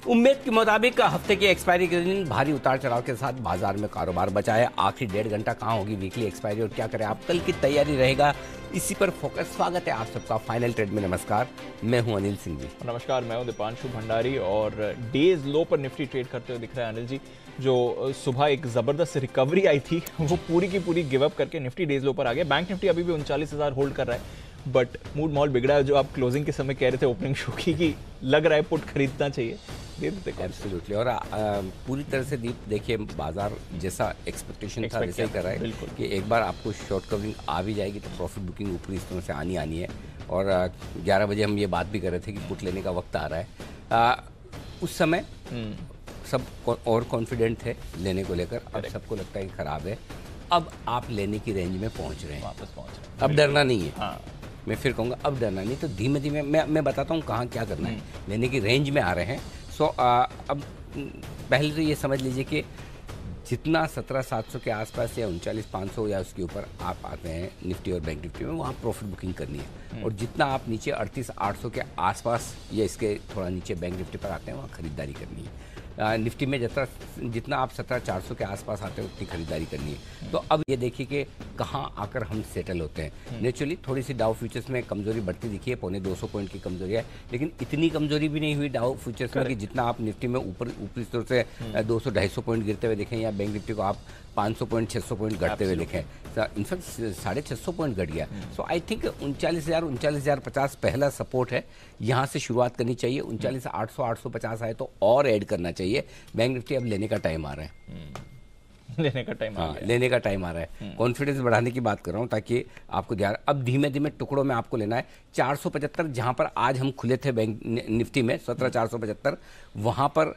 उम्मीद के मुताबिक हफ्ते की एक्सपायरी के दिन भारी उतार चढ़ाव के साथ बाजार में कारोबार बचा है। आखिरी 1.5 घंटा कहाँ होगी वीकली एक्सपायरी और क्या करें आप, कल की तैयारी रहेगा, इसी पर फोकस। स्वागत है आप सबका फाइनल ट्रेड में। नमस्कार, मैं हूं अनिल सिंह जी। नमस्कार, मैं हूं दीपांशु भंडारी और डेज लो पर निफ्टी ट्रेड करते हुए दिख रहा है अनिल जी। जो सुबह एक जबरदस्त रिकवरी आई थी वो पूरी की पूरी गिव अप करके निफ्टी डेज लो पर आ गया। बैंक निफ्टी अभी भी 39,000 होल्ड कर रहा है, बट मूड माहौल बिगड़ा है। जो आप क्लोजिंग के समय कह रहे थे ओपनिंग शो की लग रहा है पुट खरीदना चाहिए, दे देते हैं। एब्सोल्युटली, और पूरी तरह से दीप देखिए, बाजार जैसा एक्सपेक्टेशन था वैसे ही कर रहा है कि एक बार आपको शॉर्ट कवरिंग आ भी जाएगी तो प्रॉफिट बुकिंग ऊपरी इस तरह से आनी है। और 11 बजे हम ये बात भी कर रहे थे कि पुट लेने का वक्त आ रहा है। उस समय सब और कॉन्फिडेंट थे लेने को लेकर, अब सबको लगता है कि खराब है। अब आप लेने की रेंज में पहुंच रहे हैं, वापस पहुंच रहे हैं, अब डरना नहीं है। हाँ। मैं फिर कहूँगा अब डरना नहीं, तो धीमे धीमे मैं बताता हूँ कहाँ क्या करना है। लेने की रेंज में आ रहे हैं। सो अब पहले तो ये समझ लीजिए कि जितना 17,700 के आसपास या 39,500 या उसके ऊपर आप आते हैं निफ्टी और बैंक निफ्टी में, वहाँ प्रॉफिट बुकिंग करनी है। और जितना आप नीचे 38,800 के आसपास या इसके थोड़ा नीचे बैंक निफ्टी पर आते हैं, वहाँ खरीदारी करनी है। निफ्टी में जितना आप 17,400 के आसपास आते हैं उतनी खरीदारी करनी है। तो अब ये देखिए कि कहाँ आकर हम सेटल होते हैं। नेचुरली थोड़ी सी डाउ फ्यूचर्स में कमजोरी बढ़ती दिखी है, 250 पॉइंट की कमजोरी है, लेकिन इतनी कमजोरी भी नहीं हुई डाउ फ्यूचर्स में कि जितना आप निफ्टी में ऊपरी स्तर से 200-250 पॉइंट गिरते हुए देखें, या बैंक निफ्टी को आप 500 पॉइंट 600 पॉइंट घटते हुए देखें। इनफैक्ट 650 पॉइंट घट गया। सो आई थिंक 39,050 पहला सपोर्ट है, यहाँ से शुरुआत करनी चाहिए। 39,800 850 आए तो और ऐड करना चाहिए। बैंक निफ्टी अब लेने का टाइम आ रहा है, लेने का टाइम आ रहा है। कॉन्फिडेंस बढ़ाने की बात कर रहा हूँ ताकि आपको ध्यान, अब धीमे धीमे टुकड़ों में आपको लेना है। 475 जहाँ पर आज हम खुले थे बैंक निफ्टी में 17,475, वहाँ पर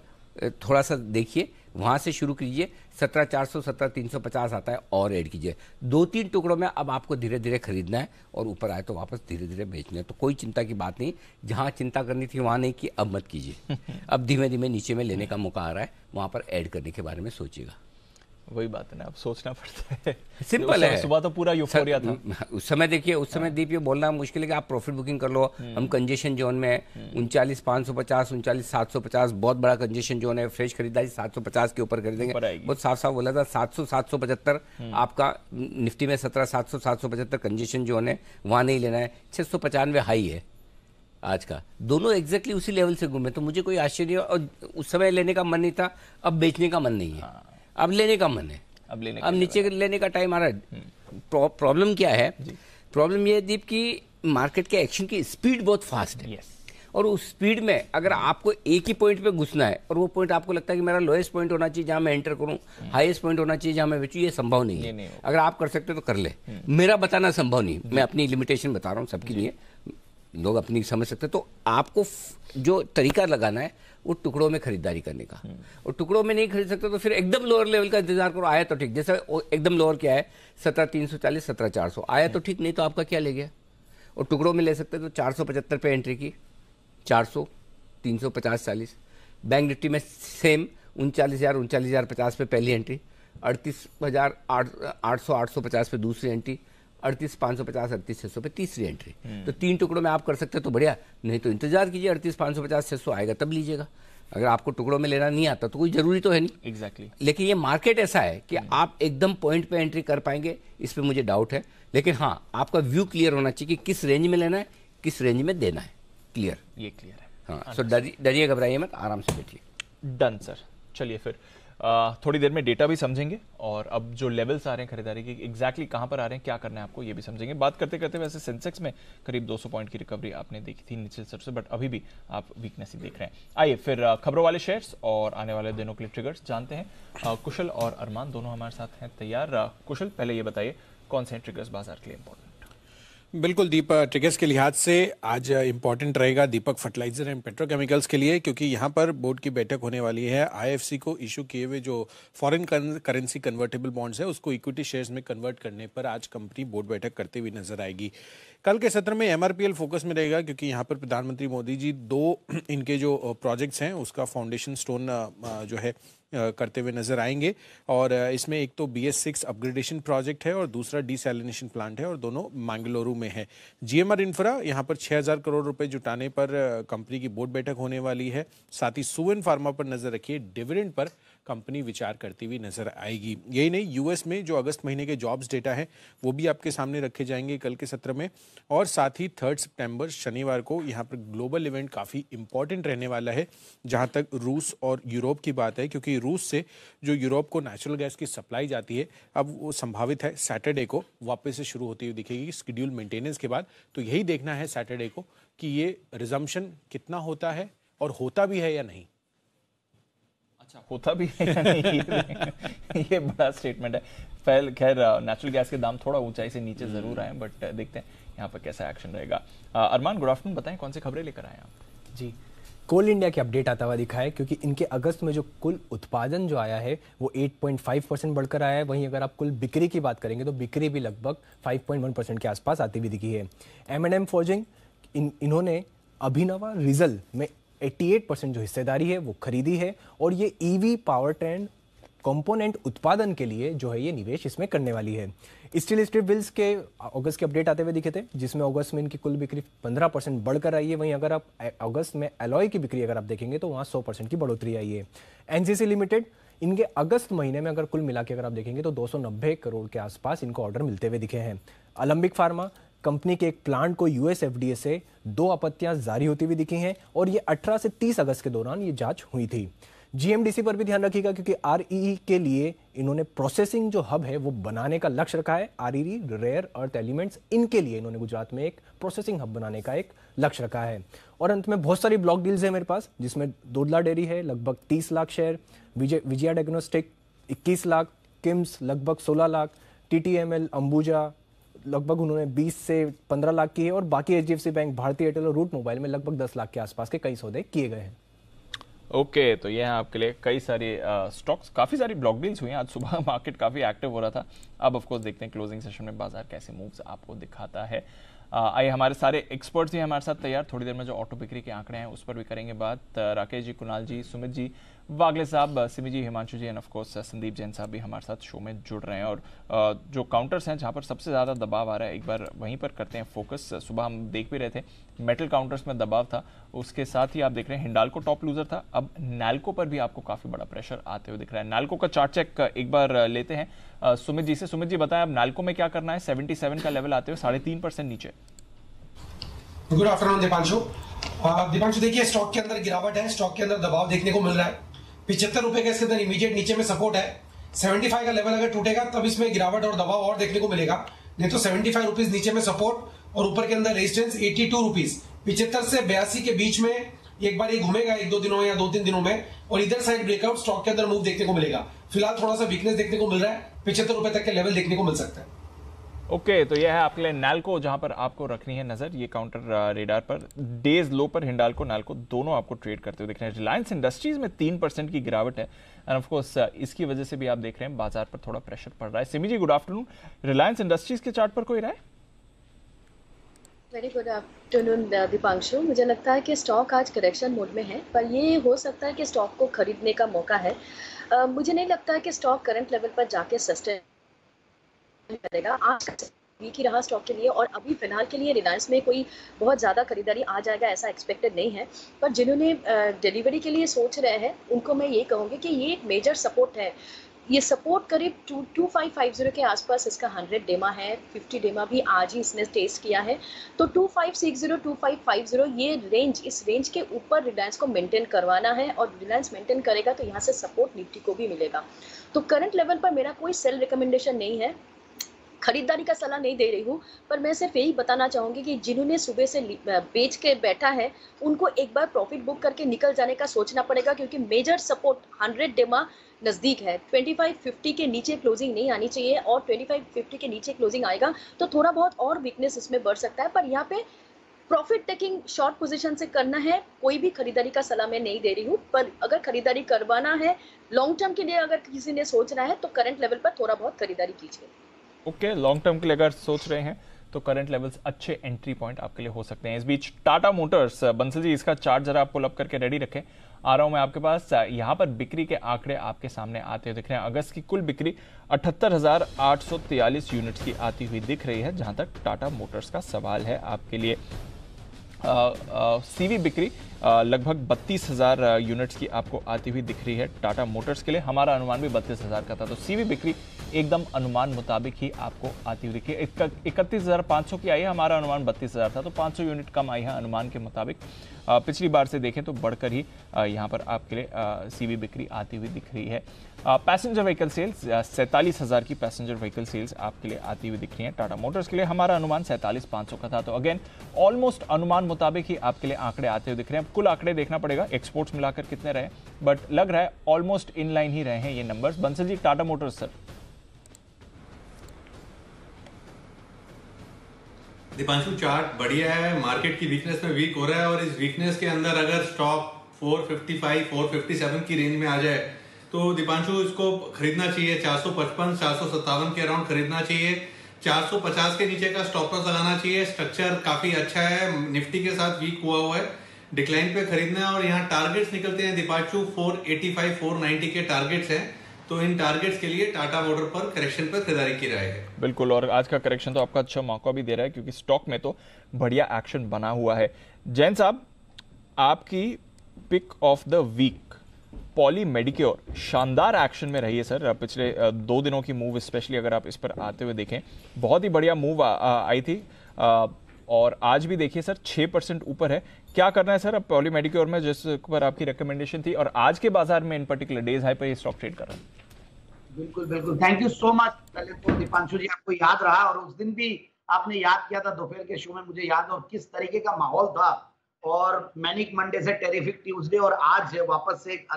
थोड़ा सा देखिए, वहाँ से शुरू कीजिए। 17,400 17,350 आता है और ऐड कीजिए। 2-3 टुकड़ों में अब आपको धीरे धीरे खरीदना है और ऊपर आए तो वापस धीरे धीरे बेचना है। तो कोई चिंता की बात नहीं, जहाँ चिंता करनी थी वहाँ नहीं की, अब मत कीजिए। अब धीमे धीमे नीचे में लेने का मौका आ रहा है, वहाँ पर ऐड करने के बारे में सोचिएगा। वही बात है ना, अब सोचना पड़ता है। सिंपल है। सुबह तो पूरा यूफोरिया था उस समय। देखिए उस समय दीप ये बोलना मुश्किल है कि आप प्रॉफिट बुकिंग कर लो। हम कंजेशन जोन में 39,550 39,750 बहुत बड़ा कंजेशन जोन है। फ्रेश खरीदारी 750 के ऊपर खरीदेंगे। बहुत साफ साफ बोला था। 700 775 आपका निफ्टी में 17,700 775 कंजेशन जोन है, वहां नहीं लेना है। 695 हाई है आज का, दोनों एग्जैक्टली उसी लेवल से घूमे। तो मुझे कोई आश्चर्य, और उस समय लेने का मन नहीं था, अब बेचने का मन नहीं है, अब लेने का मन है। अब नीचे लेने का टाइम आ रहा है। प्रॉब्लम क्या है? प्रॉब्लम ये है दीप की मार्केट के एक्शन की स्पीड बहुत फास्ट है। और उस स्पीड में अगर आपको एक ही पॉइंट पे घुसना है और वो पॉइंट आपको लगता है कि मेरा लोएस्ट पॉइंट होना चाहिए जहां मैं एंटर करूं, हाईएस्ट पॉइंट होना चाहिए जहां मैं बेचूं, ये संभव नहीं है। अगर आप कर सकते हो तो कर ले, मेरा बताना संभव नहीं। मैं अपनी लिमिटेशन बता रहा हूँ, सबकी नहीं है, लोग अपनी समझ सकते। तो आपको जो तरीका लगाना है वो टुकड़ों में खरीदारी करने का। और टुकड़ों में नहीं खरीद सकते तो फिर एकदम लोअर लेवल का इंतजार करो। आया तो ठीक, जैसे एकदम लोअर क्या है 17,340 17,400 आया तो ठीक, नहीं तो आपका क्या ले गया। और टुकड़ों में ले सकते तो 475 पे एंट्री की, 400 350 40। बैंक निफ्टी में सेम 39,000 39,050 पे पहली एंट्री, 38,800 850 पे दूसरी एंट्री, 38,550 38,600 पे तीसरी एंट्री। तो 3 टुकड़ों में आप कर सकते हैं तो बढ़िया, नहीं तो इंतजार कीजिए। 38,550 600 आएगा तब लीजिएगा। अगर आपको टुकड़ों में लेना नहीं आता तो कोई जरूरी तो है नहीं। एग्जैक्टली। लेकिन ये मार्केट ऐसा है कि आप एकदम पॉइंट पे एंट्री कर पाएंगे, इस पर मुझे डाउट है। लेकिन हाँ, आपका व्यू क्लियर होना चाहिए कि किस रेंज में लेना है, किस रेंज में देना है। क्लियर, ये क्लियर है। हाँ, सो डरिए घबराइए मत, आराम से बैठिए। Done sir. चलिए फिर थोड़ी देर में डेटा भी समझेंगे और अब जो लेवल्स आ रहे हैं खरीदारी के एग्जैक्टली कहां पर आ रहे हैं, क्या करना है आपको, ये भी समझेंगे। बात करते करते वैसे सेंसेक्स में करीब 200 पॉइंट की रिकवरी आपने देखी थी निचले स्तर से, बट अभी भी आप वीकनेस ही देख रहे हैं। आइए फिर खबरों वाले शेयर्स और आने वाले दिनों के लिए ट्रिगर्स जानते हैं। कुशल और अरमान दोनों हमारे साथ हैं तैयार। कुशल, पहले ये बताइए कौन से ट्रिगर्स बाजार के लिए इंपॉर्टेंट? बिल्कुल दीपक, ट्रिगर्स के लिहाज से आज इंपॉर्टेंट रहेगा दीपक फर्टिलाइजर एंड पेट्रोकेमिकल्स के लिए, क्योंकि यहाँ पर बोर्ड की बैठक होने वाली है। आईएफसी को इशू किए हुए जो फॉरेन करेंसी कन्वर्टेबल बॉन्ड्स है उसको इक्विटी शेयर्स में कन्वर्ट करने पर आज कंपनी बोर्ड बैठक करते हुए नजर आएगी। कल के सत्र में एमआरपीएल फोकस में रहेगा, क्योंकि यहाँ पर प्रधानमंत्री मोदी जी 2 इनके जो प्रोजेक्ट्स हैं उसका फाउंडेशन स्टोन जो है करते हुए नजर आएंगे। और इसमें एक तो BS6 अपग्रेडेशन प्रोजेक्ट है और दूसरा डिसैलिनेशन प्लांट है और दोनों मैंगलोरू में है। GMR इंफ्रा यहाँ पर 6000 करोड़ रुपए जुटाने पर कंपनी की बोर्ड बैठक होने वाली है। साथ ही सुवेन फार्मा पर नजर रखिए, डिविडेंड पर कंपनी विचार करती हुई नजर आएगी। यही नहीं, यूएस में जो अगस्त महीने के जॉब्स डेटा है वो भी आपके सामने रखे जाएंगे कल के सत्र में। और साथ ही 3 सितंबर शनिवार को यहाँ पर ग्लोबल इवेंट काफ़ी इंपॉर्टेंट रहने वाला है जहाँ तक रूस और यूरोप की बात है, क्योंकि रूस से जो यूरोप को नेचुरल गैस की सप्लाई जाती है अब वो संभावित है सैटरडे को वापस से शुरू होती हुई दिखेगी शेड्यूल मेंटेनेंस के बाद। तो यही देखना है सैटरडे को कि ये रिजम्पशन कितना होता है और होता भी है या नहीं। अच्छा, होता भी है या नहीं ये बड़ा स्टेटमेंट है। खैर नेचुरल गैस के दाम थोड़ा ऊंचाई से नीचे जरूर आए, बट देखते हैं यहाँ पर कैसा एक्शन रहेगा। अरमान, गुड आफ्टरनून, बताएं कौन सी खबरें लेकर आए आप? जी, कोल इंडिया की अपडेट आता हुआ दिखा है, क्योंकि इनके अगस्त में जो कुल उत्पादन जो आया है वो 8.5% बढ़कर आया है। वहीं अगर आप कुल बिक्री की बात करेंगे तो बिक्री भी लगभग 5.1% के आसपास आती हुई दिखी है। M&M फोर्जिंग इन्होंने अभिनवा रिजल में 88% जो हिस्सेदारी है वो खरीदी है और ये EV पावर ट्रेंड कंपोनेंट उत्पादन के लिए जो है ये निवेश इसमें करने वाली है। स्टील स्ट्रिप व्हील्स के अगस्त के अपडेट आते हुए दिखे थे, जिसमें अगस्त में इनकी कुल बिक्री 15% बढ़कर आई है। वहीं अगर आप अगस्त में एलॉय की बिक्री अगर आप देखेंगे तो वहाँ 100% की बढ़ोतरी आई है। NCC लिमिटेड, इनके अगस्त महीने में अगर कुल मिला के अगर आप देखेंगे तो 290 करोड़ के आसपास इनको ऑर्डर मिलते हुए दिखे हैं। अलंबिक फार्मा कंपनी के एक प्लांट को US FDA से 2 आपत्तियां जारी होती हुई दिखी हैं और ये 18 से 30 अगस्त के दौरान ये जांच हुई थी। GMDC पर भी ध्यान रखिएगा, क्योंकि REE के लिए इन्होंने प्रोसेसिंग जो हब है वो बनाने का लक्ष्य रखा है। REE रेयर अर्थ एलिमेंट्स, इनके लिए इन्होंने गुजरात में एक प्रोसेसिंग हब बनाने का एक लक्ष्य रखा है। और अंत में बहुत सारी ब्लॉक डील्स है मेरे पास, जिसमें दोदला डेयरी है लगभग 30 लाख शेयर, विजया डायग्नोस्टिक 21 लाख, किम्स लगभग 16 लाख, TTML अंबुजा लगभग उन्होंने 20 से 15 लाख की है और बाकी HDFC बैंक, भारतीय एयरटेल और रूट मोबाइल में लगभग 10 लाख के आसपास के कई सौदे किए गए हैं। ओके, तो ये है आपके लिए कई सारी स्टॉक्स, काफी सारी ब्लॉक डील्स हुई हैं आज सुबह। मार्केट काफी एक्टिव हो रहा था। अब ऑफ कोर्स देखते हैं क्लोजिंग सेशन में बाजार कैसे मूव्स आपको दिखाता है। आइए, हमारे सारे एक्सपर्ट्स भी हमारे साथ तैयार। थोड़ी देर में जो ऑटो बिक्री के आंकड़े हैं उस पर भी करेंगे बात। राकेश जी, कुणाल जी, Sumit ji, Wagle Sahab, Simi ji, Himanshu ji and of course Sandeep Jain Sahab भी हमारे साथ शो में जुड़ रहे हैं। और जो काउंटर्स हैं जहां पर सबसे ज़्यादा दबाव आ रहा है, एक बार वहीं पर करते हैं फोकस। सुबह हम देख भी रहे थे मेटल काउंटर्स में दबाव था, उसके साथ ही आप देख रहे हैं हिंडाल्को टॉप लूजर था। अब नैल्को पर भी आपको काफ़ी बड़ा प्रेशर आते हुए दिख रहा है। नैल्को का चार्ट चेक एक बार लेते हैं सुमित जी से। सुमित जी बताएं, अब नैल्को में क्या करना है? 77 का लेवल आते हुए 3.5% नीचे। Good afternoon Deepanshu. दीपांशु देखिए, स्टॉक के अंदर गिरावट है, स्टॉक के अंदर दबाव देखने को मिल रहा है। 75 रुपए के इसके अंदर इमीडिएट नीचे में सपोर्ट है। 75 का लेवल अगर टूटेगा तब इसमें गिरावट और दबाव और देखने को मिलेगा, नहीं तो 75 रुपीज नीचे में सपोर्ट और ऊपर के अंदर रेजिस्टेंस 82 रुपीज। 75 से 82 के बीच में एक बार ये घूमेगा 1-2 दिनों में या 2-3 दिनों में, और इधर साइड ब्रेकआउट स्टॉक के अंदर मूव देखने को मिलेगा। फिलहाल थोड़ा सा वीकनेस देखने को मिल रहा है, 75 रुपए तक के लेवल देखने को मिल सकता है। ओके, तो यह है आपके लिए नैल्को, जहां पर आपको रखनी है नजर। ये काउंटर रेडार पर डेज लो पर हिंडाल्को नैल्को दोनों आपको ट्रेड करते हुए दिख रहे हैं। रिलायंस इंडस्ट्रीज में 3% की गिरावट है एंड ऑफ कोर्स इसकी वजह से भी आप देख रहे हैं बाजार पर थोड़ा प्रेशर पड़ रहा है। Simi ji, good afternoon. रिलायंस इंडस्ट्रीज के चार्ट पर कोई राय? Very good afternoon Deepanshu. मुझे लगता है कि स्टॉक आज करेक्शन मोड में है, पर ये हो सकता है कि स्टॉक को खरीदने का मौका है। मुझे नहीं लगता है कि स्टॉक करंट लेवल पर जाके सस्टेन करेगा। आज वीक ही रहा स्टॉक के लिए और अभी फिलहाल के लिए रिलायंस में कोई बहुत ज़्यादा खरीदारी आ जाएगा ऐसा एक्सपेक्टेड नहीं है। पर जिन्होंने डिलीवरी के लिए सोच रहे हैं उनको मैं ये कहूँगी कि ये एक मेजर सपोर्ट है। ये सपोर्ट करीब 2550 के आसपास इसका 100 डेमा है, 50 डेमा भी आज ही इसने टेस्ट किया है। तो 2560 2550 ये रेंज, इस रेंज के ऊपर रिलायंस को मेंटेन करवाना है और रिलायंस मेंटेन करेगा तो यहाँ से सपोर्ट निफ्टी को भी मिलेगा। तो करंट लेवल पर मेरा कोई सेल रिकमेंडेशन नहीं है, खरीदारी का सलाह नहीं दे रही हूँ, पर मैं सिर्फ यही बताना चाहूँगी कि जिन्होंने सुबह से बेच के बैठा है उनको एक बार प्रॉफिट बुक करके निकल जाने का सोचना पड़ेगा, क्योंकि मेजर सपोर्ट 100 डेमा नज़दीक है। 2550 के नीचे क्लोजिंग नहीं आनी चाहिए और 2550 के नीचे क्लोजिंग आएगा तो थोड़ा बहुत और वीकनेस इसमें बढ़ सकता है। पर यहाँ पे प्रॉफिट टेकिंग शॉर्ट पोजीशन से करना है, कोई भी खरीदारी का सलाह मैं नहीं दे रही हूँ। पर अगर खरीदारी करवाना है लॉन्ग टर्म के लिए, अगर किसी ने सोच रहा है तो करंट लेवल पर थोड़ा बहुत खरीदारी कीजिए। ओके, लॉन्ग टर्म के लिए अगर सोच रहे हैं तो करंट लेवल्स अच्छे एंट्री पॉइंट आपके लिए हो सकते हैं। इस बीच टाटा मोटर्स, बंसल जी इसका चार्ट जरा आप पुल अप करके रेडी रखें। आ रहा हूं मैं आपके पास। यहां पर बिक्री के आंकड़े आपके सामने आते हुए दिख रहे हैं। अगस्त की कुल बिक्री 78,843 यूनिट्स की आती हुई दिख रही है। जहां तक टाटा मोटर्स का सवाल है आपके लिए, सीवी बिक्री लगभग 32,000 यूनिट्स की आपको आती हुई दिख रही है टाटा मोटर्स के लिए। हमारा अनुमान भी 32,000 का था, तो सीवी बिक्री एकदम अनुमान मुताबिक ही आपको आती हुई दिखी है। 31,500 की आई है, हमारा अनुमान 32,000 था, तो 500 यूनिट कम आई है अनुमान के मुताबिक। पिछली बार से देखें तो बढ़कर ही यहाँ पर आपके लिए सीवी बिक्री आती हुई दिख रही है। पैसेंजर व्हीकल सेल्स 47,000 की पैसेंजर व्हीकल सेल्स आपके लिए आती हुई दिख रही है टाटा मोटर्स के लिए। हमारा अनुमान 47,500 का था, तो अगेन ऑलमोस्ट अनुमान मुताबिक ही आपके लिए आंकड़े आते हुए दिख रहे हैं। अब कुल आंकड़े देखना पड़ेगा एक्सपोर्ट्स मिलाकर कितने रहे, बट लग रहा है ऑलमोस्ट इन लाइन ही रहे हैं ये numbers. Bansal ji, Tata Motors sir. Deepanshu, chart बढ़िया है, मार्केट की वीकनेस में वीक हो रहा है, और इस वीकनेस के अंदर अगर स्टॉक 455 457 की रेंज में आ जाए तो दीपांशु इसको खरीदना चाहिए। 455 457 के अराउंड खरीदना चाहिए। 450 के नीचे का स्टॉप लॉस लगाना चाहिए। स्ट्रक्चर काफी अच्छा है, निफ्टी के साथ वीक हुआ है, डिक्लाइन पे खरीदना है। और यहाँ टारगेट्स निकलते हैं दीपांशु 485 490 के टारगेट्स हैं, तो इन टारगेट्स के लिए टाटा मोटर पर करेक्शन पर खरीदारी की राय है। बिल्कुल, और आज का करेक्शन तो आपका अच्छा मौका भी दे रहा है क्योंकि स्टॉक में तो बढ़िया एक्शन बना हुआ है। जैन साहब, आपकी pick of the week Poly Medicure शानदार एक्शन में रही है सर। पिछले 2 दिनों की मूव स्पेशली अगर आप इस पर आते हुए देखें, बहुत ही बढ़िया मूव आई थी, और आज भी देखिए सर 6% ऊपर है। क्या करना है सर अब पॉली मेडिक्योर में, जिस पर आपकी रिकमेंडेशन थी, और आज के बाजार में इन पर्टिकुलर डेज हाई पर ये स्टॉक ट्रेड कर रहा है? बिल्कुल बिल्कुल, थैंक यू सो मच। पहले तो दीपांशु जी, आपको याद रहा, और उस दिन भी आपने याद किया था दोपहर के शो में, मुझे याद, और किस तरीके का माहौल था, और मैनिक मंडे से टेरिफिक ट्यूसडे, और आज वापस से एक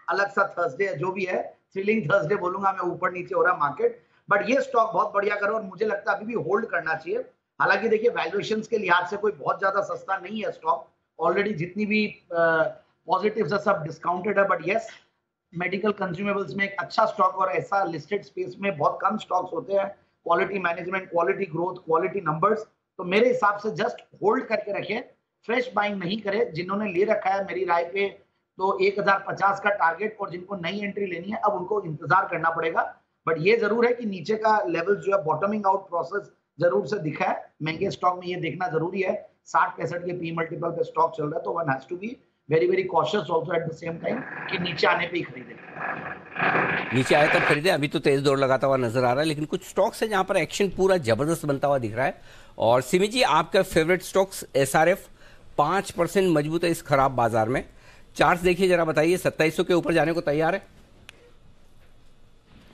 अलग सा थर्सडे, जो भी है थ्रिलिंग थर्सडे बोलूंगा मैं, ऊपर नीचे हो रहा मार्केट, बट ये स्टॉक बहुत बढ़िया करो, और मुझे लगता है अभी भी होल्ड करना चाहिए। हालांकि देखिए वैल्यूएशंस के लिहाज से कोई बहुत ज्यादा सस्ता नहीं है स्टॉक, ऑलरेडी जितनी भी पॉजिटिव्स है सब डिस्काउंटेड है, बट यस, मेडिकल कंज्यूमेबल्स में एक अच्छा स्टॉक, और ऐसा लिस्टेड स्पेस में बहुत कम स्टॉक्स होते हैं, quality management, quality growth, quality numbers, तो मेरे हिसाब से जस्ट होल्ड करके रखें, फ्रेश बाइंग नहीं करें। जिन्होंने ले रखा है मेरी राय पे तो 1050 का टारगेट, और जिनको नई एंट्री लेनी है अब उनको इंतजार करना पड़ेगा, बट ये जरूर है कि नीचे का लेवल जो है बॉटमिंग आउट प्रोसेस जरूर से दिखा है। महंगे स्टॉक में ये देखना जरूरी है, 60-65 के पी मल्टीपल पे स्टॉक चल रहा है, तो one has to be very very cautious also at the same time कि नीचे आने पे ही खरीदें। नीचे आए तब खरीदे। अभी तो तेज दौड़ लगाता हुआ नजर आ रहा है, लेकिन कुछ स्टॉक्स है जहां पर एक्शन पूरा जबरदस्त बनता हुआ दिख रहा है। और सिमी जी, आपका फेवरेट स्टॉक्स SRF 5% मजबूत है इस खराब बाजार में। चार्ट देखिए जरा, बताइए 2700 के ऊपर जाने को तैयार है?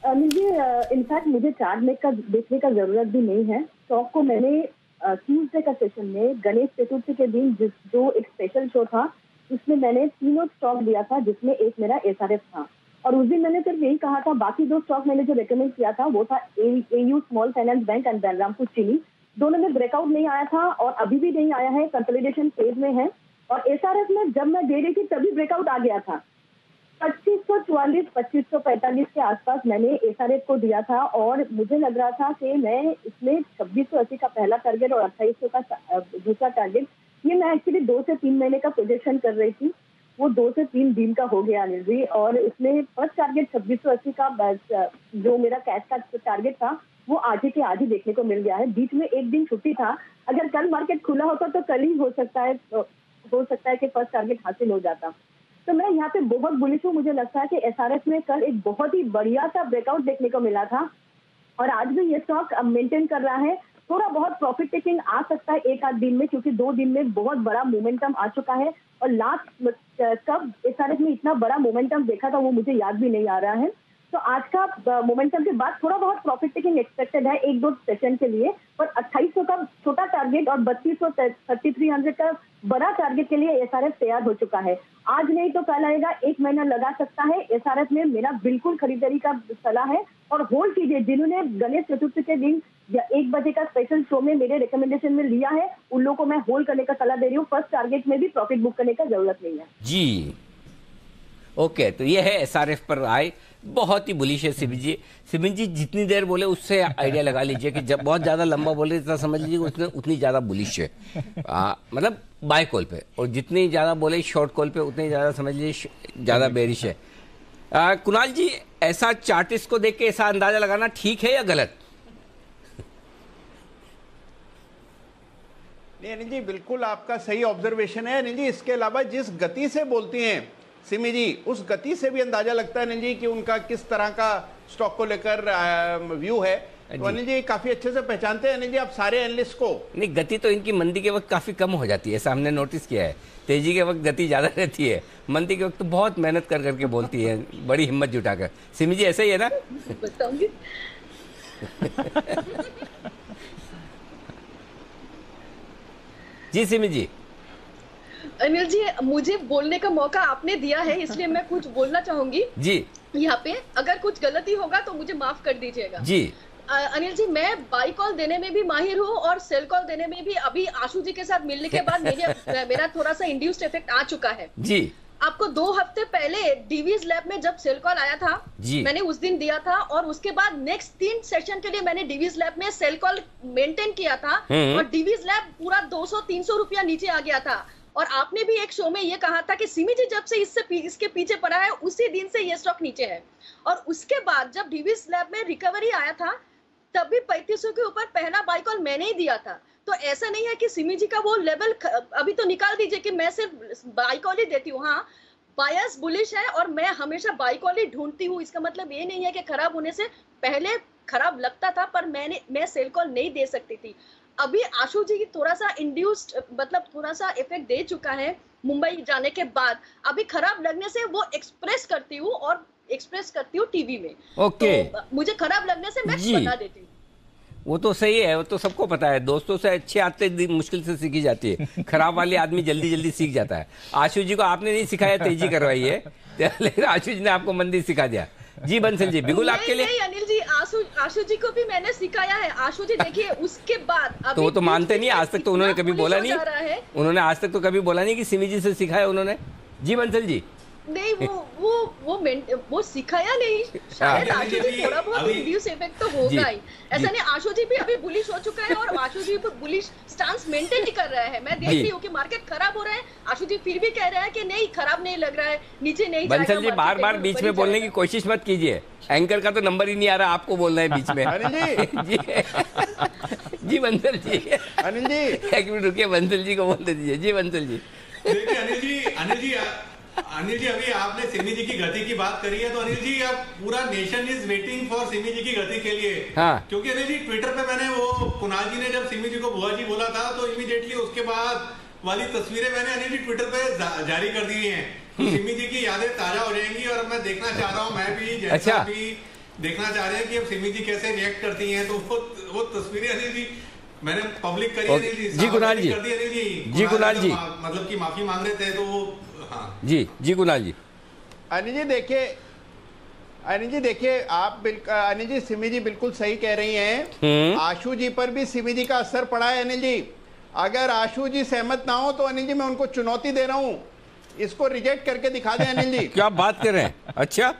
इनफैक्ट मुझे चार्ट देखने का जरूरत भी नहीं है। स्टॉक को मैंने ट्यूसडे का सेशन में गणेश चतुर्थी के दिन जो एक स्पेशल शो था उसमें मैंने 3 स्टॉक दिया था, जिसमें एक मेरा SRF था, और उस दिन मैंने सिर्फ यही कहा था। बाकी 2 स्टॉक मैंने जो रेकमेंड किया था वो था AU small finance bank and Balrampur चीनी। दोनों में ब्रेकआउट नहीं आया था और अभी भी नहीं आया है, कंसोलिडेशन फेज में है। और SRF में जब मैं दे रही थी तभी ब्रेकआउट आ गया था। 2544 2545 के आसपास मैंने SRF को दिया था, और मुझे लग रहा था कि मैं इसमें 2680 का पहला टारगेट और 2800 का दूसरा टारगेट, ये मैं एक्चुअली 2 से 3 महीने का प्रोजेक्शन कर रही थी, वो 2 से 3 दिन का हो गया अनिल जी। और इसमें फर्स्ट टारगेट 2680 का जो मेरा कैश का टारगेट था वो आज के आज ही देखने को मिल गया है। बीच में एक दिन छुट्टी था, अगर कल मार्केट खुला होता तो कल ही हो सकता है कि फर्स्ट टारगेट हासिल हो जाता। तो मैं यहाँ पे बहुत बुलिश हूँ। मुझे लगता है कि SRF में कल एक बहुत ही बढ़िया सा ब्रेकआउट देखने को मिला था, और आज भी ये स्टॉक मेंटेन कर रहा है। थोड़ा बहुत प्रॉफिट टेकिंग आ सकता है 1-8 दिन में, क्योंकि 2 दिन में बहुत बड़ा मोमेंटम आ चुका है, और लास्ट कब SRF में इतना बड़ा मोमेंटम देखा था वो मुझे याद भी नहीं आ रहा है। तो आज का मोमेंटम के बाद थोड़ा बहुत प्रॉफिट टेकिंग एक्सपेक्टेड है 1-2 सेशन के लिए, पर 2800 का छोटा टारगेट और 3300 का बड़ा टारगेट के लिए SRF तैयार हो चुका है। आज नहीं तो कल आएगा, 1 महीना लगा सकता है। SRF में मेरा बिल्कुल खरीदारी का सलाह है, और होल्ड कीजिए। जिन्होंने गणेश चतुर्थी के दिन या 1 बजे का स्पेशल शो में मेरे रिकमेंडेशन में लिया है, उन लोगों को मैं होल्ड करने का सलाह दे रही हूँ। फर्स्ट टारगेट में भी प्रॉफिट बुक करने का जरूरत नहीं है जी। ओके, तो ये है एसआरएफ पर राय, बहुत ही बुलिश है सिमित जी। सिमित जी जितनी देर बोले उससे आइडिया लगा लीजिए कि जब बहुत ज्यादा लंबा बोले तो समझ लीजिए उसने उतनी ज्यादा बुलिश है, मतलब बाय कॉल पे, और जितनी ज्यादा बोले शॉर्ट कॉल पे उतनी ज्यादा समझ लीजिए ज्यादा बेरिश है। कुणाल जी, ऐसा चार्टिस्ट को देख के ऐसा अंदाजा लगाना ठीक है या गलत? नहीं अनिल जी, बिल्कुल आपका सही ऑब्जर्वेशन है अनिल जी। इसके अलावा जिस गति से बोलती हैं सिमी जी, उस गति से भी अंदाजा लगता है अनिल जी कि उनका किस तरह का स्टॉक को लेकर व्यू है। तो अनिल जी काफी अच्छे से पहचानते हैं अनिल जी आप सारे एनालिस्ट को। नहीं, गति तो इनकी मंदी के वक्त काफी कम हो जाती है, ऐसा हमने नोटिस किया है। तेजी के वक्त गति ज्यादा रहती है, मंदी के वक्त तो बहुत मेहनत कर करके बोलती है, बड़ी हिम्मत जुटाकर। सिमी जी ऐसा ही है ना? बताऊंगी। जी सिमी जी। अनिल जी, मुझे बोलने का मौका आपने दिया है, इसलिए मैं कुछ बोलना चाहूंगी जी। यहाँ पे अगर कुछ गलती होगा तो मुझे माफ कर दीजिएगा जी। अनिल जी, मैं बाई कॉल देने में भी माहिर हूँ और सेल कॉल देने में भी। अभी आशु जी के साथ मिलने के बाद मेरा थोड़ा सा इंड्यूस्ड इफेक्ट आ चुका है जी। आपको 2 हफ्ते पहले डीवीज लैब में जब सेल कॉल आया था मैंने उस दिन दिया था, और उसके बाद नेक्स्ट 3 सेशन के लिए मैंने डीवीज लैब में सेल कॉल मेंटेन किया था, और डीवीज लैब पूरा 200-300 रुपया नीचे आ गया था। और आपने भी एक शो में ये कहा था कि सिमी जी जब से इसके पीछे पड़ा है उसी दिन से ये स्टॉक नीचे है। और उसके बाद जब डीवीज लैब में रिकवरी आया था तब भी 3500 के ऊपर पहला बाई कॉल मैंने ही दिया था। तो ऐसा नहीं है कि सिमी जी का वो लेवल अभी तो निकाल दीजिए कि मैं सिर्फ बाई कॉल ही देती हूँ। हाँ, बायस बुलिश है और मैं हमेशा बाई कॉल ही ढूंढती हूँ। इसका मतलब ये नहीं है कि खराब होने से पहले खराब लगता था पर मैं सेल कॉल नहीं दे सकती थी। अभी आशु जी थोड़ा सा इंड्यूस्ड, मतलब थोड़ा सा इफेक्ट दे चुका है मुंबई जाने के बाद। अभी खराब लगने से वो एक्सप्रेस करती हूँ टीवी में। ओके। तो मुझे खराब लगने से मैं बता देती हूँ। वो तो सही है, वो तो सबको पता है। दोस्तों से अच्छे आते मुश्किल से सीखी जाती है, खराब वाले आदमी जल्दी जल्दी सीख जाता है। आशु जी को आपने नहीं सिखाया, तेजी करवाई है, लेकिन आशु जी ने आपको मंदी सिखा दिया। जी बंसल जी, बिल्कुल आपके लिए। नहीं अनिल जी, आशु जी को भी मैंने सिखाया है। आशु जी देखिए उसके बाद तो वो तो मानते नहीं, आज तक तो उन्होंने कभी बोला नहीं, उन्होंने आज तक तो कभी बोला नहीं कि सिमी जी से सिखाया उन्होंने। जी बंसल जी। नहीं, वो सिखाया नहीं। शायद आशु जी थोड़ा बहुत इंड्यूस इफेक्ट तो होगा ही। ऐसा नहीं, आशु जी भी अभी बुलिश हो चुका है और आशु जी बुलिश स्टांस मेंटेन कर रहा है। मैं देख रही हूँ कि मार्केट खराब हो रहा है, आशु जी फिर भी कह रहा है कि नहीं खराब नहीं लग रहा है, नीचे नहीं जाएगा। बंसल जी बार बार बीच में बोलने की कोशिश मत कीजिए, एंकर का तो नंबर ही नहीं आ रहा, आपको बोलना है बीच में। जी बंसल जी। अनिल जी एक मिनट रुकिए, बंसल जी को बोलते दीजिए। जी बंसल जी। देखिए अनिल जी अभी आपने सिमी जी की गति की बात करी है, तो अनिल जी अब पूरा nation is waiting for Simi ji की गति के लिए। हाँ। क्योंकि अनिल जी ट्विटर पे मैंने वो कुणाल जी ने जब सिमी जी को बुआ जी बोला था तो इमीडिएटली उसके बाद वाली तस्वीरें मैंने अनिल जी ट्विटर पे जारी कर दी हैं। तो सिमी जी की यादें ताजा हो जाएंगी और मैं देखना चाह रहा हूँ, मैं भी जैसा भी देखना चाह रहे हैं कि अब सिमी जी कैसे रिएक्ट करती हैं। तो वो तस्वीरें अनिल जी मैंने पब्लिक करी अनिल जी। जी कुणाल जी। जी कुणाल जी, मतलब की माफी मांग रहे थे तो वो। हाँ जी कुणाल जी। अनिल जी देखिए आप अनिल जी सिमी जी बिल्कुल सही कह रही हैं। आशु जी पर भी सिमी जी का असर पड़ा है अनिल जी। अगर आशु जी सहमत ना हो तो अनिल जी मैं उनको चुनौती दे रहा हूं, इसको रिजेक्ट करके दिखा दें अनिल जी। क्या बात कर रहे हैं? अच्छा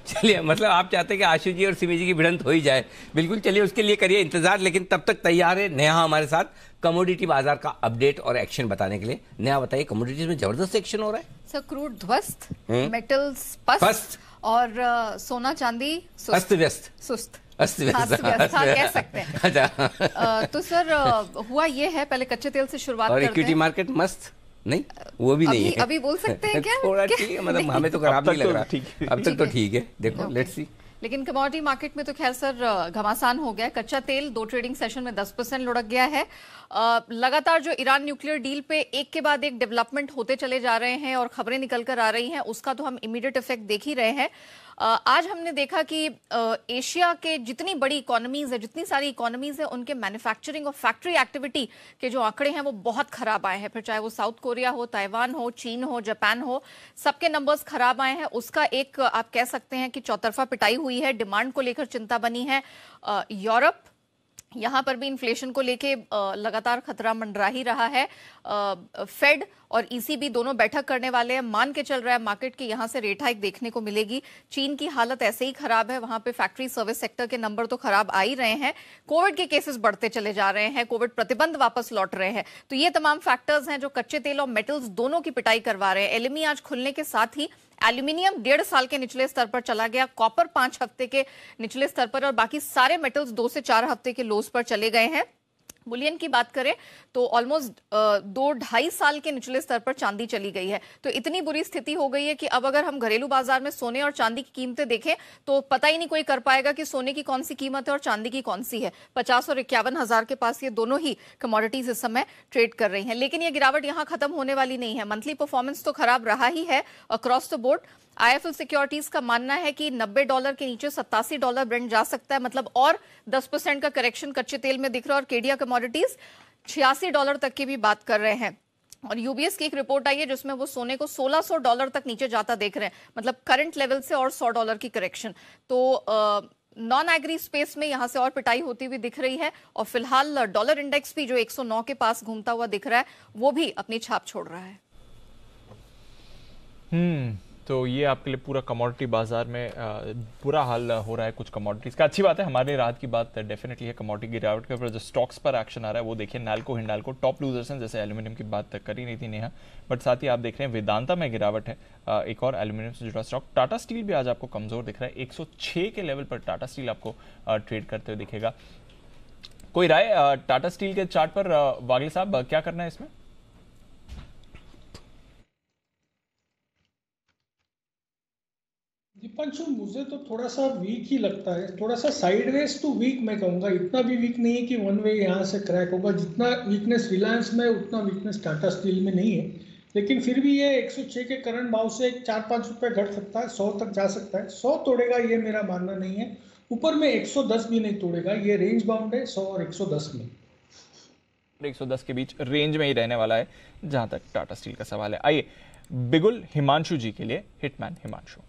चलिए, मतलब आप चाहते हैं कि आशु जी और सिमी जी की भिड़ंत हो ही जाए। बिल्कुल, चलिए उसके लिए करिए इंतजार। लेकिन तब तक तैयार है नेहा हमारे साथ कमोडिटी बाजार का अपडेट और एक्शन बताने के लिए। नेहा बताइए, कमोडिटीज में जबरदस्त एक्शन हो रहा है। सर क्रूड ध्वस्त, मेटल्स पस्त और सोना चांदी अस्त व्यस्त कह सकते हैं। अच्छा तो सर हुआ ये है, पहले कच्चे तेल से शुरुआत और करते हैं। इक्विटी मार्केट मस्त नहीं, वो भी नहीं है अभी बोल सकते हैं क्या? थोड़ा ठीक है, मतलब हमें तो खराब नहीं लग रहा, अब तक तो ठीक है। देखो लेट्स सी। लेकिन कमोडिटी मार्केट में तो खैर सर घमासान हो गया। कच्चा तेल 2 ट्रेडिंग सेशन में 10% लुढ़क गया है। लगातार जो ईरान न्यूक्लियर डील पे एक के बाद एक डेवलपमेंट होते चले जा रहे हैं और खबरें निकल कर आ रही हैं, उसका तो हम इमीडिएट इफेक्ट देख ही रहे हैं। आज हमने देखा कि एशिया के जितनी बड़ी इकोनॉमीज है, जितनी सारी इकोनॉमीज है, उनके मैन्युफैक्चरिंग और फैक्ट्री एक्टिविटी के जो आंकड़े हैं वो बहुत खराब आए हैं। फिर चाहे वो साउथ कोरिया हो, ताइवान हो, चीन हो, जापान हो, सबके नंबर्स खराब आए हैं। उसका एक आप कह सकते हैं कि चौतरफा पिटाई हुई है। डिमांड को लेकर चिंता बनी है। यूरोप, यहाँ पर भी इन्फ्लेशन को लेके लगातार खतरा मंडरा ही रहा है। फेड और ईसीबी दोनों बैठक करने वाले हैं। मान के चल रहा है मार्केट की यहां से रेट हाइक देखने को मिलेगी। चीन की हालत ऐसे ही खराब है, वहां पे फैक्ट्री सर्विस सेक्टर के नंबर तो खराब आ ही रहे हैं, कोविड के केसेस बढ़ते चले जा रहे हैं, कोविड प्रतिबंध वापस लौट रहे हैं। तो ये तमाम फैक्टर्स हैं जो कच्चे तेल और मेटल्स दोनों की पिटाई करवा रहे हैं। एलएमई आज खुलने के साथ ही एल्यूमिनियम 1.5 साल के निचले स्तर पर चला गया, कॉपर 5 हफ्ते के निचले स्तर पर और बाकी सारे मेटल्स 2 से 4 हफ्ते के लोस पर चले गए हैं। बुलियन की बात करें तो ऑलमोस्ट 2-2.5 साल के निचले स्तर पर चांदी चली गई है। तो इतनी बुरी स्थिति हो गई है कि अब अगर हम घरेलू बाजार में सोने और चांदी की कीमतें देखें तो पता ही नहीं कोई कर पाएगा कि सोने की कौन सी कीमत है और चांदी की कौन सी है। 50 और 51 हजार के पास ये दोनों ही कमोडिटीज इस समय ट्रेड कर रही हैं। लेकिन ये गिरावट यहां खत्म होने वाली नहीं है। मंथली परफॉर्मेंस तो खराब रहा ही है across the board. IFL securities का मानना है कि $90 के नीचे $87 ब्रेंट जा सकता है, मतलब और 10% का करेक्शन कच्चे तेल में दिख रहा है। और केडिया कमोडिटीज $86 तक की भी बात कर रहे हैं। और यूबीएस की एक रिपोर्ट आई है जिसमें वो सोने को $1600 तक नीचे जाता देख रहे हैं, मतलब करंट लेवल से और $100 की करेक्शन। तो नॉन एग्री स्पेस में यहां से और पिटाई होती हुई दिख रही है। और फिलहाल डॉलर इंडेक्स भी जो 109 के पास घूमता हुआ दिख रहा है वो भी अपनी छाप छोड़ रहा है। तो ये आपके लिए पूरा कमोडिटी बाजार में बुरा हाल हो रहा है कुछ कमोडिटीज का। अच्छी बात है, हमारे रात की बात डेफिनेटली है कमोडिटी गिरावट के ऊपर। जो स्टॉक्स पर एक्शन आ रहा है वो देखिए, नाल्को हिंडाल्को टॉप लूजर्स हैं, जैसे एल्यूमिनियम की बात कर ही नहीं थी नेहा, बट साथ ही आप देख रहे हैं वेदांता में गिरावट है। एक और एल्यूमिनियम से जुड़ा स्टॉक टाटा स्टील भी आज आपको कमजोर दिख रहा है। 106 के लेवल पर टाटा स्टील आपको ट्रेड करते हुए दिखेगा। कोई राय टाटा स्टील के चार्ट पर वागिल साहब, क्या करना है इसमें? दीपांशु, मुझे तो थोड़ा सा वीक ही लगता है, थोड़ा सा साइडवेज टू वीक मैं कहूँगा। इतना भी वीक नहीं है कि वन वे यहाँ से क्रैक होगा। जितना वीकनेस रिलायंस में उतना वीकनेस टाटा स्टील में नहीं है। लेकिन फिर भी ये 106 के करंट भाव से 4-5 रुपये घट सकता है, 100 तक जा सकता है। 100 तोड़ेगा ये मेरा मानना नहीं है। ऊपर में 110 भी नहीं तोड़ेगा, ये रेंज बाउंड है 100 और 110 में। 110 के बीच रेंज में ही रहने वाला है जहां तक टाटा स्टील का सवाल है। आइए बिगुल हिमांशु जी के लिए हिटमैन हिमांशु।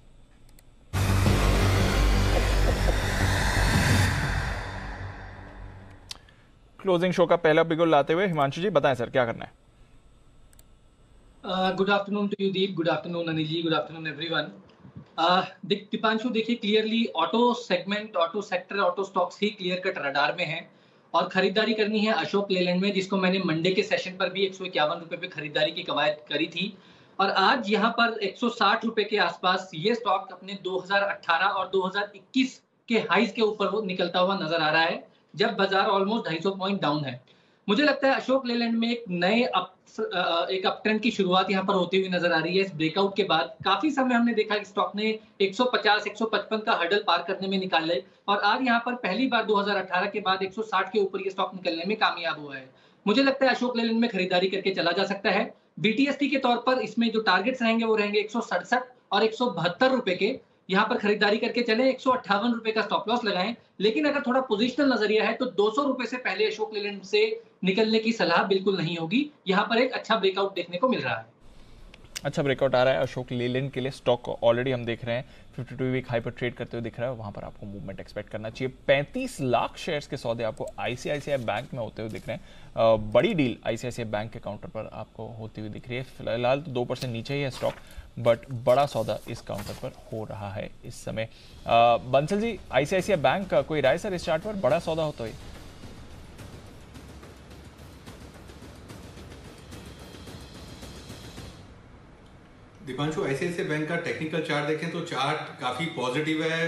क्लोजिंग शो का पहला बिगुल लाते हुए हिमांशु जी बताएं सर, क्या करना है? Good afternoon to you Deep, good afternoon Anil ji, good afternoon everyone. Deepanshu, देखिए clearly auto segment, auto sector, auto stocks ही क्लियर कट रडार में हैं और खरीदारी करनी है अशोक लेलैंड में, जिसको मैंने मंडे के सेशन पर भी 151 रुपए पे खरीदारी की कवायद करी थी। और आज यहाँ पर 160 रुपए के आसपास ये स्टॉक अपने 2018 और 2021 के हाइज के ऊपर वो निकलता हुआ नजर आ रहा है, जब बाजार ऑलमोस्ट 250 पॉइंट डाउन है। मुझे लगता है अशोक लेलैंड में एक नए एक अपट्रेंड की शुरुआत यहाँ पर होती हुई नजर आ रही है। इस ब्रेकआउट के बाद काफी समय हमने देखा कि स्टॉक ने 150-155 का हर्डल पार करने में निकाले और आज यहाँ पर पहली बार 2018 के बाद 160 के ऊपर ये स्टॉक निकलने में कामयाब हुआ है। मुझे लगता है अशोक लेलैंड में खरीदारी करके चला जा सकता है। बीटीएसटी के तौर पर इसमें जो टारगेट्स रहेंगे वो रहेंगे 167 और 172 रुपए के। यहाँ पर खरीदारी करके चले, 158 रुपए का स्टॉप लॉस लगाएं। लेकिन अगर थोड़ा पोजिशनल नजरिया है तो 200 रुपए से पहले अशोक लेलैंड से निकलने की सलाह बिल्कुल नहीं होगी। यहाँ पर एक अच्छा ब्रेकआउट देखने को मिल रहा है। अच्छा ब्रेकआउट आ रहा है अशोक लेलैंड के लिए। स्टॉक ऑलरेडी हम देख रहे हैं 52 वीक हाई पर ट्रेड करते हुए दिख रहा है, वहां पर आपको मूवमेंट एक्सपेक्ट करना चाहिए। 35 लाख शेयर्स के सौदे आपको आईसीआईसीआई बैंक में होते हुए दिख रहे हैं। बड़ी डील आईसीआईसीआई बैंक के काउंटर पर आपको होती हुई दिख रही है। फिलहाल तो 2% नीचे ही है स्टॉक, बट बड़ा सौदा इस काउंटर पर हो रहा है इस समय। बंसल जी, आईसीआईसीआई बैंक कोई राय सर इस चार्ट पर? बड़ा सौदा होता है। दीपांशु, आईसीआईसीआई बैंक का टेक्निकल चार्ट देखें तो चार्ट काफी पॉजिटिव है।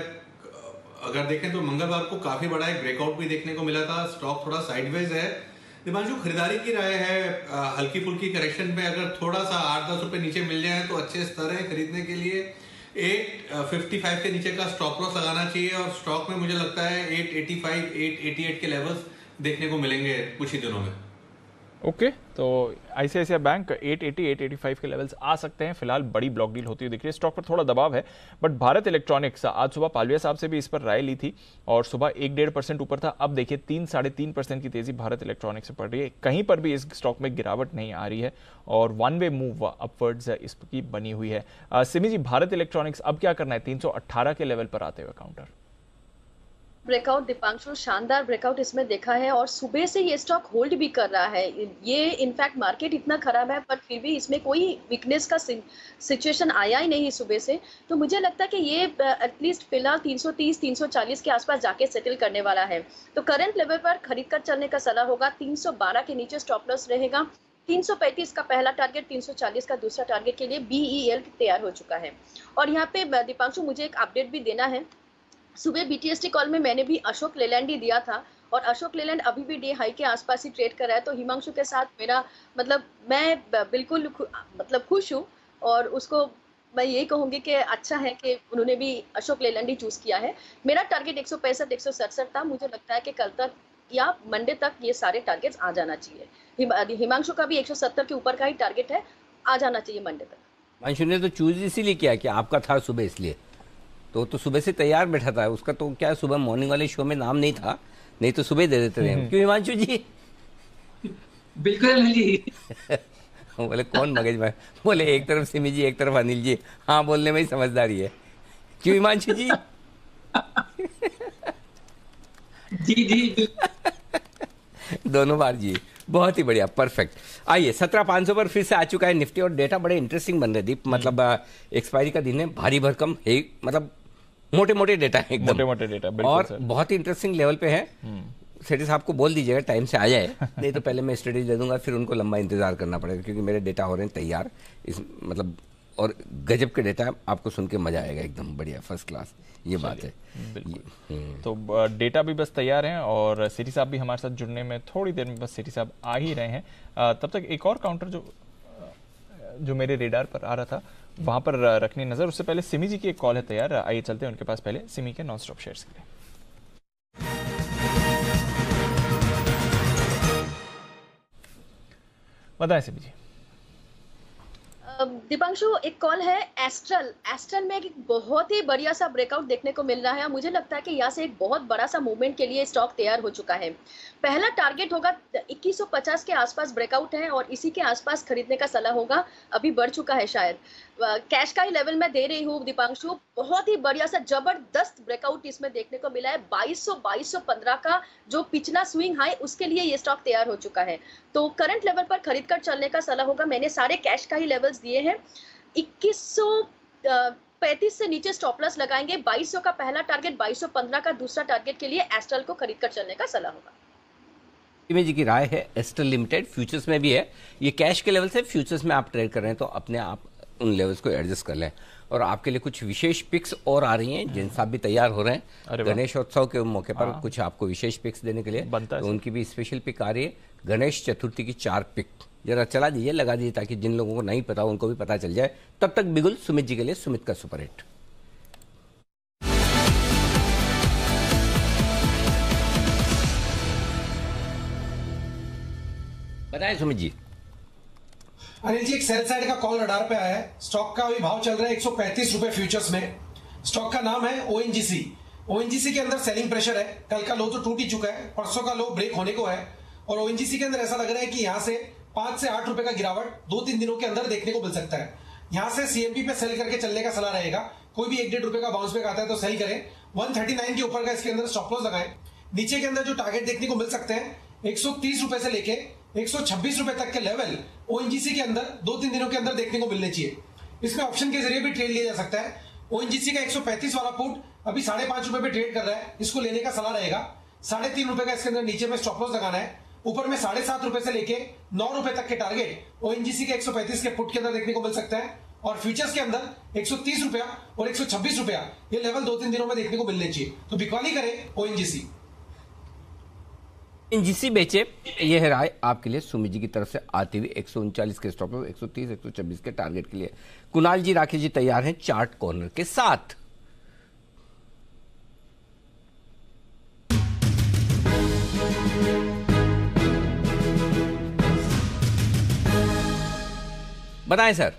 अगर देखें तो मंगलवार को काफी बड़ा एक ब्रेकआउट भी देखने को मिला था। स्टॉक थोड़ा साइडवेज है। दीपांशु, खरीदारी की राय है हल्की फुल्की करेक्शन पे अगर थोड़ा सा 8-10 रुपए नीचे मिल जाए तो अच्छे स्तर है खरीदने के लिए। 855 के नीचे का स्टॉप लॉस लगाना चाहिए और स्टॉक में मुझे लगता है 885, 888 के लेवल्स देखने को मिलेंगे कुछ ही दिनों में। ओके, तो आईसीआईसीआई बैंक 880, 885 के लेवल्स आ सकते हैं। फिलहाल बड़ी ब्लॉक डील होती हुई दिख रही है, स्टॉक पर थोड़ा दबाव है। बट भारत इलेक्ट्रॉनिक्स, आज सुबह पालविया साहब से भी इस पर राय ली थी और सुबह 1-1.5% ऊपर था। अब देखिए 3-3.5% की तेजी भारत इलेक्ट्रॉनिक्स से पड़ रही है। कहीं पर भी इस स्टॉक में गिरावट नहीं आ रही है और वन वे मूव अपवर्ड्स इसकी बनी हुई है। सिमी जी, भारत इलेक्ट्रॉनिक्स अब क्या करना है 318 के लेवल पर आते हुए काउंटर? ब्रेकआउट दीपांशु, शानदार ब्रेकआउट इसमें देखा है और सुबह से ये स्टॉक होल्ड भी कर रहा है। ये इनफैक्ट मार्केट इतना खराब है पर फिर भी इसमें कोई वीकनेस का सिचुएशन आया ही नहीं सुबह से। तो मुझे लगता है कि ये एटलीस्ट फिलहाल 330 340 के आसपास जाके सेटल करने वाला है। तो करंट लेवल पर खरीद कर चलने का सलाह होगा। 312 के नीचे स्टॉप लॉस रहेगा। 335 का पहला टारगेट, 340 का दूसरा टारगेट के लिए BEL तैयार हो चुका है। और यहाँ पे दीपांशु मुझे एक अपडेट भी देना है। सुबह BTST कॉल में मैंने भी अशोक लेलैंड ही दिया था और अशोक लेलैंड अभी भी डे हाई के आसपास ही ट्रेड कर रहा है। तो हिमांशु के साथ मेरा मतलब मैं बिल्कुल खुश हूँ और उसको मैं यही कहूंगी कि अच्छा है कि उन्होंने भी अशोक लेलैंड ही चूज किया है। मेरा टारगेट 165 167 था। मुझे लगता है कि कल तक या मंडे तक ये सारे टारगेट्स आ जाना चाहिए। हिमांशु का भी 170 के ऊपर का ही टारगेट है, आ जाना चाहिए मंडे तक। हिमांशु ने तो चूज इसीलिए किया कि आपका था सुबह, इसलिए तो सुबह से तैयार बैठा था। उसका तो क्या सुबह मॉर्निंग वाले शो में नाम नहीं था, नहीं तो सुबह दे देते थे। क्यों हिमांशु जी? बिल्कुल जी। बोले कौन मगज में, बोले एक तरफ सिमी जी एक तरफ अनिल जी। हाँ, बोलने में ही समझदारी है। क्यों हिमांशु जी? जी जी दोनों बार जी, बहुत ही बढ़िया, परफेक्ट। आइए 17,500 पर फिर से आ चुका है निफ्टी और डेटा बड़े इंटरेस्टिंग बन रहे दीप। मतलब एक्सपायरी का दिन है, भारी भरकम है, मतलब मोटे मोटे डेटा है एकदम, मोटे मोटे डेटा, बिल्कुल और सर। बहुत ही इंटरेस्टिंग लेवल पे है। सेठी साहब को बोल दीजिएगा टाइम से आ जाए, नहीं तो पहले मैं स्ट्रेटेजी दे दूंगा, फिर उनको लंबा इंतजार करना पड़ेगा क्योंकि मेरे डेटा हो रहे हैं तैयार इस मतलब, और गजब के डेटा आपको सुन के मजा आएगा, एकदम बढ़िया फर्स्ट क्लास, ये बात है। तो डेटा भी बस तैयार हैं और सेठी साहब भी हमारे साथ जुड़ने में थोड़ी देर में बस सेठी साहब आ ही रहे हैं। तब तक एक और काउंटर जो मेरे रेडार पर आ रहा था वहां पर रखनी नजर। उससे पहले सिमी जी की एक कॉल है तैयार, आइए चलते हैं उनके पास पहले सिमी के नॉन स्टॉप शेयर्स के लिए। बताएं सिमी जी। दीपांशु, एक कॉल है एस्ट्रल में एक बहुत ही बढ़िया सा ब्रेकआउट देखने को मिल रहा है। मुझे लगता है कि यहाँ से एक बहुत बड़ा सा मूवमेंट के लिए स्टॉक तैयार हो चुका है। पहला टारगेट होगा 2150 के आसपास ब्रेकआउट है और इसी के आसपास खरीदने का सलाह होगा। अभी बढ़ चुका है शायद। कैश का ही लेवल मैं दे रही हूँ दीपांशु। बहुत ही बढ़िया सा जबरदस्त ब्रेकआउट इसमें देखने को मिला है। 2215 का जो पिछला स्विंग हाई, उसके लिए ये स्टॉक तैयार हो चुका है। तो करंट लेवल पर खरीद कर चलने का सलाह होगा। मैंने सारे कैश का ही लेवल्स दिए हैं। 2135 से नीचे स्टॉप लॉस लगाएंगे। 2200 का पहला टारगेट, 2215 का दूसरा टारगेट के लिए एस्ट्रल को खरीद कर चलने का सलाह होगा। जी की राय है एस्ट्रल लिमिटेड, फ्यूचर्स में भी है। ये कैश के लेवल से फ्यूचर्स में आप ट्रेड कर रहे हैं तो अपने आप उन लेवल्स को एडजस्ट कर लें। और आपके लिए कुछ विशेष पिक्स और आ रही हैं, जिन साहब भी तैयार हो रहे हैं गणेशोत्सव के मौके पर कुछ आपको विशेष पिक्स देने के लिए बनता है, तो उनकी भी स्पेशल पिक आ रही है। गणेश चतुर्थी की 4 पिक जरा चला दीजिए, लगा दीजिए, ताकि जिन लोगों को नहीं पता उनको भी पता चल जाए। तब तक बिगुल सुमित जी के लिए सुमित का सुपरहिट। बताएं सुमित जी। अनिल जी, एक सेल साइड का कॉल रडार पे आया है। स्टॉक का अभी भाव चल रहा है 135 रुपए फ्यूचर्स में। स्टॉक का नाम है ONGC। ONGC के अंदर सेलिंग प्रेशर है। कल का लो तो टूट ही चुका है, परसों का लो ब्रेक होने को है और ONGC के अंदर ऐसा लग रहा है कि यहाँ से 5 से 8 रुपए का गिरावट 2-3 दिनों के अंदर देखने को मिल सकता है। यहाँ से CMP पे सेल करके चलने का सलाह रहेगा। कोई भी 1-1.5 रुपए का बाउंस बैक आता है तो सेल करें। 139 के ऊपर का इसके अंदर स्टॉप लॉस लगाएं। नीचे के अंदर जो टारगेट देखने को मिल सकते हैं 130 रुपए से लेके 126 रुपए तक के लेवल ONGC के अंदर 2-3 दिनों के अंदर देखने को मिलने चाहिए। इसमें ऑप्शन के जरिए भी ट्रेड लिया जा सकता है। ONGC का 135 वाला पुट अभी 5.5 रुपए पे ट्रेड कर रहा है, इसको लेने का सलाह रहेगा। 3.5 रुपए का इसके अंदर नीचे में स्टॉप लॉस लगाना है। ऊपर में 7.5 रुपए से लेके 9 रुपए तक के टारगेट ONGC के 135 के पुट के अंदर देखने को मिल सकता है और फ्यूचर्स के अंदर 130 रुपया और 126 रुपया ये लेवल 2-3 दिनों में देखने को मिलने चाहिए। तो बिकवाली करें ONGC बेचे। यह है राय आपके लिए सुमित जी की तरफ से आती हुई। 139 के स्टॉप लॉस, 130 126 के टारगेट के लिए। कुणाल जी राकेश जी तैयार हैं चार्ट कॉर्नर के साथ। बताएं सर।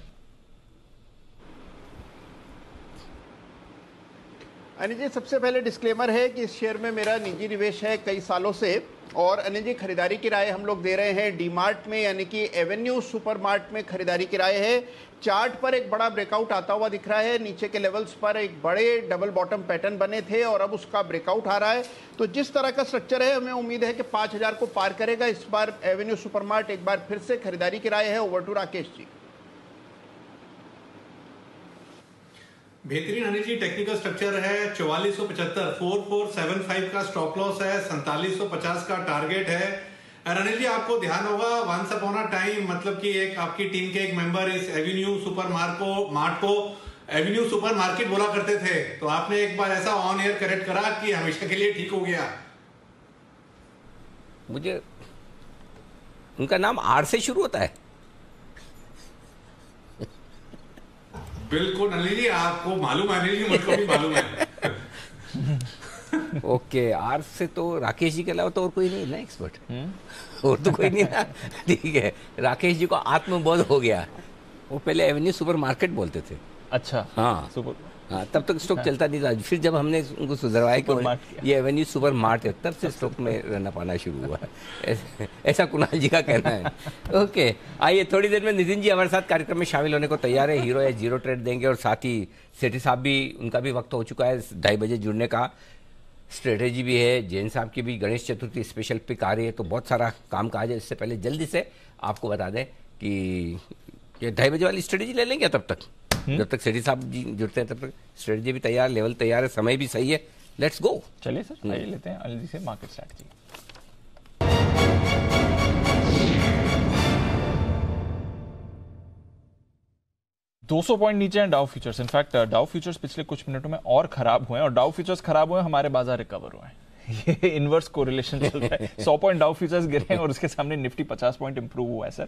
अनिल जी, सबसे पहले डिस्क्लेमर है कि इस शेयर में मेरा निजी निवेश है कई सालों से और अनिल जी खरीदारी की राय हम लोग दे रहे हैं डीमार्ट में, यानी कि एवेन्यू सुपरमार्ट में खरीदारी की राय है। चार्ट पर एक बड़ा ब्रेकआउट आता हुआ दिख रहा है। नीचे के लेवल्स पर एक बड़े डबल बॉटम पैटर्न बने थे और अब उसका ब्रेकआउट आ रहा है। तो जिस तरह का स्ट्रक्चर है, हमें उम्मीद है कि 5000 को पार करेगा। इस बार एवेन्यू सुपरमार्ट एक बार फिर से खरीदारी की राय है। Over to Rakesh ji. बेहतरीन अनिल जी, टेक्निकल स्ट्रक्चर है 4475, 4475 का स्टॉप लॉस है, 4750 का टारगेट है। और अनिल जी, आपको ध्यान होगा वंस अपॉन अ टाइम, मतलब कि एक आपकी टीम के एक मेंबर इस एवेन्यू सुपर मार्ट को एवेन्यू सुपर मार्केट बोला करते थे, तो आपने एक बार ऐसा ऑन एयर करेक्ट करा कि हमेशा के लिए ठीक हो गया। मुझे उनका नाम आर से शुरू होता है। बिल्कुल अनिल जी, आपको मालूम है अनिल जी, मुझको भी मालूम है। ओके, आर से तो राकेश जी के अलावा तो और कोई नहीं ना एक्सपर्ट, और तो कोई नहीं ना। ठीक है, राकेश जी को आत्मबोध हो गया, वो पहले एवेन्यू सुपर मार्केट बोलते थे। अच्छा, हाँ तब तक स्टॉक चलता नहीं था। फिर जब हमने उनको सुधरवाया कि ये एवेन्यू सुपर मार्ट है, तब से स्टॉक में रहना पाना शुरू हुआ। ऐसा कुणाल जी का कहना है। ओके, आइए थोड़ी देर में नितिन जी हमारे साथ कार्यक्रम में शामिल होने को तैयार है। हीरो या जीरो ट्रेड देंगे, और साथ ही सेठी साहब भी, उनका भी वक्त हो चुका है 2:30 बजे जुड़ने का। स्ट्रेटेजी भी है, जैन साहब की भी गणेश चतुर्थी स्पेशल पिक आ रही है, तो बहुत सारा काम काज है। इससे पहले जल्दी से आपको बता दें कि ये 2:30 बजे वाली स्ट्रेटेजी ले लेंगे तब तक, जब तक सेठी साहब जी जुड़ते हैं तब तक स्ट्रेटेजी भी तैयार, लेवल तैयार है, समय भी सही है। Let's go. चलिए सर, आइए लेते हैं अनिल जी से मार्केट स्ट्रेटेजी। 200 पॉइंट नीचे हैं Dow futures. In fact Dow futures पिछले कुछ मिनटों में और खराब हुए हैं, और डाउ फ्यूचर्स खराब हुए, हमारे बाजार रिकवर हुए हैं। ये इनवर्स कोरिलेशन चल रहा है। 100 पॉइंट डाउ फ्यूचर्स गिरे हैं और उसके सामने निफ्टी 50 पॉइंट इंप्रूव हुआ है सर।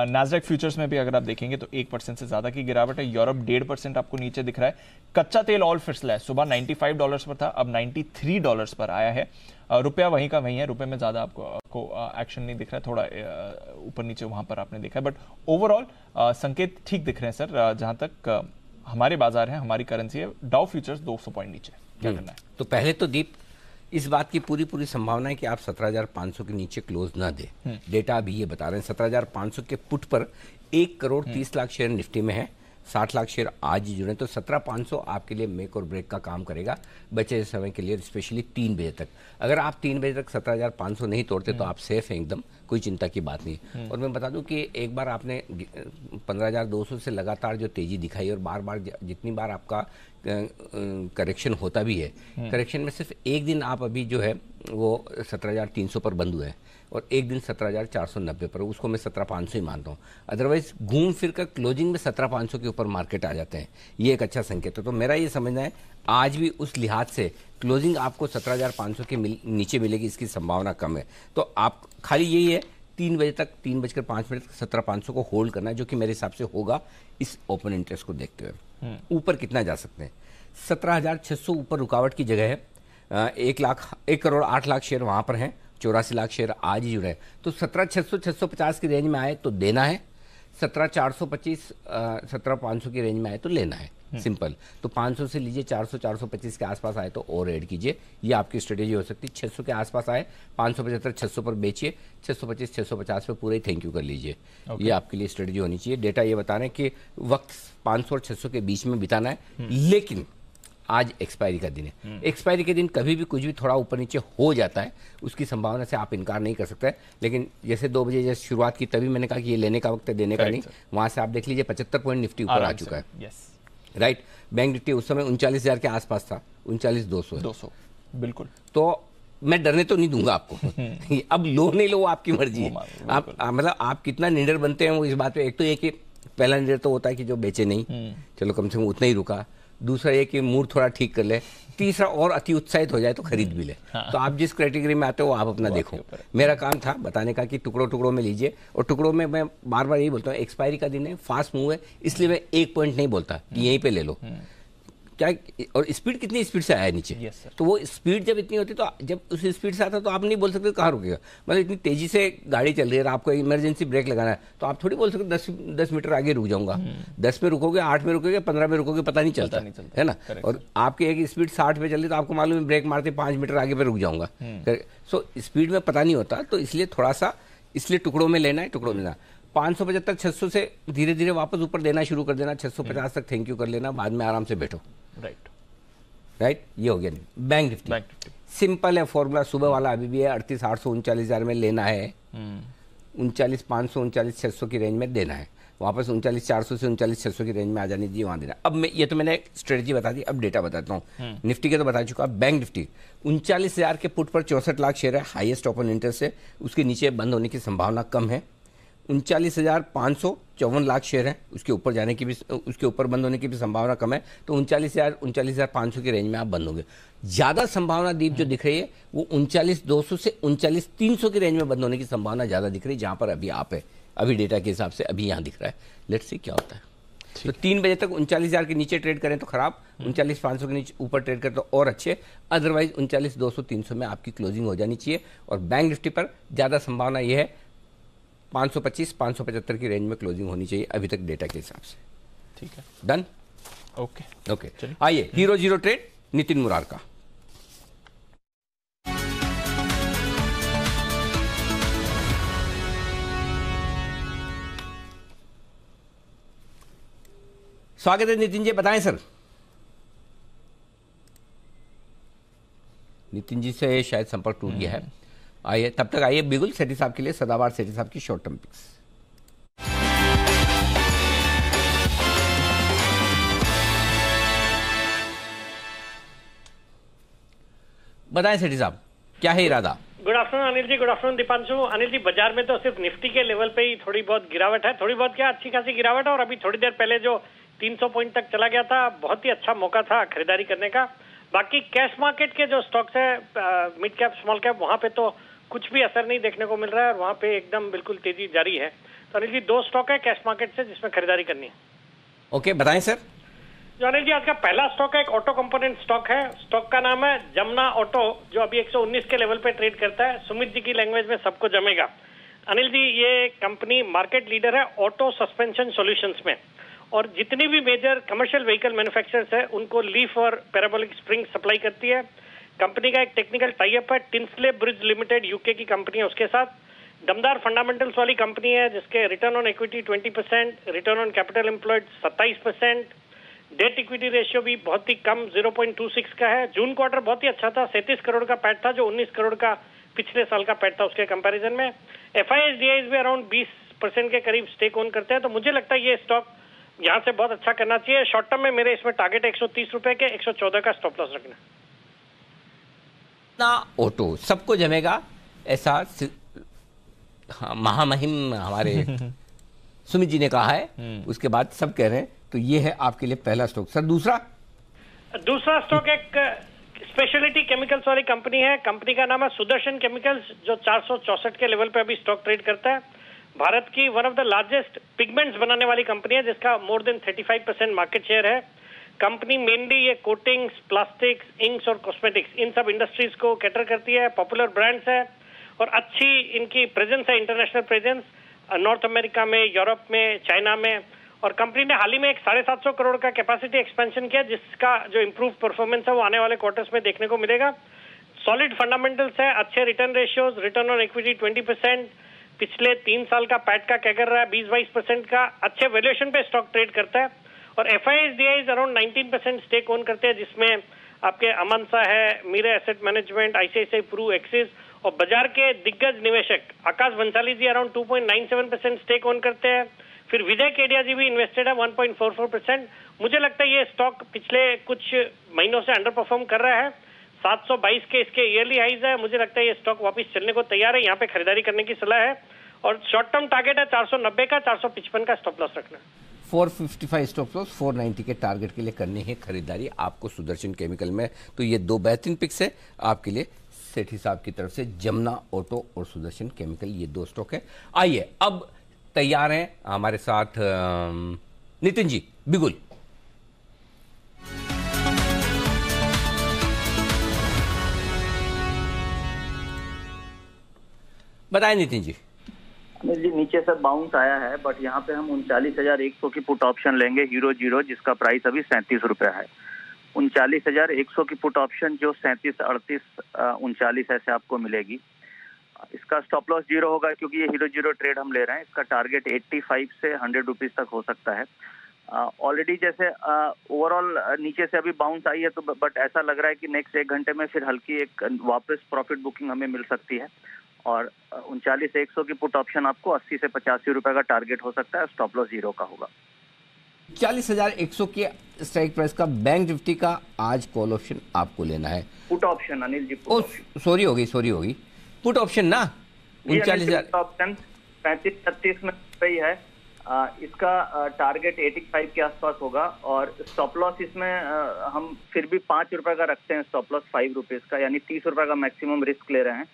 नास्डैक फ्यूचर्स में भी अगर आप देखेंगे तो 1% से ज्यादा की गिरावट है। यूरोप 1.5% आपको नीचे दिख रहा है। कच्चा तेल ऑल फिसला है, सुबह $95 पर था, अब $93 पर आया है। रुपया वहीं का वहीं है, रुपए में ज्यादा आपको एक्शन नहीं दिख रहा है, थोड़ा ऊपर नीचे वहां पर आपने देखा है, बट ओवरऑल संकेत ठीक दिख रहे हैं सर। जहां तक हमारे बाजार है, हमारी करेंसी है, डाउ फ्यूचर्स 200 पॉइंट नीचे, क्या करना है? तो पहले तो दीप, इस बात की पूरी संभावना है कि आप 17,500 के नीचे क्लोज ना दे। डेटा अभी ये बता रहे हैं 17,500 के पुट पर 1,30,00,000 शेयर निफ्टी में है, 60 लाख शेयर आज ही जुड़े, तो 17,500 आपके लिए मेक और ब्रेक का काम करेगा बचे समय के लिए, स्पेशली 3 बजे तक। अगर आप 3 बजे तक 17,500 नहीं तोड़ते तो आप सेफ हैं एकदम, कोई चिंता की बात नहीं। और मैं बता दूं कि एक बार आपने 15,200 से लगातार जो तेजी दिखाई, और बार बार जितनी बार आपका करेक्शन होता भी है, करेक्शन में सिर्फ एक दिन आप अभी जो है वो 17,300 पर बंद हुए हैं, और एक दिन 17,490 पर, उसको मैं 17,500 ही मानता हूँ। अदरवाइज घूम फिर कर क्लोजिंग में 17,500 के ऊपर मार्केट आ जाते हैं, ये एक अच्छा संकेत है। तो मेरा ये समझना है आज भी उस लिहाज से क्लोजिंग आपको 17,500 के नीचे मिलेगी, इसकी संभावना कम है। तो आप खाली यही है 3 बजे तक, 3:05 तक 17,500 को होल्ड करना है, जो कि मेरे हिसाब से होगा इस ओपन इंटरेस्ट को देखते हुए। ऊपर कितना जा सकते हैं? 17,600 ऊपर रुकावट की जगह है। 1,08,00,000 शेयर वहां पर हैं, 84 लाख शेयर आज ही जुड़े हैं। तो 17,600 650 की रेंज में आए तो देना है, 17,425 17,500 की रेंज में आए तो लेना है, सिंपल। तो 500 से लीजिए, 400 425 के आसपास आए तो और ऐड कीजिए, ये आपकी स्ट्रेटेजी हो सकती है। 600 के आसपास आए, 575 600 पर बेचिए, 625 650 पे पूरे थैंक यू कर लीजिए। ये आपके लिए स्ट्रेटेजी होनी चाहिए। डेटा ये बता रहे हैं कि वक्त 500 और 600 के बीच में बिताना है, लेकिन आज एक्सपायरी का दिन है। एक्सपायरी के दिन कभी भी कुछ भी थोड़ा ऊपर नीचे हो जाता है, उसकी संभावना से आप इनकार नहीं कर सकते। लेकिन जैसे 2 बजे जैसे शुरुआत की, तभी मैंने कहा कि ये लेने का वक्त है, देने का नहीं। वहां से आप देख लीजिए 75 पॉइंट निफ्टी ऊपर आ चुका है, राइट। बैंक निफ्टी उस समय 39,000 के आसपास था, 39,200 बिल्कुल। तो मैं डरने तो नहीं दूंगा आपको। अब लो नहीं लो, आपकी मर्जी है। आप मतलब आप कितना निडर बनते हैं वो इस बात पे। एक तो ये कि पहला निडर तो होता है कि जो बेचे नहीं, चलो कम से कम उतना ही रुका। दूसरा ये कि मूड थोड़ा ठीक कर ले। तीसरा और अति उत्साहित हो जाए तो खरीद भी ले। तो आप जिस कैटेगरी में आते हो आप अपना देखो। मेरा काम था बताने का कि टुकड़ों टुकड़ों में लीजिए, और टुकड़ों में मैं बार बार यही बोलता हूँ, एक्सपायरी का दिन है, फास्ट मूव है, इसलिए मैं 1 पॉइंट नहीं बोलता कि यहीं पे ले लो। क्या और स्पीड कितनी स्पीड से आया नीचे, तो वो स्पीड जब इतनी होती तो जब उस स्पीड से आता तो आप नहीं बोल सकते कहाँ रुकेगा। मतलब इतनी तेजी से गाड़ी चल रही है, आपको इमरजेंसी ब्रेक लगाना है, तो आप थोड़ी बोल सकते 10 मीटर आगे रुक जाऊंगा। 10 में रुकोगे, 8 में रुकोगे, 15 में रुकोगे, पता नहीं चलता है ना। और आपकी एक स्पीड 60 पे चल रही तो आपको मालूम है ब्रेक मारते 5 मीटर आगे पे रुक जाऊंगा। सो स्पीड में पता नहीं होता, तो इसलिए थोड़ा सा, इसलिए टुकड़ों में लेना है, टुकड़ों में लेना। 575 600 से धीरे धीरे वापस ऊपर देना शुरू कर देना, 650 तक थैंक यू कर लेना, बाद में आराम से बैठो। राइट, ये हो गया। बैंक निफ्टी सिंपल है फॉर्मूला, सुबह वाला अभी भी है, 38,800 39,000 में लेना है, 39,500 39,600 की रेंज में देना है, वापस 39,400 से 39,600 की रेंज में आ जानी चाहिए, वहां देना। अब मैं ये तो मैंने स्ट्रेटजी बता दी, अब डेटा बताता हूँ। निफ्टी के तो बता चुका। बैंक निफ्टी 39,000 के पुट पर 64 लाख शेयर है, हाईएस्ट ओपन इंटरेस्ट है, उसके नीचे बंद होने की संभावना कम है। 39,554 लाख शेयर है, उसके ऊपर जाने की भी, उसके ऊपर बंद होने की भी संभावना कम है, तो 39,500 की रेंज में आप बंद होंगे। ज्यादा संभावना दीप जो दिख रही है वो 39,200 से 39,300 की रेंज में बंद होने की संभावना ज्यादा दिख रही है, जहां पर अभी आप है, अभी डेटा के हिसाब से अभी यहां दिख रहा है। लेट्स सी क्या होता है। तो 3 बजे तक 39,000 के नीचे ट्रेड करें तो खराब, 39,500 के नीचे ऊपर ट्रेड करें तो और अच्छे, अदरवाइज 39,200 300 में आपकी क्लोजिंग हो जानी चाहिए। और बैंक निफ्टी पर ज्यादा संभावना यह है 525 575 की रेंज में क्लोजिंग होनी चाहिए अभी तक डेटा के हिसाब से। ठीक है, डन। ओके आइए hero zero trade Nitin Murar का। स्वागत है नितिन जी, बताएं सर। नितिन जी से शायद संपर्क टूट गया है। आइए तब तक आइए बिगुल सेठी साहब के लिए सदाबहार सेठी साहब की शॉर्ट टर्म पिक्स। बताएं सेठी साहब, क्या है इरादा? Good afternoon Anil ji, good afternoon Deepanshu. Anil ji, बाजार में तो सिर्फ निफ्टी के लेवल पे ही थोड़ी बहुत गिरावट है, थोड़ी बहुत क्या अच्छी खासी गिरावट है, और अभी थोड़ी देर पहले जो 300 पॉइंट तक चला गया था, बहुत ही अच्छा मौका था खरीदारी करने का। बाकी कैश मार्केट के जो स्टॉक्स है, मिड कैप स्मॉल कैप, वहां पे तो कुछ भी असर नहीं देखने को मिल रहा है, और वहां पे एकदम बिल्कुल तेजी जारी है। तो अनिल जी 2 स्टॉक है कैश मार्केट से जिसमें खरीदारी करनी है। ओके, बताएं सर। जो अनिल जी आज का पहला स्टॉक है, एक ऑटो कंपोनेंट स्टॉक है। स्टॉक का नाम है जमुना ऑटो, जो अभी 119 के लेवल पे ट्रेड करता है। सुमित जी की लैंग्वेज में सबको जमेगा। अनिल जी, ये कंपनी मार्केट लीडर है ऑटो सस्पेंशन सॉल्यूशंस में, और जितनी भी मेजर कमर्शियल व्हीकल मैन्युफैक्चरर्स है उनको लीफ और पैराबोलिक स्प्रिंग सप्लाई करती है। कंपनी का एक टेक्निकल टाई अप है टिंसले ब्रिज लिमिटेड, यूके की कंपनी है, उसके साथ। दमदार फंडामेंटल्स वाली कंपनी है, जिसके return on equity 20%, return on capital employed 27%, debt equity ratio भी बहुत ही कम 0.26 का है। जून क्वार्टर बहुत ही अच्छा था, 37 करोड़ का पैट था, जो 19 करोड़ का पिछले साल का पैट था उसके कंपैरिजन में। FISDIs भी अराउंड 20% के करीब स्टेक ऑन करते हैं, तो मुझे लगता है ये स्टॉक यहाँ से बहुत अच्छा करना चाहिए। शॉर्ट टर्म में मेरे इसमें टारगेट 130 रुपए के, 114 का स्टॉप लॉस रखना। ना ऑटो सबको जमेगा ऐसा हाँ, महामहिम हमारे सुमित जी ने कहा है, उसके बाद सब कह रहे हैं, तो ये है आपके लिए पहला स्टॉक। सर दूसरा स्टॉक एक स्पेशलिटी केमिकल्स वाली कंपनी है। कंपनी का नाम है सुदर्शन केमिकल्स, जो 464 के लेवल पे अभी स्टॉक ट्रेड करता है। भारत की one of the largest pigments बनाने वाली कंपनी है, जिसका मोर देन 35% मार्केट शेयर है। कंपनी मेनली ये कोटिंग्स, प्लास्टिक्स, इंक्स और कॉस्मेटिक्स, इन सब इंडस्ट्रीज को कैटर करती है। पॉपुलर ब्रांड्स है और अच्छी इनकी प्रेजेंस है, इंटरनेशनल प्रेजेंस नॉर्थ अमेरिका में, यूरोप में, चाइना में। और कंपनी ने हाल ही में एक 750 करोड़ का कैपेसिटी एक्सपेंशन किया, जिसका जो इंप्रूव परफॉर्मेंस है वो आने वाले क्वार्टर्स में देखने को मिलेगा। सॉलिड फंडामेंटल्स है, अच्छे return ratios, return on equity 20%, पिछले 3 साल का पैट का कैगर रहा है 20-22% का, अच्छे वैल्यूएशन पे स्टॉक ट्रेड करता है। और FISDIs अराउंड 19% स्टेक ओन करते हैं, जिसमें आपके अमनसा है, Mirae asset management, ICICI Pru, Axis, और बाजार के दिग्गज निवेशक Aakash Bansali ji around 2.97% stake own करते हैं। फिर विजय केडिया जी भी इन्वेस्टेड है 1.44%। मुझे लगता है ये स्टॉक पिछले कुछ महीनों से अंडर परफॉर्म कर रहा है। 722 के इसके ईयरली हाइज है। मुझे लगता है ये स्टॉक वापस चलने को तैयार है, यहाँ पे खरीदारी करने की सलाह है। और शॉर्ट टर्म टारगेट है 490 का, 455 का स्टॉप लॉस रखना। 455 स्टॉप लॉस, 490 के टारगेट के लिए करनी है खरीदारी आपको सुदर्शन केमिकल में। तो ये 2 बेहतरीन पिक्स है आपके लिए सेठी साहब की तरफ से, जमुना ऑटो और सुदर्शन केमिकल, ये 2 स्टॉक है। आइए अब तैयार हैं हमारे साथ नितिन जी बिगुल। बताएं नितिन जी। जी नीचे से बाउंस आया है, बट यहाँ पे हम 39,100 की पुट ऑप्शन लेंगे हीरो जीरो, जिसका प्राइस अभी 37 रुपए है। 39,100 की पुट ऑप्शन जो 37, 38, 39 ऐसे आपको मिलेगी। इसका स्टॉप लॉस 0 होगा क्योंकि ये हीरो जीरो ट्रेड हम ले रहे हैं। इसका टारगेट 85 से 100 रुपीज तक हो सकता है। ऑलरेडी जैसे ओवरऑल नीचे से अभी बाउंस आई है तो बट ऐसा लग रहा है कि नेक्स्ट 1 घंटे में फिर हल्की एक वापस प्रॉफिट बुकिंग हमें मिल सकती है। और 39,100 की पुट ऑप्शन आपको 80 से 85 रुपए का टारगेट हो सकता है। स्टॉप लॉस 0 का होगा। 40,100 के स्ट्राइक प्राइस का बैंक निफ्टी का आज कॉल ऑप्शन आपको लेना है। Put option Anil ji, sorry होगी पुट ऑप्शन ना 39,000 ऑप्शन 35-36 में पे ही है। इसका टारगेट 85 के आसपास होगा और स्टॉप लॉस इसमें हम फिर भी 5 रुपए का रखते हैं। स्टॉप लॉस 5 रुपीज का, यानी 30 रुपए का मैक्सिमम रिस्क ले रहे हैं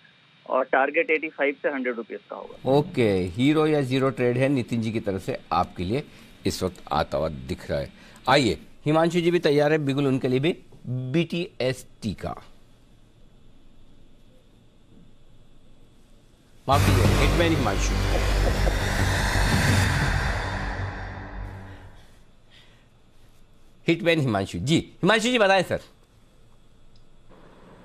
और टारगेट 85 से 100 रुपीज का होगा। ओके, हीरो या जीरो ट्रेड है नितिन जी की तरफ से आपके लिए इस वक्त आता हुआ दिख रहा है। आइए, हिमांशु जी भी तैयार है, बिल्कुल उनके लिए भी BTST का। माफ कीजिए, हिटमैन हिमांशु। हिटमैन हिमांशु जी, हिमांशु जी बताएं सर।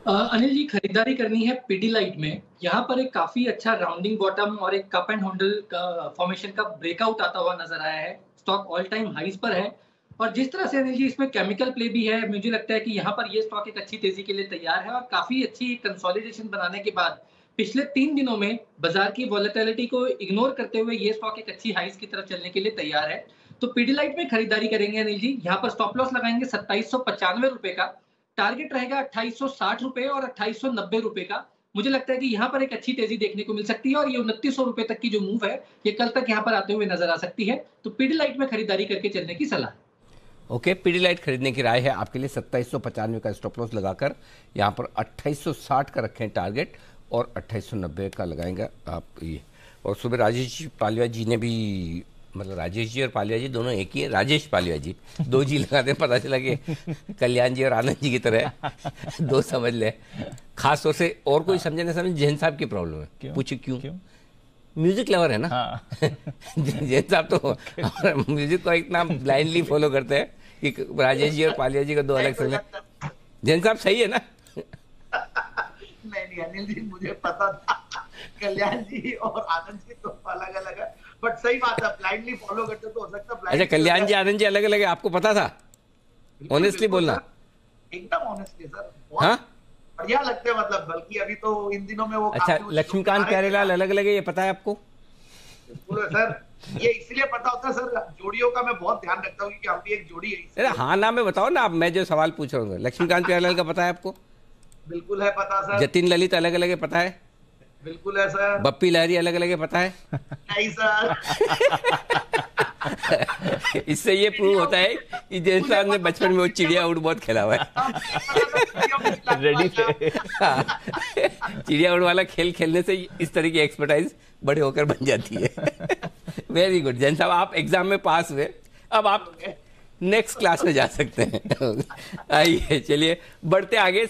अनिल जी, खरीदारी करनी है पिडिलाइट में। यहाँ पर एक काफी अच्छा राउंडिंग बॉटम और एक कप एंड हैंडल का फॉर्मेशन का ब्रेकआउट आता हुआ नजर आया है। स्टॉक ऑल टाइम हाइज पर है और जिस तरह से अनिल जी इसमें केमिकल प्ले भी है, मुझे लगता है कि यहाँ पर ये स्टॉक एक अच्छी तेजी के लिए तैयार है और काफी अच्छी कंसोलिडेशन बनाने के बाद पिछले 3 दिनों में बाजार की वॉलेटिलिटी को इग्नोर करते हुए ये स्टॉक एक अच्छी हाइज की तरफ चलने के लिए तैयार है। तो पिडिलाइट में खरीदारी करेंगे अनिल जी। यहाँ पर स्टॉप लॉस लगाएंगे 2795 रुपए का, टारगेट रहेगा 2860 रुपए और 2890 रुपए का। मुझे लगता है कि यहाँ पर एक अच्छी तेजी देखने को मिल सकती है और ये 2900 रुपए तक की जो मूव है ये कल तक यहाँ पर आते हुए नजर आ सकती है। तो पिडिलाइट में खरीदारी करके चलने की सलाह। ओके, पिडिलाइट खरीदने की राय है आपके लिए। 2795 का स्टॉप लॉस लगाकर यहाँ पर 2860 का रखें टारगेट और 2890 का लगाएंगे आप ये। और सुबह राजेश पालिया जी ने भी, मतलब राजेश जी और पालिया जी दोनों एक ही है, राजेश पालिया जी 2 जी लगाते हैं, पता चला कि कल्याण जी और आनंद जी की तरह 2 समझ ले। खास तौर से और कोई समझे ना समझे, जैन साहब की प्रॉब्लम है। पूछे क्यों? म्यूजिक लवर है ना। जैन साहब तो म्यूजिक को इतना ब्लाइंडली फॉलो करते हैं कि राजेश जी और पालिया जी का 2 अलग समझे। जैन साहब सही है ना? नहीं अनिल जी, मुझे पता था कल्याण जी और आनंद जी तो अलग अलग है, बट सही बात है, ब्लाइंडली फॉलो करते तो हो सकता है। अच्छा, कल्याण जी आनंद जी अलग अलग है, आपको पता था? ऑनेस्टली बोलना। एकदम ऑनेस्टली सर, बहुत बढ़िया लगते हैं, मतलब बल्कि अभी तो इन दिनों में वो। अच्छा, लक्ष्मीकांत प्यारेलाल अलग अलग है, ये पता है आपको? बिल्कुल सर, ये इसलिए पता होता है सर, जोड़ियों का मैं बहुत ध्यान रखता हूँ क्योंकि हम भी एक जोड़ी है। अरे हाँ ना, मैं बताओ ना, आप मैं जो सवाल पूछ रहा हूँ। लक्ष्मीकांत प्यारेलाल का पता है आपको? बिल्कुल है पता सर। जतिन ललित अलग अलग है, पता है? बिल्कुल है सर। बप्पी लहरी अलग अलग है, पता है? नहीं सर। इससे ये प्रूव होता है कि जैन साहब ने बचपन में वो चिड़िया उड़ बहुत खेला हुआ है। रेडी थे। चिड़िया उड़ वाला खेल खेलने से इस तरह की एक्सपर्टाइज बड़े होकर बन जाती है। वेरी गुड जैन साहब, आप एग्जाम में पास हुए, अब आप नेक्स्ट क्लास में जा सकते हैं। आइए चलिए बढ़ते आगे।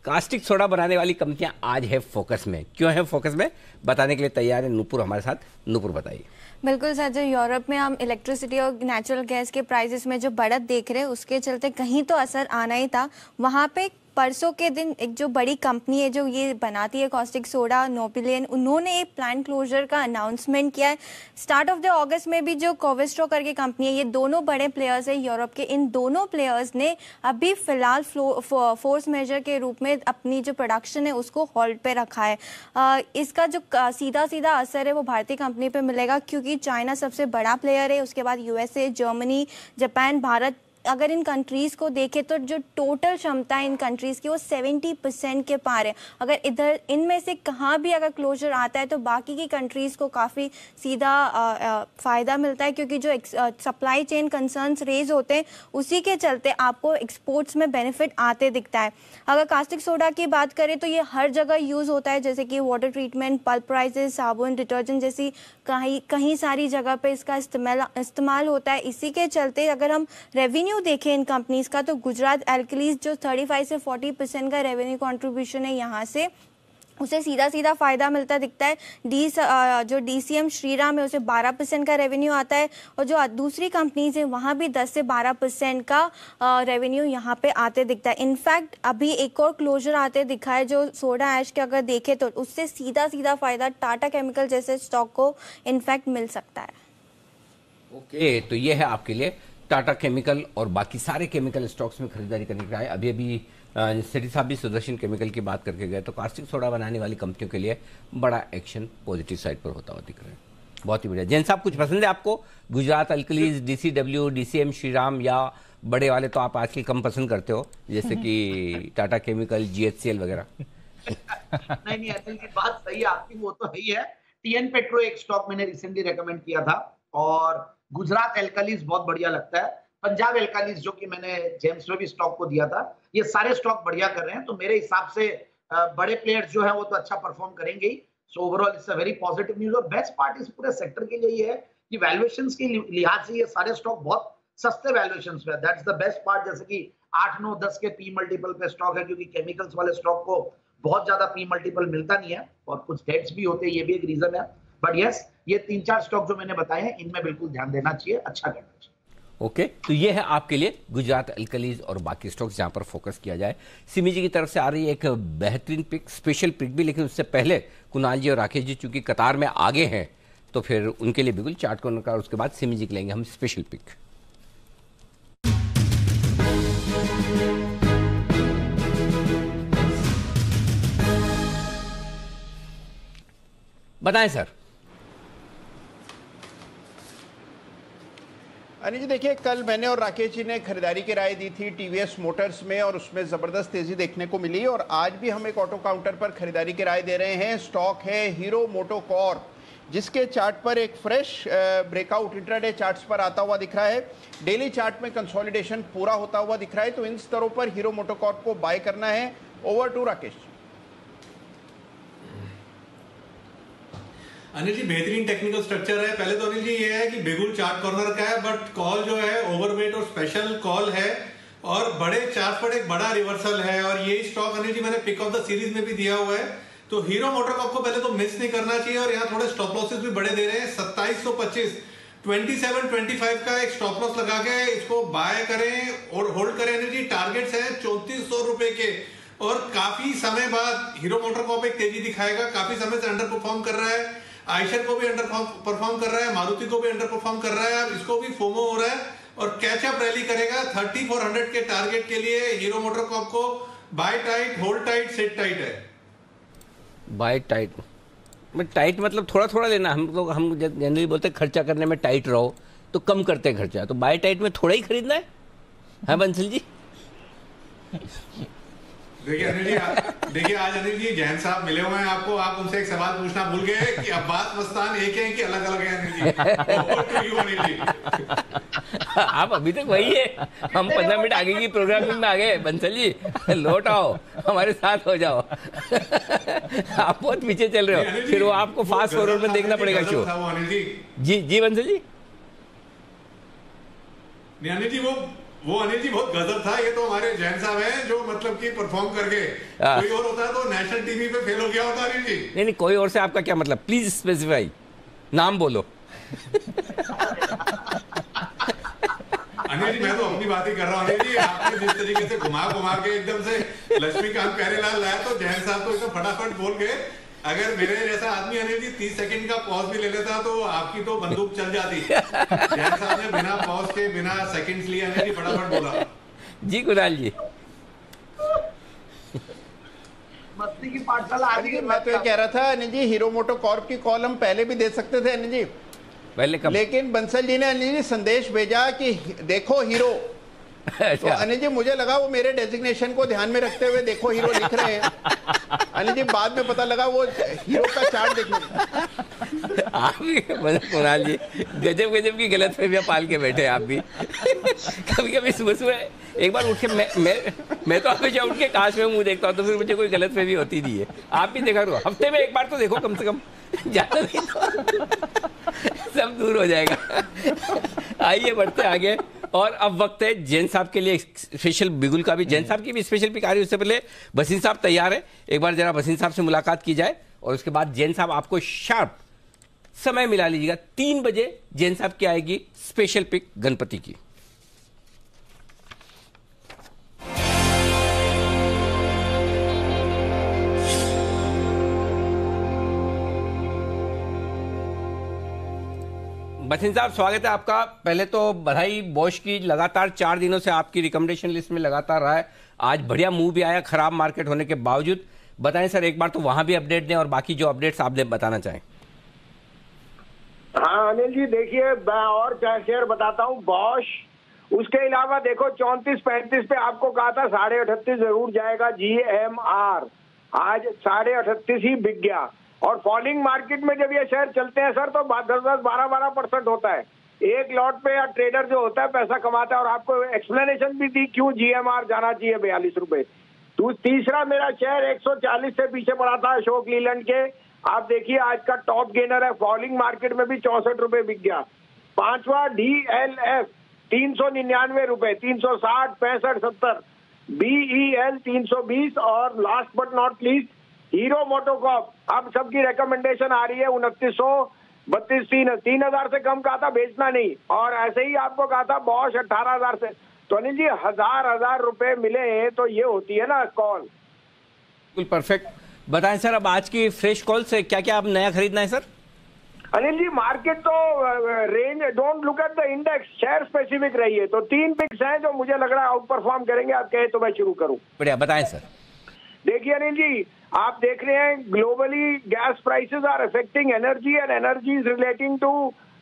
कास्टिक सोडा बनाने वाली कंपनियां आज है फोकस में। क्यों है फोकस में, बताने के लिए तैयार है नूपुर हमारे साथ। नूपुर बताइए। बिल्कुल सर, जो यूरोप में हम इलेक्ट्रिसिटी और नेचुरल गैस के प्राइसेस में जो बढ़त देख रहे हैं उसके चलते कहीं तो असर आना ही था। वहाँ पे परसों के दिन एक जो बड़ी कंपनी है जो ये बनाती है कॉस्टिक सोडा, नोबिलियन, उन्होंने एक प्लांट क्लोजर का अनाउंसमेंट किया है। स्टार्ट ऑफ द अगस्त में भी जो कोविस्ट्रो करके कंपनी है, ये दोनों बड़े प्लेयर्स है यूरोप के, इन दोनों प्लेयर्स ने अभी फिलहाल फोर्स मेजर के रूप में अपनी जो प्रोडक्शन है उसको होल्ड पे रखा है। इसका जो सीधा सीधा असर है वो भारतीय कंपनी पे मिलेगा क्योंकि चाइना सबसे बड़ा प्लेयर है, उसके बाद यूएसए, जर्मनी, जापान, भारत। अगर इन कंट्रीज़ को देखें तो जो टोटल क्षमता है इन कंट्रीज़ की वो 70% के पार है। अगर इधर इनमें से कहाँ भी अगर क्लोजर आता है तो बाकी की कंट्रीज़ को काफ़ी सीधा फ़ायदा मिलता है क्योंकि जो सप्लाई चेन कंसर्न्स रेज होते हैं उसी के चलते आपको एक्सपोर्ट्स में बेनिफिट आते दिखता है। अगर कास्टिक सोडा की बात करें तो ये हर जगह यूज़ होता है, जैसे कि वाटर ट्रीटमेंट, पल्प प्राइसेस, साबुन, डिटर्जेंट जैसी कहीं सारी जगह पे इसका इस्तेमाल होता है। इसी के चलते अगर हम रेवेन्यू देखें इन कंपनीज का तो गुजरात एल्कलीज जो 35 से 40% का रेवेन्यू कंट्रीब्यूशन है यहाँ से, उसे सीधा सीधा फायदा मिलता दिखता है। जो DCM श्रीराम है उसे 12% का रेवेन्यू आता है और जो दूसरी कंपनीज है वहाँ भी 10 से 12% का रेवेन्यू यहाँ पे आते दिखता है। इनफैक्ट अभी एक और क्लोजर आते दिखा है जो सोडा ऐश के अगर देखें तो उससे सीधा सीधा फायदा टाटा केमिकल जैसे स्टॉक को इनफैक्ट मिल सकता है। ओके, तो ये है आपके लिए टाटा केमिकल और बाकी सारे केमिकल स्टॉक्स में खरीदारी करने का है। अभी सेठी साहब भी सुदर्शन केमिकल की बात करके गए, तो कास्टिक सोडा बनाने वाली कंपनियों के लिए बड़ा एक्शन पॉजिटिव साइड पर होता हुआ दिख रहा है। बहुत ही बढ़िया। जैन साहब, कुछ पसंद है आपको? Gujarat alkalis, DCW, DCM Shriram या बड़े वाले तो आप आजकल कम पसंद करते हो, जैसे कि टाटा केमिकल, GHCL वगैरह? नहीं अनिल जी, बात सही है आपकी, वो तो ही है। TN पेट्रो एक स्टॉक मैंने रिसेंटली रेकमेंड किया था और गुजरात एल्कालीज बहुत बढ़िया लगता है। पंजाब एल्कालीज जो कि मैंने जेम्स में भी स्टॉक को दिया था, ये सारे स्टॉक बढ़िया कर रहे हैं। तो मेरे हिसाब से बड़े प्लेयर्स जो है वो तो अच्छा परफॉर्म करेंगे ही। So overall it's a very positive news. और बेस्ट पार्ट इस पूरे सेक्टर के लिए ये है कि वैल्यूएशंस के लिहाज से ये सारे स्टॉक बहुत सस्ते वैल्यूएशंस पे है। That's the best part. जैसे कि 8, 9, 10 के P मल्टीपल पे स्टॉक है, क्योंकि केमिकल्स वाले स्टॉक को बहुत ज्यादा P मल्टीपल मिलता नहीं है और कुछ डेट्स भी होते हैं, ये भी एक रीजन है। बट यस, ये 3-4 स्टॉक जो मैंने बताए हैं इनमें बिल्कुल ध्यान देना चाहिए, अच्छा करना चाहिए। ओके, तो ये है आपके लिए गुजरात अल्कलीज और बाकी स्टॉक्स जहां पर फोकस किया जाए। सिमी जी की तरफ से आ रही है एक बेहतरीन पिक, स्पेशल पिक भी, लेकिन उससे पहले कुणाल जी और राकेश जी चूंकि कतार में आगे हैं तो फिर उनके लिए बिल्कुल चार्ट कॉर्नर का, उसके बाद सिमी जी के लेंगे हम स्पेशल पिक। बताएं सर। अनिल जी देखिए, कल मैंने और राकेश जी ने खरीदारी की राय दी थी TVS मोटर्स में और उसमें ज़बरदस्त तेज़ी देखने को मिली और आज भी हम एक ऑटो काउंटर पर खरीदारी की राय दे रहे हैं। स्टॉक है हीरो मोटोकॉर्प, जिसके चार्ट पर एक फ्रेश ब्रेकआउट इंट्राडे चार्ट्स पर आता हुआ दिख रहा है। डेली चार्ट में कंसोलिडेशन पूरा होता हुआ दिख रहा है। तो इन स्तरों पर हीरो मोटोकॉर्प को बाय करना है। Over to Rakesh. अनिल जी, बेहतरीन टेक्निकल स्ट्रक्चर है। पहले तो अनिल जी ये है कि बिगुल चार्ट कॉर्नर का है, बट कॉल जो है ओवरवेट और स्पेशल कॉल है और बड़े चार्ट पर एक बड़ा रिवर्सल है। और ये स्टॉक अनिल जी मैंने पिक ऑफ द सीरीज में भी दिया हुआ है। तो हीरो मोटोकॉर्प को पहले तो मिस नहीं करना चाहिए और यहाँ थोड़े स्टॉप लॉसेस भी बड़े दे रहे हैं। 2725, 2725 का एक स्टॉप लॉस लगा के इसको बाय करें और होल्ड करें। अनिल जी, टारगेट्स है 3400 रुपए के और काफी समय बाद हीरो मोटोकॉर्प एक तेजी दिखाएगा। काफी समय से अंडर परफॉर्म कर रहा है, आयशर को भी अंडर परफॉर्म कर रहा है, मारुति को भी अंडर परफॉर्म कर रहा है। अब इसको भी फोमो हो रहा है और कैचअप रैली करेगा। 3400 के टारगेट के लिए हीरो मोटोकॉर्प को buy tight, hold tight, set tight है। बाय टाइट टाइट मतलब थोड़ा थोड़ा लेना। हम जनरली बोलते हैं खर्चा करने में टाइट रहो, तो कम करते हैं खर्चा। तो बाय टाइट में थोड़ा ही खरीदना है बंसल जी? देखिए अनिल जी, आज अनिल जी जैन साहब मिले हुए हैं आपको, आप उनसे एक सवाल पूछना भूल गए कि अब्बास मस्तान एक है कि अलग अलग है? अनिल जी, अनिल जी आप अभी तक वही है। हम 15 मिनट आगे की प्रोग्रामिंग में आ गए। बंसल जी लौट आओ, हमारे साथ हो जाओ। आप बहुत पीछे चल रहे हो, फिर वो आपको फास्ट फॉरवर्ड में देखना पड़ेगा शो। जी बंसल जी। अनिल जी वो अनिल जी बहुत गजब था। ये तो हमारे जैन साहब हैं जो मतलब कि परफॉर्म करके, कोई और होता तो नेशनल टीवी पे फेल हो गया होता। अनिल जी नहीं, कोई और से आपका क्या मतलब? प्लीज स्पेसिफाई, नाम बोलो। अनिल जी, मैं तो अपनी बात ही कर रहा हूँ। अनिल जी, आपने जिस तरीके से घुमा के एकदम से लक्ष्मीकांत प्यारेलाल लाया, तो जैन साहब तो एकदम फटाफट बोल गए। अगर मेरे जैसा आदमी अनिल जी 30 सेकंड का पॉज भी ले लेता तो आपकी तो बंदूक चल जाती। जैन साहब ने बिना पॉज के, बिना सेकंड्स लिए अनिल जी फटाफट बोला। जी कुणाल जी। मस्ती की पाठशाला आज की। मैं तो ये कह रहा था अनिल जी, हीरो मोटोकॉर्प की कॉल हम पहले भी दे सकते थे अनिल जी, पहले कब? लेकिन बंसल जी ने अनिल जी संदेश भेजा कि देखो हीरो। तो अनिल जी मुझे लगा वो मेरे डेजिग्नेशन को ध्यान में रखते हुए देखो हीरो लिख रहे हैं। अनिल जी बाद में पता लगा वो हीरो का चार्ट देखने। आप भी कुणाल जी गजब की गलतफहमियां पाल के बैठे आप भी। कभी सुबह एक बार उठ के मैं तो हमेशा उठ के काश में मुंह देखता हूँ, तो फिर मुझे कोई गलतफहमी होती नहीं है। आप भी देखा करो, हफ्ते में एक बार तो देखो कम से कम, ज्यादा नहीं तो सब दूर हो जाएगा। आइए बढ़ते आगे और अब वक्त है जैन साहब के लिए स्पेशल बिगुल का भी। जैन साहब की भी स्पेशल पिक आ रही है, उससे पहले बसीन साहब तैयार है, एक बार जरा बसीन साहब से मुलाकात की जाए और उसके बाद जैन साहब आपको शार्प समय मिला लीजिएगा। 3 बजे जैन साहब की आएगी स्पेशल पिक गणपति की। बसीन साहब स्वागत है आपका। पहले तो बधाई, बॉश की लगातार 4 दिनों से आपकी रिकमेंडेशन लिस्ट में लगातार रहा है। आज बढ़िया मूव भी आया खराब मार्केट होने के बावजूद। बताएं सर, एक बार तो वहां भी अपडेट दें और बाकी जो अपडेट्स आपने बताना चाहें। हाँ अनिल जी, देखिए मैं और शेयर बताता हूँ। बॉश, उसके अलावा देखो 34-35 पे आपको कहा था 38.5 जरूर जाएगा। GMR आज 38.5 ही बिक गया। और फॉलिंग मार्केट में जब ये शेयर चलते हैं सर तो 10-10, 12-12% होता है। एक लॉट पे या ट्रेडर जो होता है पैसा कमाता है। और आपको एक्सप्लेनेशन भी दी क्यों GMR जाना चाहिए 42 रुपए। तीसरा मेरा शेयर 140 से पीछे पड़ा था अशोक लीलैंड के। आप देखिए आज का टॉप गेनर है, फॉलिंग मार्केट में भी 64 रुपए बिक गया। 5वां DLF 399 रुपए, 360, 65, 70। BEL 320 और last but not least hero MotoCorp. अब सबकी रिकमेंडेशन आ रही है 2900, 32, 3000 से कम कहा था बेचना नहीं। और ऐसे ही आपको कहा था बॉश 18,000 से। तो अनिल जी 1000 रुपए मिले तो ये होती है ना कॉल। बिल्कुल परफेक्ट। बताएं सर, अब आज की फ्रेश कॉल से क्या क्या अब नया खरीदना है सर? अनिल जी मार्केट तो range, don't look at the index, share specific रही है। तो 3 पिक्स हैं जो मुझे लग रहा है आउट परफॉर्म करेंगे। आप कहे तो मैं शुरू करूं। बढ़िया, बताएं सर। देखिए अनिल जी, आप देख रहे हैं globally gas prices are affecting energy and energy is relating to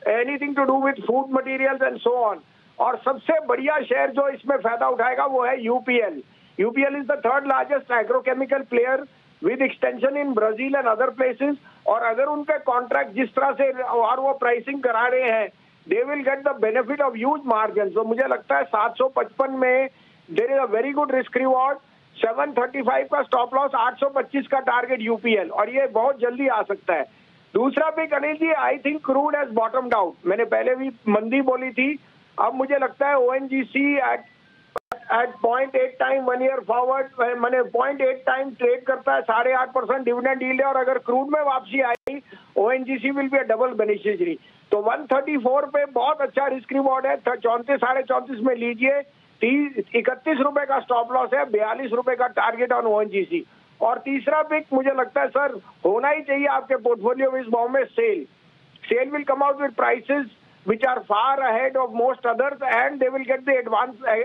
anything to do with food materials and so on. और सबसे बढ़िया शेयर जो इसमें फायदा उठाएगा वो है UPL। UPL is the 3rd largest agrochemical player with extension in Brazil and other places. और अगर उनके कॉन्ट्रैक्ट जिस तरह से और वो प्राइसिंग करा रहे हैं, they will get the benefit of huge margin. तो मुझे लगता है 755 में there is a very good risk reward. 735 का स्टॉप लॉस, 825 का टारगेट UPL, और ये बहुत जल्दी आ सकता है। दूसरा pick Anil ji, I think crude has bottomed out. मैंने पहले भी मंदी बोली थी, अब मुझे लगता है ONGC at 0.8 time 1 year forward, मैंने 0.8 टाइम ट्रेड करता है, 8.5% डिविडेंड यील्ड है। और अगर क्रूड में वापसी आई ONGC will be a double beneficiary. तो 134 पे बहुत अच्छा रिस्क रिवॉर्ड है। 34, 34.5 में लीजिए। 31 रुपए का स्टॉप लॉस है, 42 रुपए का टारगेट ऑन ONGC। और तीसरा पिक मुझे लगता है सर होना ही चाहिए आपके पोर्टफोलियो में इस भाव में, sale will come out with prices which are far ahead of most others and they will get the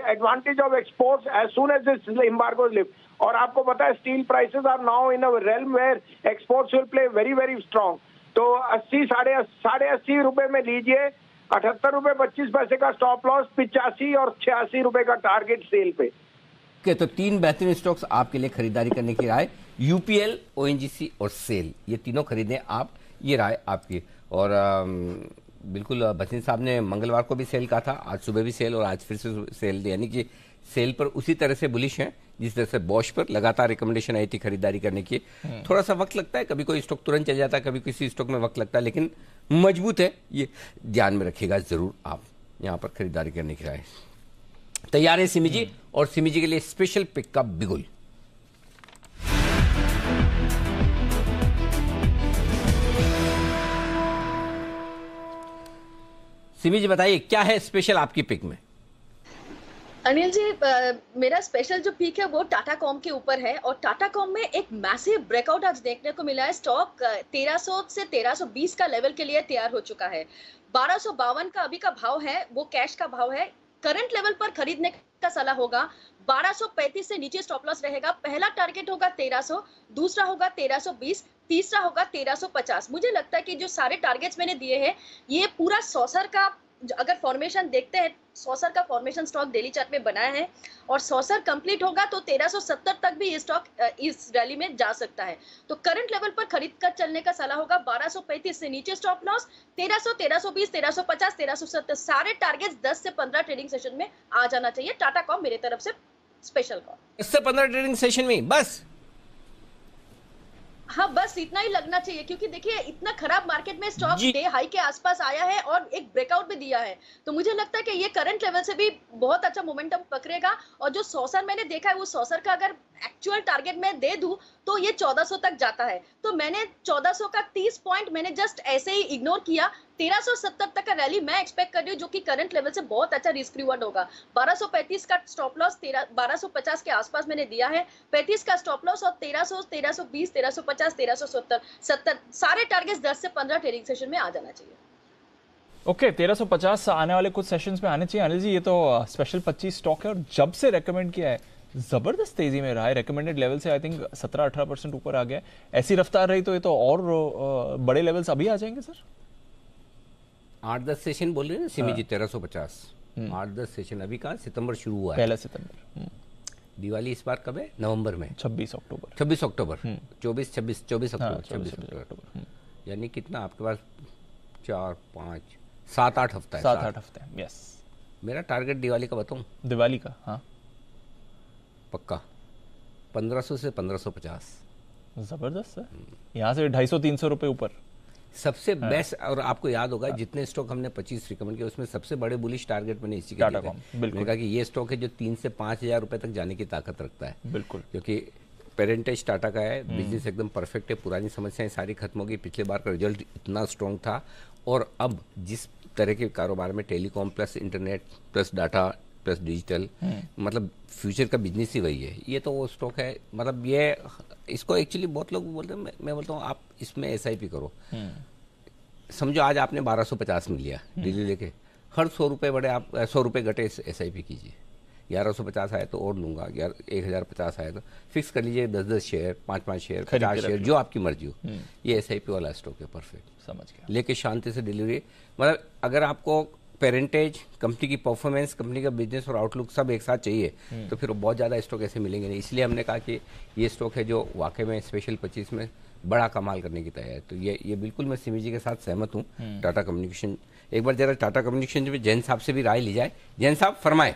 advantage of exports as soon as this embargo is lifted. और आपको पता है steel prices are now in a realm where exports will play very very strong. तो 80, 80 रुपए में लीजिए। 78 रुपए 25 पैसे का स्टॉप लॉस, 85 और 86 रुपए का टारगेट सेल पे। ओके, तो 3 बेहतरीन स्टॉक्स आपके लिए खरीदारी करने की राय, UPL, ONGC और सेल, ये तीनों खरीदें आप, ये राय आपकी। और बिल्कुल बसीन साहब ने मंगलवार को भी सेल कहा था, आज सुबह भी सेल और आज फिर से सेल, यानी कि सेल पर उसी तरह से बुलिश हैं जिस तरह से बॉश पर लगातार रिकमेंडेशन आई थी खरीदारी करने की। थोड़ा सा वक्त लगता है, कभी कोई स्टॉक तुरंत चल जाता है, कभी किसी स्टॉक में वक्त लगता है, लेकिन मजबूत है, ये ध्यान में रखिएगा जरूर आप यहाँ पर खरीदारी करने की राय। तैयार है सिमी जी, और सिमी जी के लिए स्पेशल पिक का बिगुल। सिमी जी बताइए क्या है स्पेशल आपकी पिक में? अनिल जी, मेरा स्पेशल जो पिक है वो टाटा कॉम के ऊपर है। और टाटा कॉम में एक मैसिव ब्रेकआउट आज देखने को मिला है। स्टॉक 1300 से 1320 का लेवल के लिए तैयार हो चुका है। 1252 का अभी का भाव है, वो कैश का भाव है। करंट लेवल पर खरीदने का सलाह होगा। 1235 से नीचे स्टॉप लॉस रहेगा। पहला टारगेट होगा 1300, दूसरा होगा 1320, तीसरा होगा 1350। मुझे लगता है कि जो सारे टारगेट्स मैंने दिए हैं, ये पूरा सॉसर का अगर फॉर्मेशन देखते हैं, सॉसर का फॉर्मेशन स्टॉक डेली चार्ट में बनाया है और सॉसर कंप्लीट होगा तो 1370 तक भी ये स्टॉक इस रैली में जा सकता है। तो करंट लेवल पर खरीद कर चलने का सलाह होगा। 1235 से नीचे स्टॉप लॉस, 1300, 1320, 1350, 1370 सारे टारगेट्स 10 से 15 ट्रेडिंग सेशन में आ जाना चाहिए। टाटा कॉम मेरे तरफ से स्पेशल कॉल। 10 से 15 ट्रेडिंग सेशन में बस। हाँ, बस इतना ही लगना चाहिए, क्योंकि देखिए इतना खराब मार्केट में स्टॉक डे हाई के आसपास आया है और एक ब्रेकआउट भी दिया है, तो मुझे लगता है कि ये करंट लेवल से भी बहुत अच्छा मोमेंटम पकड़ेगा। और जो सॉसर मैंने देखा है, वो सॉसर का अगर एक्चुअल टारगेट मैं दे दूं तो ये 1400 तक जाता है, तो मैंने 1400 का 30 पॉइंट मैंने जस्ट ऐसे ही इग्नोर किया। 1370 तक का रैली मैं एक्सपेक्ट कर रही हूँ, जो कि करंट लेवल से बहुत अच्छा रिस्क रिवॉर्ड होगा। 1235 का स्टॉप लॉस 1250 के आसपास मैंने दिया है, 35 का स्टॉप लॉस, और 1300, 1320, 1350, 1370, 70 सारे टारगेट्स 10 से 15 ट्रेडिंग सेशन में आ जाना चाहिए। ओके, 1350 आने वाले कुछ सेशंस में आने चाहिए। अनिल जी, ये तो स्पेशल 25 स्टॉक है और जब से रेकमेंड किया है जबरदस्त तेजी में रहा है। रेकमेंडेड लेवल से आई थिंक 17-18% ऊपर आ गया। ऐसी रफ्तार रही तो ये तो और बड़े लेवल्स अभी आ जाएंगे सर। 8-10 सेशन बोल रहे हैं ना सिमी जी, 1350 8-10 सेशन अभी कहाँ, सितंबर शुरू हुआ है, 1 सितंबर। दिवाली इस बार कब है? नवंबर में, 26 अक्टूबर 24 अक्टूबर। यानी कितना आपके पास 4, 5, 7-8 हफ्ता है। 7-8 हफ्ते हैं, यस। मेरा टारगेट दिवाली का बताऊं? दिवाली का, हाँ पक्का 1500 से 1550। जबरदस्त है। यहाँ से 250-300 रुपए ऊपर सबसे बेस्ट। और आपको याद होगा जितने स्टॉक हमने 25 रिकमेंड किए उसमें सबसे बड़े बुलिश टारगेट मैंने इसी के दिए थे। मैंने कहा कि ये स्टॉक है जो 3 से 5 हज़ार रुपए तक जाने की ताकत रखता है। बिल्कुल, क्योंकि पेरेंटेज टाटा का है, बिजनेस एकदम परफेक्ट है, पुरानी समस्याएं सारी खत्म हो गई, पिछले बार का रिजल्ट इतना स्ट्रॉन्ग था। और अब जिस तरह के कारोबार में telecom plus internet plus data plus digital, मतलब फ्यूचर का बिजनेस ही वही है। ये तो वो स्टॉक है, मतलब ये इसको एक्चुअली बहुत लोग बोलते हैं, मैं बोलता हूँ आप इसमें SIP करो। समझो आज आपने 1250 में लिया डेली लेके, हर 100 रुपये बड़े आप 100 रुपये घटे SIP कीजिए। 1150 आए तो और लूंगा, 1050 आए तो फिक्स कर लीजिए, 10-10 शेयर, 5-5 शेयर, 50 शेयर, जो आपकी मर्जी हो। ये SIP वाला स्टॉक है, परफेक्ट। समझ गया। लेके शांति से डिलीवरी, मतलब अगर आपको पेरेंटेज, कंपनी की परफॉर्मेंस, कंपनी का बिजनेस और आउटलुक सब एक साथ चाहिए तो फिर बहुत ज़्यादा स्टॉक ऐसे मिलेंगे नहीं। इसलिए हमने कहा कि ये स्टॉक है जो वाकई में स्पेशल 25 में बड़ा कमाल करने की तैयारी है। तो ये बिल्कुल मैं सिमी जी के साथ सहमत हूँ। टाटा कम्युनिकेशन, एक बार जरा टाटा कम्युनिकेशन में जैन साहब से भी राय ली जाए। जैन साहब फरमाए।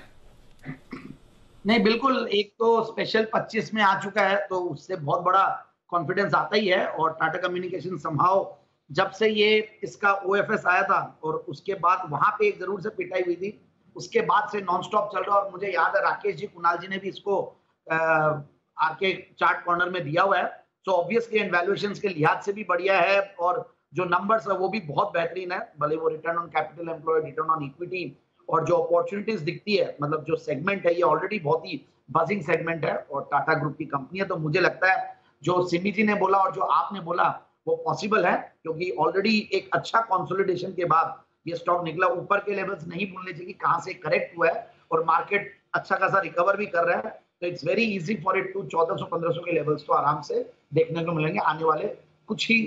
नहीं, बिल्कुल, एक तो स्पेशल 25 में आ चुका है तो उससे बहुत बड़ा कॉन्फिडेंस आता ही है। और टाटा कम्युनिकेशन संभाव जब से ये इसका OFS आया था और उसके बाद वहां पे एक जरूर से पिटाई हुई थी, उसके बाद से नॉनस्टॉप चल रहा है। और मुझे याद है राकेश जी, कुणाल जी ने भी इसको आके चार्ट कॉर्नर में दिया हुआ है। सो ऑब्वियसली वैल्यूएशंस के लिहाज से भी बढ़िया है और जो नंबर्स है वो भी बहुत बेहतरीन है, भले वो return on capital employed, return on equity और जो अपॉर्चुनिटीज दिखती है, मतलब जो सेगमेंट है ये ऑलरेडी बहुत ही बजिंग सेगमेंट है और टाटा ग्रुप की कंपनी है। तो मुझे लगता है जो सिमी जी ने बोला और जो आपने बोला वो पॉसिबल है, क्योंकि ऑलरेडी एक अच्छा कंसोलिडेशन के बाद ये स्टॉक निकला। ऊपर के लेवल्स नहीं भूलने चाहिए कि कहां से करेक्ट हुआ है और मार्केट अच्छा खासा रिकवर भी कर रहा है। तो it's very easy for it to 1400-1500 के लेवल्स तो आराम से देखने को मिलेंगे आने वाले कुछ ही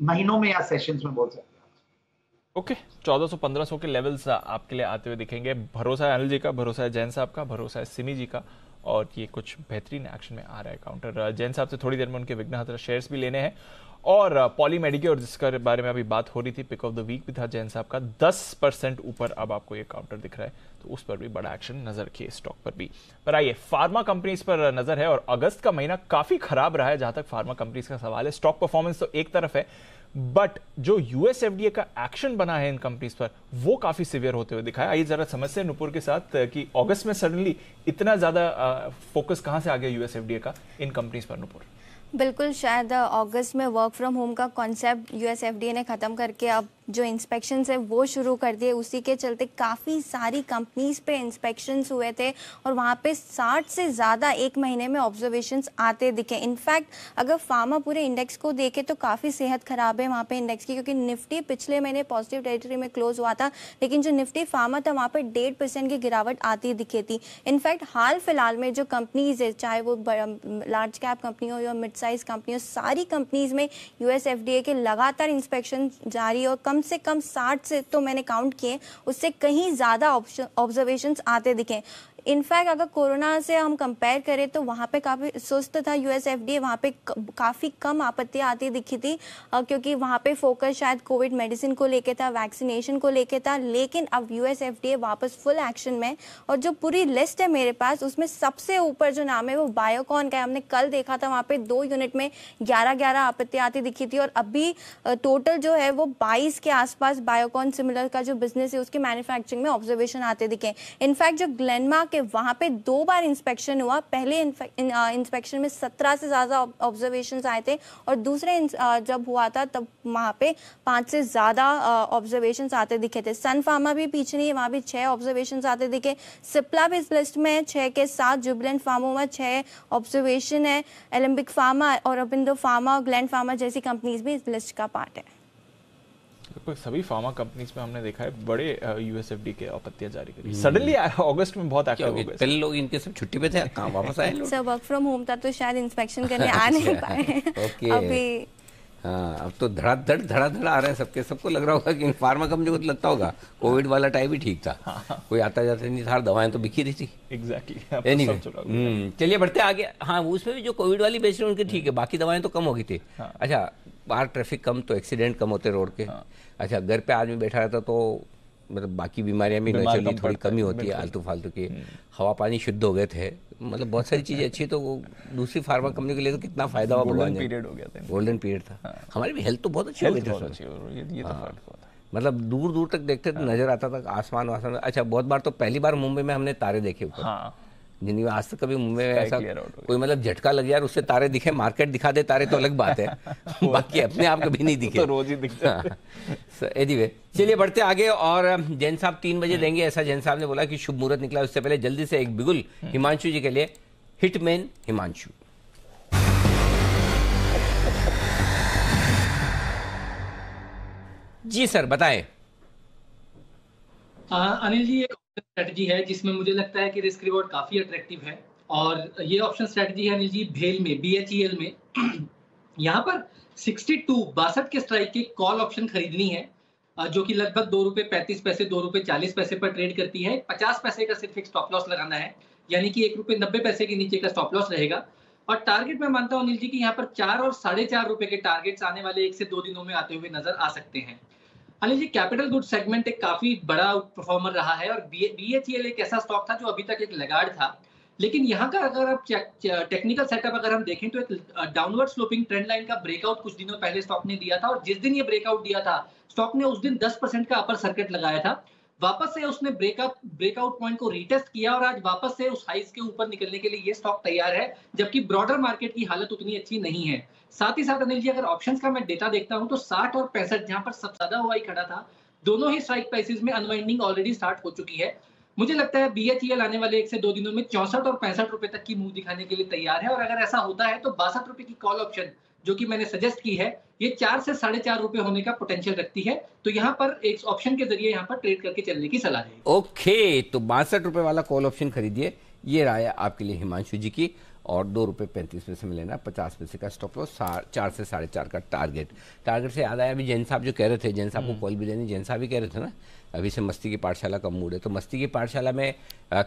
महीनों में या सेशंस में बोल सकते हैं। ओके, 1400-1500 के लेवल्स आपके लिए आते हुए दिखेंगे। भरोसा है अनिल जी का, भरोसा है जैन साहब का, भरोसा है सिमी जी का, और ये कुछ बेहतरीन एक्शन में आ रहा है काउंटर। जैन साहब से थोड़ी देर में उनके विघ्नहर्ता शेयर्स भी लेने हैं और पॉली मेडिक्योर जिसके बारे में अभी बात हो रही थी, पिक ऑफ द वीक भी था जैन साहब का, 10% ऊपर अब आपको ये काउंटर दिख रहा है, तो उस पर भी बड़ा एक्शन नजर रखिए, स्टॉक पर भी। पर आइए फार्मा कंपनीज पर नजर है और अगस्त का महीना काफी खराब रहा है जहां तक फार्मा कंपनीज का सवाल है। स्टॉक परफॉर्मेंस तो एक तरफ है, बट जो US FDA का एक्शन बना है इन कंपनीज पर वो काफी सीवियर होते हुए दिखाया। आइए जरा समझते हैं नुपुर के साथ कि अगस्त में सडनली इतना ज्यादा फोकस कहां से आ गया US FDA का इन कंपनीज पर। नुपुर, बिल्कुल, शायद अगस्त में वर्क फ्रॉम होम का कॉन्सेप्ट US FDA ने ख़त्म करके अब जो इंस्पेक्शंस है वो शुरू कर दिए। उसी के चलते काफ़ी सारी कंपनीज पे इंस्पेक्शंस हुए थे और वहाँ पे 60 से ज़्यादा एक महीने में ऑब्जर्वेशंस आते दिखे। इनफैक्ट अगर फार्मा पूरे इंडेक्स को देखे तो काफ़ी सेहत ख़राब है वहाँ पे इंडेक्स की, क्योंकि निफ्टी पिछले महीने पॉजिटिव टेरिटरी में क्लोज हुआ था, लेकिन जो निफ्टी फार्मा था वहाँ पर 1.5% की गिरावट आती दिखी थी। इनफैक्ट हाल फिलहाल में जो कंपनीज है, चाहे वो लार्ज कैप कंपनी हो या मिड साइज कंपनी हो, सारी कंपनीज में US FDA के लगातार इंस्पेक्शन जारी और कम से कम 60 से तो मैंने काउंट किए, उससे कहीं ज़्यादा ऑब्जर्वेशंस आते दिखे। इनफैक्ट अगर कोरोना से हम कंपेयर करें तो वहाँ पे काफ़ी सुस्त था यूएस एफडीए, वहाँ पे काफ़ी कम आपत्तियाँ आती दिखी थी क्योंकि वहाँ पे फोकस शायद कोविड मेडिसिन को लेके था, वैक्सीनेशन को लेके था। लेकिन अब यूएस एफडीए वापस फुल एक्शन में, और जो पूरी लिस्ट है मेरे पास उसमें सबसे ऊपर जो नाम है वो बायोकॉन का है। हमने कल देखा था वहाँ पे 2 यूनिट में 11 आपत्तियाँ आती दिखी थी, और अभी टोटल जो है वो 22 के आसपास बायोकॉन सिमिलर का जो बिजनेस है उसके मैन्युफैक्चरिंग में ऑब्जर्वेशन आते दिखे। इनफैक्ट जो ग्लेनमार्क है वहाँ पे 2 बार इंस्पेक्शन हुआ, पहले इंस्पेक्शन में 17 से ज़्यादा ऑब्जर्वेशन आए थे, और दूसरे जब हुआ था तब वहाँ पे 5 से ज़्यादा ऑब्जर्वेशन आते दिखे थे। सन फार्मा भी पीछे नहीं है, वहाँ भी 6 ऑब्जर्वेशन आते दिखे। सिप्ला भी इस लिस्ट में 6 के साथ, जुबिलेंट फार्मा 6 ऑब्जर्वेशन है, एलेम्बिक फार्मा और अरबिंदो फार्मा और ग्लैंड फार्मा जैसी कंपनीज भी इस लिस्ट का पार्ट है। सभी फार्मा कंपनीज में हमने देखा है बड़े यूएसएफडी के आपत्तियां जारी करी। सडनली अगस्त में बहुत एक्टिव हो गए। पहले लोग इनके सब छुट्टी पे थे, कहाँ वापस आए लोग? सर वर्क फ्रॉम होम था तो शायद इंस्पेक्शन करने आ नहीं पाए। ओके। अभी हाँ, अब तो धड़ाधड़ आ रहे हैं सबके। सबको लग रहा होगा कि फार्मा कंपनी को तो लगता होगा कोविड वाला टाइम ही ठीक था, कोई आता जाता नहीं था, दवाएं तो बिखी रही थी। एग्जैक्टली। एनीवे, चलिए बढ़ते आगे। हाँ, उसमें भी जो कोविड वाली बेच रहे उनकी ठीक है, बाकी दवाएं तो कम हो गई थी। अच्छा, बाहर ट्रैफिक कम तो एक्सीडेंट कम होते रोड के। अच्छा, घर पे आदमी बैठा रहता तो मतलब बाकी बीमारियां भी नेचुरली थोड़ी कमी होती है, आलतू फालतू की। हवा पानी शुद्ध हो गए थे, मतलब बहुत सारी चीजें अच्छी। तो दूसरी फार्मा कंपनी के लिए तो कितना फायदा हुआ, भगवान। पीरियड हो गया था, गोल्डन पीरियड था। हमारी भी हेल्थ तो बहुत अच्छी हो गई थी, मतलब दूर दूर तक देखते तो नजर आता था आसमान वासमान। अच्छा, बहुत बार तो पहली बार मुंबई में हमने तारे देखे ऊपर, जिन्हें आज तक कभी मुंबई में ऐसा कोई मतलब झटका लग जाए उससे तारे दिखे, मार्केट दिखा दे तारे तो अलग बात है, बाकी अपने आप कभी नहीं दिखे, तो रोज ही दिखता है। एनीवे, चलिए बढ़ते आगे। और जैन साहब 3 बजे देंगे, ऐसा जैन साहब ने बोला कि शुभ मुहूर्त निकला। उससे पहले जल्दी से एक बिगुल हिमांशु जी के लिए, हिटमैन हिमांशु। जी सर, बताएं। अनिल जी, एक स्ट्रेटजी है जिसमें मुझे लगता है कि रिस्क रिवॉर्ड काफी अट्रैक्टिव है, और ये ऑप्शन स्ट्रेटजी है अनिल जी भेल में, BHEL में। यहाँ पर 62 के स्ट्राइक के कॉल ऑप्शन खरीदनी है, जो कि लगभग ₹2.35 ₹2.40 पर ट्रेड करती है। 50 पैसे का सिर्फ एक स्टॉप लॉस लगाना है, यानी कि ₹1.90 के नीचे का स्टॉप लॉस रहेगा। और टारगेट मैं मानता हूँ अनिल जी कि यहाँ पर 4 और ₹4.5 के टारगेट्स आने वाले 1 से 2 दिनों में आते हुए नजर आ सकते हैं। Anil ji, capital good segment एक काफी बड़ा परफॉर्मर रहा है, और BHEL एक ऐसा स्टॉक था जो अभी तक एक लगाड़ था, लेकिन यहाँ का अगर आप टेक्निकल सेटअप अगर हम देखें तो एक डाउनवर्ड स्लोपिंग ट्रेंड लाइन का ब्रेकआउट कुछ दिनों पहले स्टॉक ने दिया था, और जिस दिन ये ब्रेकआउट दिया था स्टॉक ने उस दिन 10% का अपर सर्किट लगाया था। वापस से उसने ब्रेकआउट पॉइंट को रीटेस्ट किया, और आज वापस से उस हाइस के ऊपर निकलने के लिए ये स्टॉक तैयार है, जबकि ब्रॉडर मार्केट की हालत उतनी अच्छी नहीं है। साथ ही साथ अनिल जी, अगर ऑप्शंस का मैं डेटा देखता हूं तो 60 और 65 जहां पर सबसे ज्यादा हुआ ही खड़ा था, दोनों ही स्ट्राइक प्राइसेस में अनवाइंडिंग ऑलरेडी स्टार्ट हो चुकी है। मुझे लगता है BHEL आने वाले 1 से 2 दिनों में 64 और 65 रुपए तक की मूव दिखाने के लिए तैयार है, और अगर ऐसा होता है तो 62 रुपए की कॉल ऑप्शन जो कि मैंने सजेस्ट की है, ये 4 से ₹4.5 रुपए होने का पोटेंशियल रखती है। तो यहाँ पर एक ऑप्शन के जरिए यहाँ पर ट्रेड करके चलने की सलाह है। ओके, तो 62 रुपए वाला कॉल ऑप्शन खरीदिए, ये राय आपके लिए हिमांशु जी की। और ₹2.35 में लेना, 50 पैसे का स्टॉप लॉस, 4 से 4.5 का टारगेट से याद आया, अभी जैन साहब जो कह रहे थे, जैन साहब को कॉल भी लेनी, जैन साहब भी कह रहे थे ना अभी से मस्ती की पाठशाला का मूड है, तो मस्ती की पाठशाला में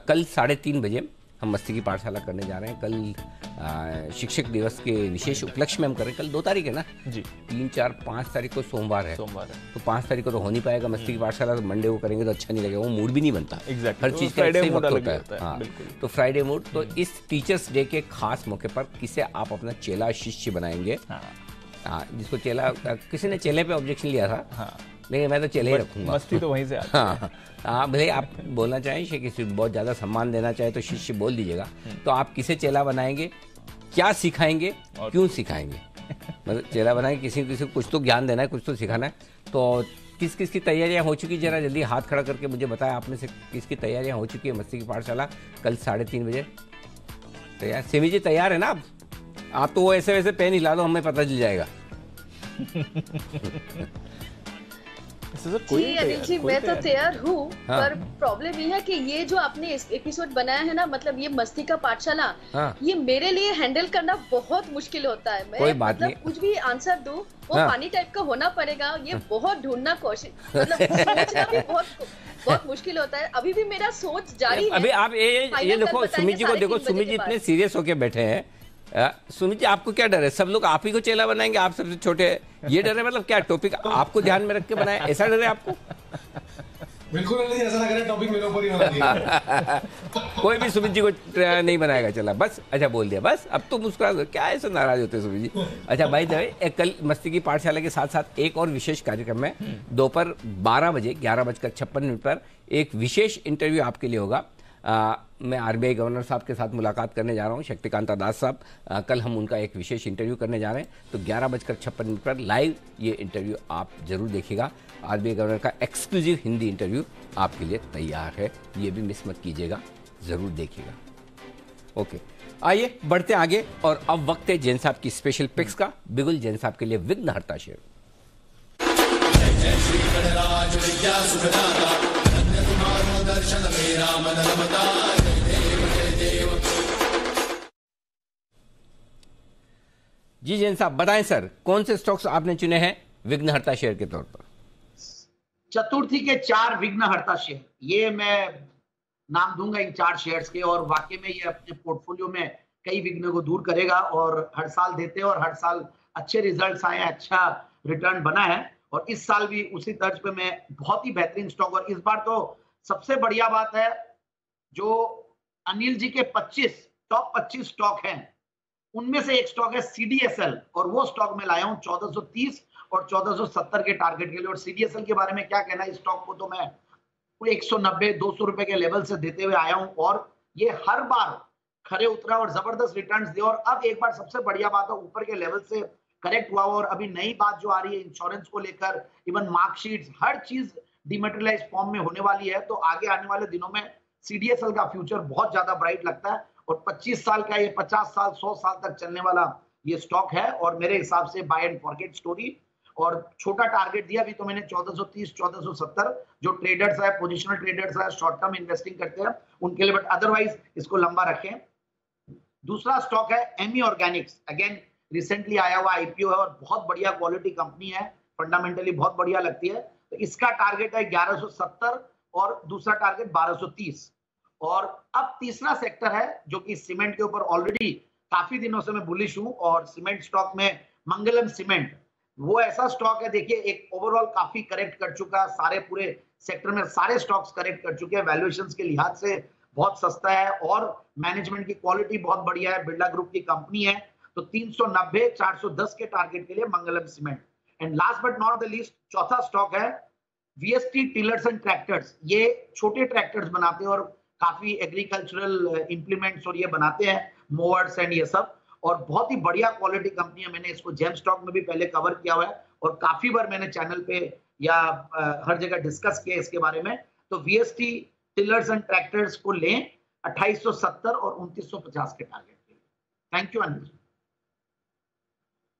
कल 3:30 बजे हम मस्ती की पाठशाला करने जा रहे हैं। कल शिक्षक दिवस के विशेष उपलक्ष्य में हम कर रहे हैं। कल 2 तारीख है ना जी, 3, 4, 5 तारीख को सोमवार है, तो 5 तारीख को तो हो नहीं पाएगा मस्ती की पाठशाला, तो मंडे को करेंगे तो अच्छा नहीं लगेगा, वो मूड भी नहीं बनता। एग्जैक्टली, हर चीज का सही वक्त होता है। हाँ, तो फ्राइडे मूड। तो इस टीचर्स डे के खास मौके पर किसे आप अपना चेला शिष्य बनाएंगे? हाँ, जिसको चेला, किसी ने चेले पे ऑब्जेक्शन लिया था, लेकिन मैं तो चेले ही रखूंगा, मस्ती तो वहीं से आती है। हाँ, भले आप बोलना चाहें, किसी बहुत ज्यादा सम्मान देना चाहे तो शिष्य बोल दीजिएगा। तो आप किसे चेला बनाएंगे, क्या सिखाएंगे, क्यों सिखाएंगे? मतलब चेला बनाएंगे, किसी को कुछ तो ज्ञान देना है, कुछ तो सिखाना है। तो किस किस की तैयारियां हो चुकी, जरा जल्दी हाथ खड़ा करके मुझे बताया आप में से किसकी तैयारियां हो चुकी है। मस्ती की पाठशाला कल 3:30 बजे तैयार। सिमी जी तैयार है ना? आप तो वो ऐसे वैसे पेन हिला दो, हमें पता चल जाएगा। जी अनिल जी, मैं तो तैयार हूँ, पर प्रॉब्लम ये है कि ये जो आपने एपिसोड बनाया है ना, मतलब ये मस्ती का पाठशाला, ये मेरे लिए हैंडल करना बहुत मुश्किल होता है। मैं मतलब कुछ भी आंसर दूं वो पानी टाइप का होना पड़ेगा, ये बहुत ढूंढना कोशिश, मतलब सोचना भी बहुत मुश्किल होता है। अभी भी मेरा सोच जारी है। अभी आप ये देखो सुमित जी को देखो, सुमित जी इतने सीरियस होके बैठे हैं। सुमित जी, आपको क्या डर है? सब लोग आप ही को चेला बनाएंगे, आप सबसे छोटे, ये डर है? मतलब क्या टॉपिक आपको ध्यान में रख के बनाया, ऐसा डर है आपको? बिल्कुल नहीं, ऐसा लग रहा है टॉपिक मेरे ऊपर ही होना चाहिए। कोई भी सुमित जी को नहीं बनाएगा चला, बस अच्छा बोल दिया, बस अब तो मुस्कुरा दो, क्या ऐसे नाराज होते सुमित जी? अच्छा भाई दवे, कल मस्ती की पाठशाला के साथ साथ एक और विशेष कार्यक्रम में दोपहर 12 बजे 11:56 पर एक विशेष इंटरव्यू आपके लिए होगा। मैं आरबीआई गवर्नर साहब के साथ मुलाकात करने जा रहा हूं, शक्तिकांता दास साहब। कल हम उनका एक विशेष इंटरव्यू करने जा रहे हैं, तो 11:56 पर लाइव ये इंटरव्यू आप जरूर देखिएगा। आरबीआई गवर्नर का एक्सक्लूसिव हिंदी इंटरव्यू आपके लिए तैयार है, ये भी मिस मत कीजिएगा, जरूर देखिएगा। ओके, आइए बढ़ते आगे, और अब वक्त है जैन साहब की स्पेशल पिक्स का। बिगुल जैन साहब के लिए विघ्नहर्ता शेयर। जी जैन साहब बताएं सर, कौन से स्टॉक्स आपने चुने हैं विघ्नहर्ता शेयर के तौर पर? चतुर्थी के 4 विघ्नहर्ता शेयर, ये मैं नाम दूंगा इन 4 शेयर्स के, और वाकई में ये अपने पोर्टफोलियो में कई विघ्न को दूर करेगा, और हर साल देते हैं और हर साल अच्छे रिजल्ट्स आए हैं, अच्छा रिटर्न बना है, और इस साल भी उसी तर्ज पे मैं बहुत ही बेहतरीन स्टॉक। और इस बार तो सबसे बढ़िया बात है, जो अनिल जी के 25 टॉप 25 स्टॉक हैं, उनमें से एक स्टॉक है सीडीएसएल, और वो स्टॉक में लाया हूं 1430 और 1470 के टारगेट के लिए। और सीडीएसएल के बारे में क्या कहना है, इस स्टॉक को तो मैं 190-200 रुपए के लेवल से देते हुए आया हूं, और ये हर बार खरे उतरा और जबरदस्त रिटर्न्स दिए। और अब एक बार सबसे बढ़िया बात है, ऊपर के लेवल से करेक्ट हुआ, और अभी नई बात जो आ रही है इंश्योरेंस को लेकर, इवन मार्कशीट्स, हर चीज डिमेटेरियलाइज फॉर्म में होने वाली है, तो आगे आने वाले दिनों में सीडीएसएल का फ्यूचर बहुत ज्यादा ब्राइट लगता है। और 25 साल का, ये 50 साल 100 साल तक चलने वाला ये स्टॉक है, और मेरे हिसाब से बाय एंड फॉरगेट स्टोरी। और छोटा टारगेट दिया अभी तो मैंने 1430 1470, जो ट्रेडर्स है, पोजिशनल ट्रेडर्स है, शॉर्ट टर्म इन्वेस्टिंग करते हैं उनके लिए, बट अदरवाइज इसको लंबा रखें। दूसरा स्टॉक है एमी ऑर्गेनिक्स, अगेन रिसेंटली आया हुआ आईपीओ है, और बहुत बढ़िया क्वालिटी कंपनी है, फंडामेंटली बहुत बढ़िया लगती है। तो इसका टारगेट है 1170 और दूसरा टारगेट 1230। और अब तीसरा सेक्टर है जो कि सीमेंट के ऊपर ऑलरेडी काफी दिनों से मैं बुलिश हूं, और सीमेंट स्टॉक में मंगलम सीमेंट वो ऐसा स्टॉक है, देखिए एक ओवरऑल काफी करेक्ट कर चुका, सारे पूरे सेक्टर में सारे स्टॉक्स करेक्ट कर चुके हैं, वैल्यूएशंस के लिहाज से बहुत सस्ता है, और मैनेजमेंट की क्वालिटी बहुत बढ़िया है, बिरला ग्रुप की कंपनी है। तो 390 410 के टारगेट के लिए Mangalam Cement. And last but not the least, चौथा स्टॉक है वीएसटी टिलर्स एंड ट्रैक्टर्स। ये छोटे ट्रैक्टर्स बनाते हैं और काफी एग्रीकल्चरल इंप्लीमेंट्स और ये बनाते हैं, मोवर्स एंड ये सब, और बहुत ही बढ़िया क्वालिटी कंपनी है। मैंने इसको जेम स्टॉक में भी पहले कवर किया हुआ है, और काफी बार मैंने चैनल पे या हर जगह डिस्कस किया इसके बारे में। तो वीएसटी टिलर्स एंड ट्रैक्टर्स को लें 2870 और 2950 के टारगेट के लिए। Thank you Anil.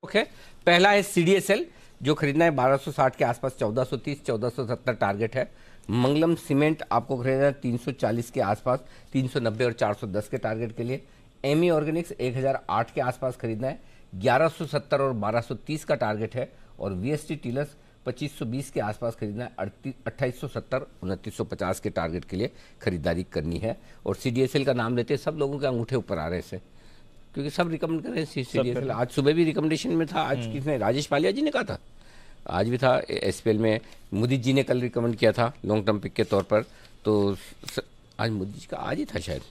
ओके, पहला है सीडीएसएल जो खरीदना है 1260 के आसपास, 1430 1470 टारगेट है। मंगलम सीमेंट आपको खरीदना है 340 के आसपास, 390 और 410 के टारगेट के लिए। एमी ऑर्गेनिक्स 1008 के आसपास खरीदना है, 1170 और 1230 का टारगेट है। और वीएसटी टीलर्स 2520 के आसपास खरीदना है, 2870 2950 के टारगेट के लिए खरीदारी करनी है। और सीडीएसएल का नाम लेते सब लोगों के अंगूठे ऊपर आ रहे हैं, क्योंकि सब रिकमेंड कर रहे हैं सीडीएसएल। आज सुबह भी रिकमेंडेशन में था, आज किसने, राजेश पालिया जी ने कहा था, आज भी था एसपीएल में, मोदी जी ने कल रिकमेंड किया था लॉन्ग टर्म पिक के तौर पर। तो आज मोदी जी का आज ही था शायद,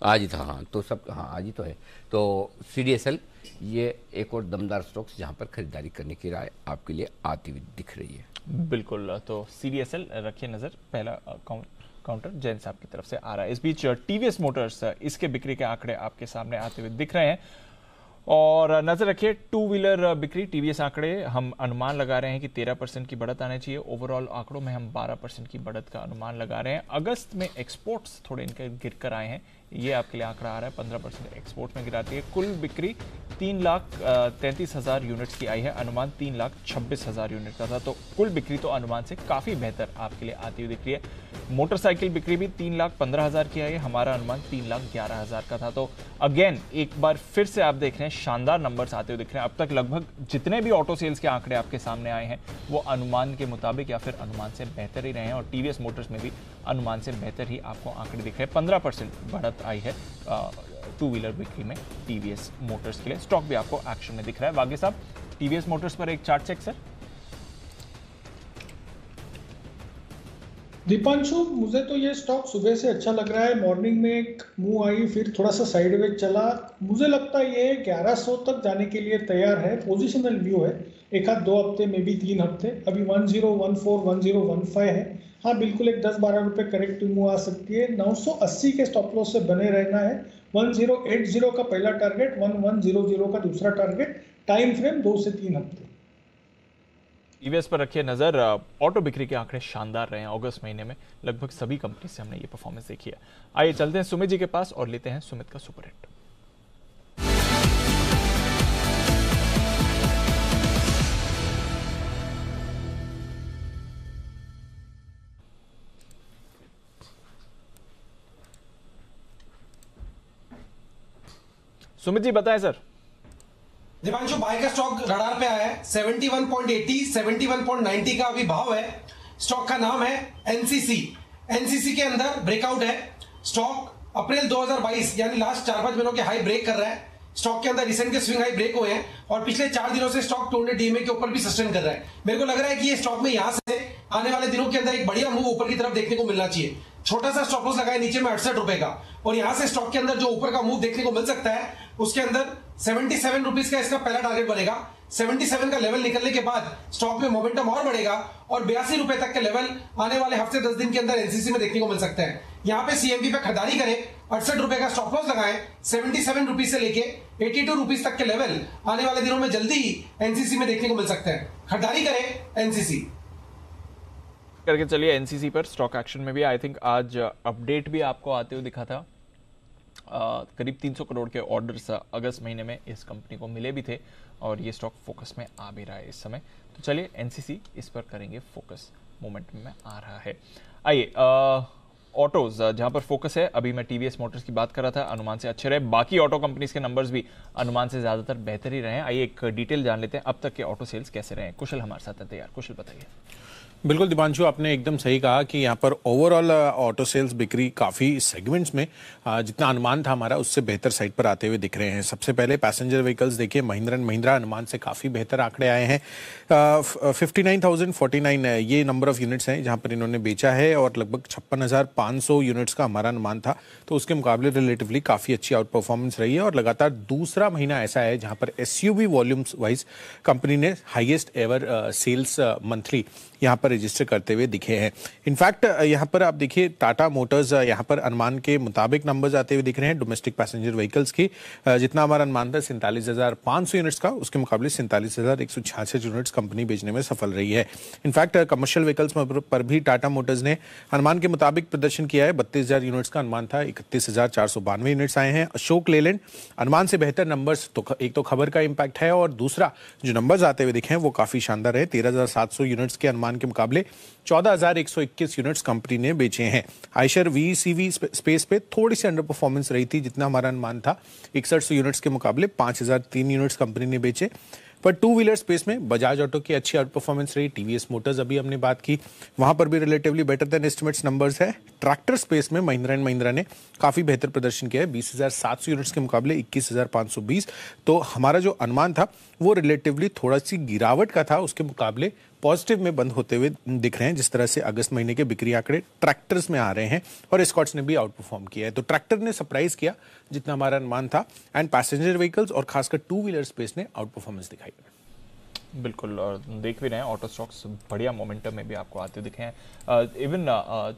आज ही था, हाँ तो सब, हाँ आज ही तो है। तो सीडीएसएल ये एक और दमदार स्टॉक्स जहां पर खरीदारी करने की राय आपके लिए आती हुई दिख रही है। बिल्कुल, तो सीडीएसएल रखिए नजर, पहला काउंटर जैन साहब की तरफ से आ रहा है। इस बीच टीवीएस मोटर्स, इसके बिक्री के आंकड़े आपके सामने आते हुए दिख रहे हैं, और नजर रखिए टू व्हीलर बिक्री टीवीएस आंकड़े हम अनुमान लगा रहे हैं कि 13% की बढ़त आनी चाहिए। ओवरऑल आंकड़ों में हम 12% की बढ़त का अनुमान लगा रहे हैं। अगस्त में एक्सपोर्ट्स थोड़े इनके गिर कर आए हैं, ये आपके लिए आंकड़ा आ रहा है, 15% एक्सपोर्ट में गिराती है। कुल बिक्री 3,33,000 यूनिट्स की आई है, अनुमान 3,26,000 यूनिट का था। तो कुल बिक्री तो अनुमान से काफी बेहतर आपके लिए आती हुई दिख रही है। मोटरसाइकिल बिक्री भी 3,15,000 की आई है, हमारा अनुमान 3,11,000 का था। तो अगेन एक बार फिर से आप देख रहे हैं शानदार नंबर्स आते हुए दिख रहे हैं। अब तक लगभग जितने भी ऑटो सेल्स के आंकड़े आपके सामने आए हैं वो अनुमान के मुताबिक या फिर अनुमान से बेहतर ही रहे हैं, और टीवीएस मोटर्स में भी अनुमान से बेहतर ही आपको आंकड़े दिख रहे हैं। 15% बढ़त आई है टू व्हीलर बिक्री में टीवीएस मोटर्स के लिए। स्टॉक भी आपको एक्शन में दिख रहा है। वागे साहब, टीवीएस मोटर्स पर एक चार्ट चेक सर। दीपांशु, मुझे तो ये स्टॉक सुबह से अच्छा लग रहा है। मॉर्निंग में एक मूव आई, फिर थोड़ा सा साइडवेज चला। मुझे लगता है ये 1100 तक जाने के लिए तैयार है। पोजिशनल व्यू है, एक आध 2 हफ्ते में भी 3 हफ्ते। अभी 1014 1015 है। हाँ, बिल्कुल एक 10-12 रुपए करेक्टिव मूव आ सकती है। 980 के स्टॉप लॉस से बने रहना है। 1080 का पहला टारगेट, 1100 का दूसरा टारगेट। टाइम फ्रेम 2 से 3 हफ्ते। टीवीएस पर रखिए नजर। ऑटो बिक्री के आंकड़े शानदार रहे हैं अगस्त महीने में, लगभग सभी कंपनी से हमने ये परफॉर्मेंस देखी है। आइए चलते हैं सुमित जी के पास और लेते हैं सुमित का सुपर हिट। सुमित जी बताएं सर। दीपांशु, बाय का स्टॉक रडार पे आया है। 71.80 71.90 का अभी भाव है। स्टॉक का नाम है एनसीसी। एनसीसी के अंदर ब्रेकआउट है। स्टॉक अप्रैल 2022 यानी लास्ट 4-5 महीनों के हाई ब्रेक कर रहा है। स्टॉक के अंदर रिसेंट के स्विंग हाई ब्रेक हुए हैं और पिछले 4 दिनों से स्टॉक 200 डीएमए के ऊपर भी सस्टेन कर रहा है। मेरे को लग रहा है कि ये स्टॉक में यहां से आने वाले दिनों के अंदर एक बढ़िया मूव ऊपर की तरफ देखने को मिलना चाहिए। छोटा सा स्टॉप लॉस लगाए नीचे में 68 रुपए का, और यहां से स्टॉक के अंदर जो ऊपर का मूव देखने को मिल सकता है उसके अंदर 77 रुपीज का इसका पहला टारगेट बनेगा। 77 का लेवल निकलने के बाद स्टॉक में मोमेंटम और बढ़ेगा और 82 रुपए तक के लेवल आने वाले हफ्ते 10 दिन के अंदर एनसीसी में देखने को मिल सकता है। यहाँ पे सीएमबी पे खरीदारी करें, 68 रुपए का स्टॉप लॉस लगाएं। 77 रुपीज से लेके 82 रुपीज तक के लेवल आने वाले दिनों में जल्दी ही एनसीसी में देखने को मिल सकते हैं। खरीदारी करें एनसीसी करके। चलिए एनसीसी पर स्टॉक एक्शन में भी आई थिंक आज अपडेट भी आपको आते हुए दिखा था। करीब 300 करोड़ के ऑर्डर्स अगस्त महीने में इस कंपनी को मिले भी थे और ये स्टॉक फोकस में आ भी रहा है इस समय। तो चलिए एनसीसी इस पर करेंगे फोकस, मोमेंट में आ रहा है। आइए ऑटोज जहां पर फोकस है, अभी मैं टीवीएस मोटर्स की बात कर रहा था, अनुमान से अच्छे रहे। बाकी ऑटो कंपनीज के नंबर्स भी अनुमान से ज्यादातर बेहतर ही रहे। आइए एक डिटेल जान लेते हैं अब तक के ऑटो सेल्स कैसे रहे। कुशल हमारे साथ है तैयार। कुशल बताइए। बिल्कुल दीपांशु, आपने एकदम सही कहा कि यहाँ पर ओवरऑल ऑटो सेल्स बिक्री काफ़ी सेगमेंट्स में जितना अनुमान था हमारा उससे बेहतर साइड पर आते हुए दिख रहे हैं। सबसे पहले पैसेंजर व्हीकल्स देखिए, महिंद्रा एंड महिंद्रा अनुमान से काफ़ी बेहतर आंकड़े आए हैं। 59,049 ये नंबर ऑफ यूनिट्स हैं जहाँ पर इन्होंने बेचा है और लगभग 56,500 यूनिट्स का हमारा अनुमान था, तो उसके मुकाबले रिलेटिवली काफ़ी अच्छी आउट परफॉर्मेंस रही है और लगातार दूसरा महीना ऐसा है जहाँ पर एसयूवी वॉल्यूम्स वाइज कंपनी ने हाईएस्ट एवर सेल्स मंथली यहाँ पर रजिस्टर करते हुए दिखे हैं। इनफैक्ट यहाँ पर आप देखिए टाटा मोटर्स यहाँ पर अनुमान के मुताबिक नंबर्स आते हुए दिख रहे हैं। डोमेस्टिक पैसेंजर व्हीकल्स की जितना हमारा अनुमान था 47,500 यूनिट्स का, उसके मुकाबले 47,166 यूनिट्स कंपनी बेचने में सफल रही है। इनफैक्ट कमर्शियल व्हीकल्स पर भी टाटा मोटर्स ने अनुमान के मुताबिक प्रदर्शन किया है। 32,000 यूनिट्स का अनुमान था, 31,492 यूनिट्स आए हैं। अशोक लेलैंड अनुमान से बेहतर नंबर्स, तो एक तो खबर का इम्पैक्ट है और दूसरा जो नंबर्स आते हुए दिखे हैं वो काफी शानदार है। 13,700 यूनिट्स के अनुमान के मुकाबले 14,121 यूनिट्स कंपनी ने बेचे हैं। आयशर वीसीवी स्पेस पे थोड़ी सी अंडर परफॉर्मेंस रही थी, जितना हमारा अनुमान था 6100 यूनिट्स के मुकाबले 5,003 यूनिट्स कंपनी ने बेचे। पर टू व्हीलर स्पेस में बजाज ऑटो की अच्छी आउट परफॉर्मेंस रही। टीवीएस मोटर्स अभी हमने बात की, वहां पर भी relatively better than estimates numbers है। ट्रैक्टर स्पेस में महिंद्रा एंड महिंद्रा ने काफी बेहतर प्रदर्शन किया है, 20,700 यूनिट्स के मुकाबले 21,520। तो हमारा जो अनुमान था वो रिलेटिवली थोड़ा सी गिरावट का था, उसके मुकाबले पॉजिटिव में बंद होते हुए दिख रहे हैं। जिस तरह से अगस्त महीने के बिक्री आंकड़े ट्रैक्टर्स में आ रहे हैं और एस्कॉर्ट्स ने भी आउट परफॉर्म किया है, तो ट्रैक्टर ने सरप्राइज किया जितना हमारा अनुमान था। एंड पैसेंजर व्हीकल्स और खासकर टू व्हीलर स्पेस ने आउट परफॉर्मेंस दिखाई। बिल्कुल, और देख भी रहे हैं ऑटो स्टॉक्स बढ़िया मोमेंटम में भी आपको आते दिखे हैं। इवन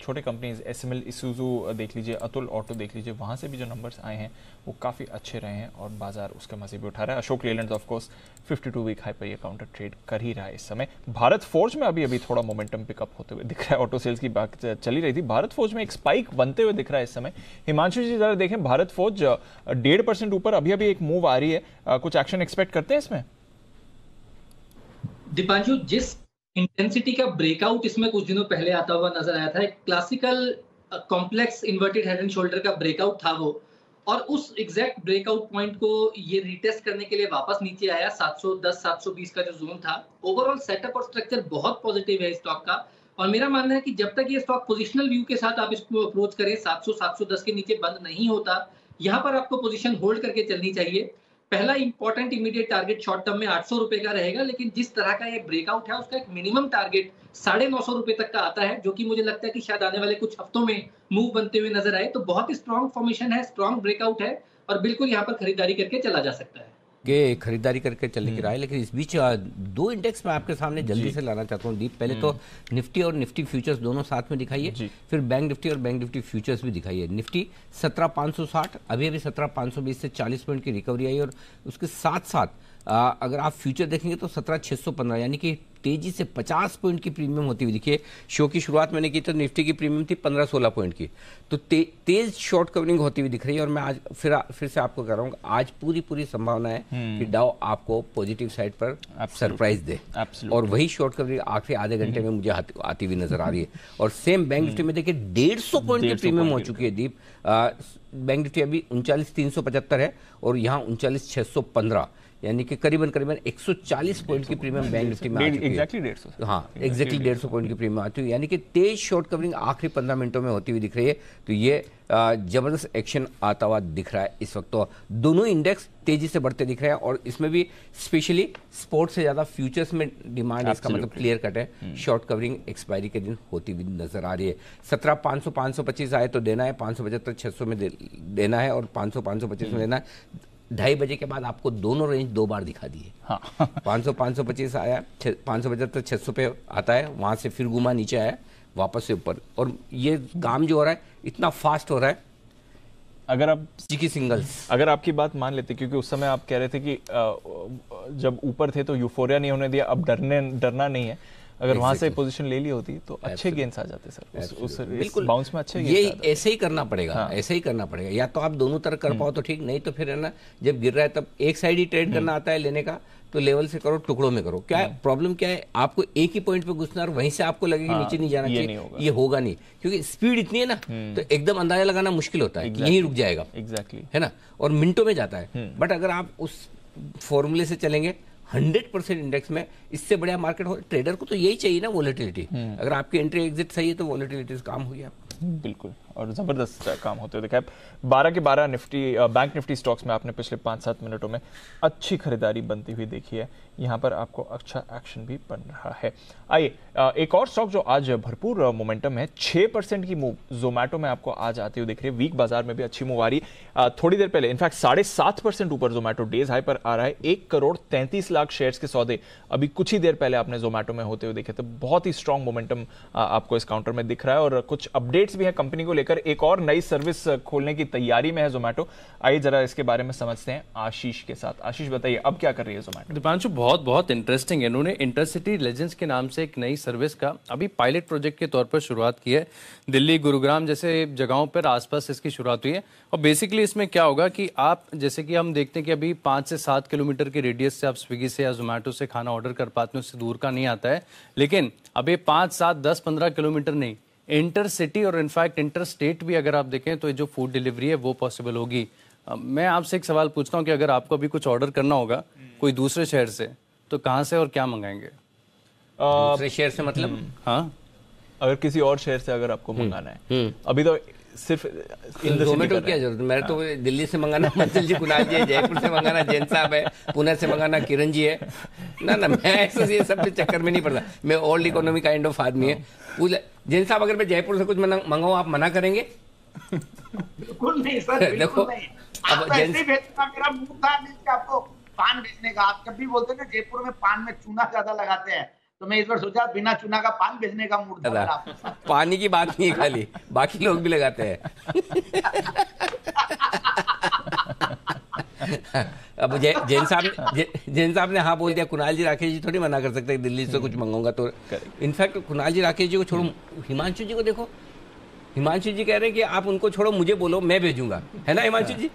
छोटे कंपनीज SML, इसूजू देख लीजिए, अतुल ऑटो देख लीजिए, वहाँ से भी जो नंबर्स आए हैं वो काफ़ी अच्छे रहे हैं और बाजार उसके मजे भी उठा रहा है। Ashok Leyland of course 52 week high पर ये काउंटर ट्रेड कर ही रहा है इस समय। भारत फोर्ज में अभी थोड़ा मोमेंटम पिकअप होते हुए दिख रहा है। ऑटो सेल्स की बात चली रही थी, भारत फोर्ज में एक स्पाइक बनते हुए दिख रहा है इस समय। हिमांशु जी जरा देखें, भारत फोर्ज 1.5% ऊपर अभी एक मूव आ रही है, कुछ एक्शन एक्सपेक्ट करते हैं इसमें? दीपांशु, जिस इंटेंसिटी का ब्रेकआउट इसमें कुछ दिनों पहले आता हुआ नजर आया था, एक classical complex inverted head and shoulder का ब्रेकआउट था वो, और उस एग्जैक्ट ब्रेकआउट पॉइंट को ये रिटेस्ट करने के लिए वापस नीचे आया। 710 720 का जो जोन था, ओवरऑल सेटअप और स्ट्रक्चर बहुत पॉजिटिव है स्टॉक का। और मेरा मानना है कि जब तक ये स्टॉक पोजिशनल व्यू के साथ आप इसको अप्रोच करें, 700 710 के नीचे बंद नहीं होता, यहाँ पर आपको पोजीशन होल्ड करके चलनी चाहिए। पहला important immediate target short term में 800 रुपए का रहेगा, लेकिन जिस तरह का ये ब्रेकआउट है उसका एक मिनिमम टारगेट 950 रुपए तक का आता है, जो कि मुझे लगता है कि शायद आने वाले कुछ हफ्तों में मूव बनते हुए नजर आए। तो बहुत ही स्ट्रॉन्ग फॉर्मेशन है, स्ट्रॉन्ग ब्रेकआउट है और बिल्कुल यहाँ पर खरीदारी करके चला जा सकता है। के खरीदारी करके चलने की राय। लेकिन इस बीच दो इंडेक्स मैं आपके सामने जल्दी से लाना चाहता हूँ दीप। पहले तो निफ्टी और निफ्टी फ्यूचर्स दोनों साथ में दिखाइए, फिर बैंक निफ्टी और बैंक निफ्टी फ्यूचर्स भी दिखाइए। निफ्टी 17,560, अभी 17,520 से 40 पॉइंट की रिकवरी आई, और उसके साथ साथ अगर आप फ्यूचर देखेंगे तो 17,615, यानी कि तेजी से 50 पॉइंट की प्रीमियम होती हुई दिखिए। शो की शुरुआत मैंने की तो निफ्टी की प्रीमियम थी 15-16 पॉइंट की, तो तेज शॉर्ट कवरिंग होती हुई दिख रही है। और मैं आज फिर से आपको कह रहा हूँ, आज पूरी संभावना है कि डाउ आपको पॉजिटिव साइड पर सरप्राइज दे, और वही शॉर्ट कवरिंग आखिरी आधे घंटे में मुझे आती हुई नजर आ रही है। और सेम बैंक निफ्टी में देखिए 150 पॉइंट की प्रीमियम हो चुकी है दीप। बैंक निफ्टी अभी 39,375 है और यहाँ 39,615, यानी कि करीबन 140 पॉइंट की प्रीमियम बैंक निफ्टी में आ चुकी है। एग्जैक्टली 150, हाँ एग्जैक्टली 150 पॉइंट की प्रीमियम आती हुई, यानी कि तेज शॉर्ट कवरिंग आखिरी 15 मिनटों में होती हुई दिख रही है। तो ये जबरदस्त एक्शन आता हुआ दिख रहा है इस वक्त। तो दोनों इंडेक्स तेजी से बढ़ते दिख रहे हैं, और इसमें भी स्पेशली स्पोर्ट्स से ज्यादा फ्यूचर्स में डिमांड, इसका मतलब क्लियर कट है। शॉर्ट कवरिंग एक्सपायरी के दिन होती हुई नजर आ रही है। 17,500 525 आए तो देना है, 575 600 में देना है, और 500 525 में देना है। 2:30 बजे के बाद आपको दोनों रेंज 2 बार दिखा दिए। हाँ 500 525 आया, 575 600 पे आता है, वहां से फिर घुमा नीचे आया, वापस से ऊपर। और ये काम जो हो रहा है इतना फास्ट हो रहा है। अगर आप की सिंगल्स, अगर आपकी बात मान लेते, क्योंकि उस समय आप कह रहे थे कि जब ऊपर थे तो यूफोरिया नहीं होने दिया, अब डरना नहीं है। अगर वहां से पोजीशन ले ली होती तो अच्छे गेंस आ जाते सर, उस बाउंस में अच्छे ये ऐसे ही करना पड़ेगा। हाँ। ऐसे ही करना पड़ेगा, या तो आप दोनों तरफ कर पाओ तो ठीक, नहीं तो फिर है ना, जब गिर रहा है तब एक साइड ही ट्रेड करना आता है लेने का, तो लेवल से करो, टुकड़ों में करो। क्या प्रॉब्लम क्या है, आपको एक ही पॉइंट पे घुसना और वहीं से आपको लगेगा नीचे नहीं जाना चाहिए, ये होगा नहीं, क्योंकि स्पीड इतनी है ना, तो एकदम अंदाजा लगाना मुश्किल होता है, यहीं रुक जाएगा, है ना, और मिनटों में जाता है। बट अगर आप उस फॉर्मूले से चलेंगे 100% इंडेक्स में, इससे बढ़िया मार्केट हो। ट्रेडर को तो यही चाहिए ना, वोलेटिलिटी। अगर आपकी एंट्री एग्जिट सही है तो वोलेटिलिटी काम हो गया। बिल्कुल, और जबरदस्त काम होते हुए देखा। 12 के 12 निफ्टी बैंक निफ्टी स्टॉक्स में आपने पिछले 5-7 मिनटों में अच्छी खरीदारी बनती हुई देखी है। यहाँ पर आपको अच्छा एक्शन भी बन रहा है। आइए एक और स्टॉक जो आज भरपूर मोमेंटम है, 6% की मूव जोमेटो में आपको आज आती हुई दिख रही है। वीक बाजार में भी अच्छी मूव आ रही है। थोड़ी देर पहले इनफैक्ट 7.5% ऊपर जोमेटो डेज हाई पर आ रहा है। 1,33,00,000 शेयर्स के सौदे अभी कुछ ही देर पहले आपने जोमेटो में होते हुए देखे थे। बहुत ही स्ट्रॉन्ग मोमेंटम आपको इस काउंटर में दिख रहा है, और कुछ अपडेट्स भी हैं कंपनी को लेकर। एक और नई सर्विस खोलने की तैयारी में है जोमेटो। आइए जरा इसके बारे में समझते हैं आशीष के साथ। आशीष बताइए, अब क्या कर रही है जोमेटो? दीपांशु, बहुत इंटरेस्टिंग है। इन्होंने इंटरसिटी लेजेंड्स के नाम से एक नई सर्विस का अभी पायलट प्रोजेक्ट के तौर पर शुरुआत की है। दिल्ली, गुरुग्राम जैसे जगहों पर आसपास इसकी शुरुआत हुई है। और बेसिकली इसमें क्या होगा कि आप, जैसे कि हम देखते हैं कि अभी 5 से 7 किलोमीटर के रेडियस से आप स्विगी से या जोमेटो से खाना ऑर्डर कर पाते हैं, उससे दूर का नहीं आता है। लेकिन अब ये 5, 7, 10, 15 किलोमीटर नहीं, इंटर सिटी और इनफैक्ट इंटर स्टेट भी अगर आप देखें तो जो फूड डिलीवरी है वो पॉसिबल होगी। मैं आपसे एक सवाल पूछता हूं कि अगर आपको अभी कुछ ऑर्डर करना होगा कोई दूसरे शहर से, तो कहां से और क्या मंगाएंगे? दूसरे शहर से मतलब? हाँ, अगर किसी और शहर से अगर आपको मंगाना है, अभी तो सिर्फ जोमेटो क्या जरूरत है? मेरे तो दिल्ली से मंगाना मंजिल जी कुणाल जी है, जयपुर से मंगाना जैन साहब है, पुणे से मंगाना किरण जी है ना। मैं ऐसे ये सब चक्कर में नहीं पड़ता। मैं ओल्ड इकोनॉमी काइंड ऑफ आदमी है। जैन साहब, अगर मैं जयपुर से कुछ मंगाऊं, आप मना करेंगे? बिल्कुल नहीं सर, बिल्कुल नहीं। अब जैसे मेरा मूड था कि आपको पान पान भेजने का। आप जब भी बोलते हैं ना जयपुर में पान में चूना ज्यादा लगाते हैं, तो मैं इस बार सोचा बिना चूना का पान भेजने का मूड था आपके साथ। पानी की बात नहीं है खाली, बाकी लोग भी लगाते हैं। अब जैन साहब ने हाँ बोल दिया, कुणाल जी राकेश जी थोड़ी मना कर सकते हैं दिल्ली से कुछ मंगाऊंगा तो। इनफैक्ट कुणाल जी राकेश जी को छोड़ो, हिमांशु जी को देखो, हिमांशु जी कह रहे हैं कि आप उनको छोड़ो, मुझे बोलो, मैं भेजूंगा, है ना हिमांशु जी?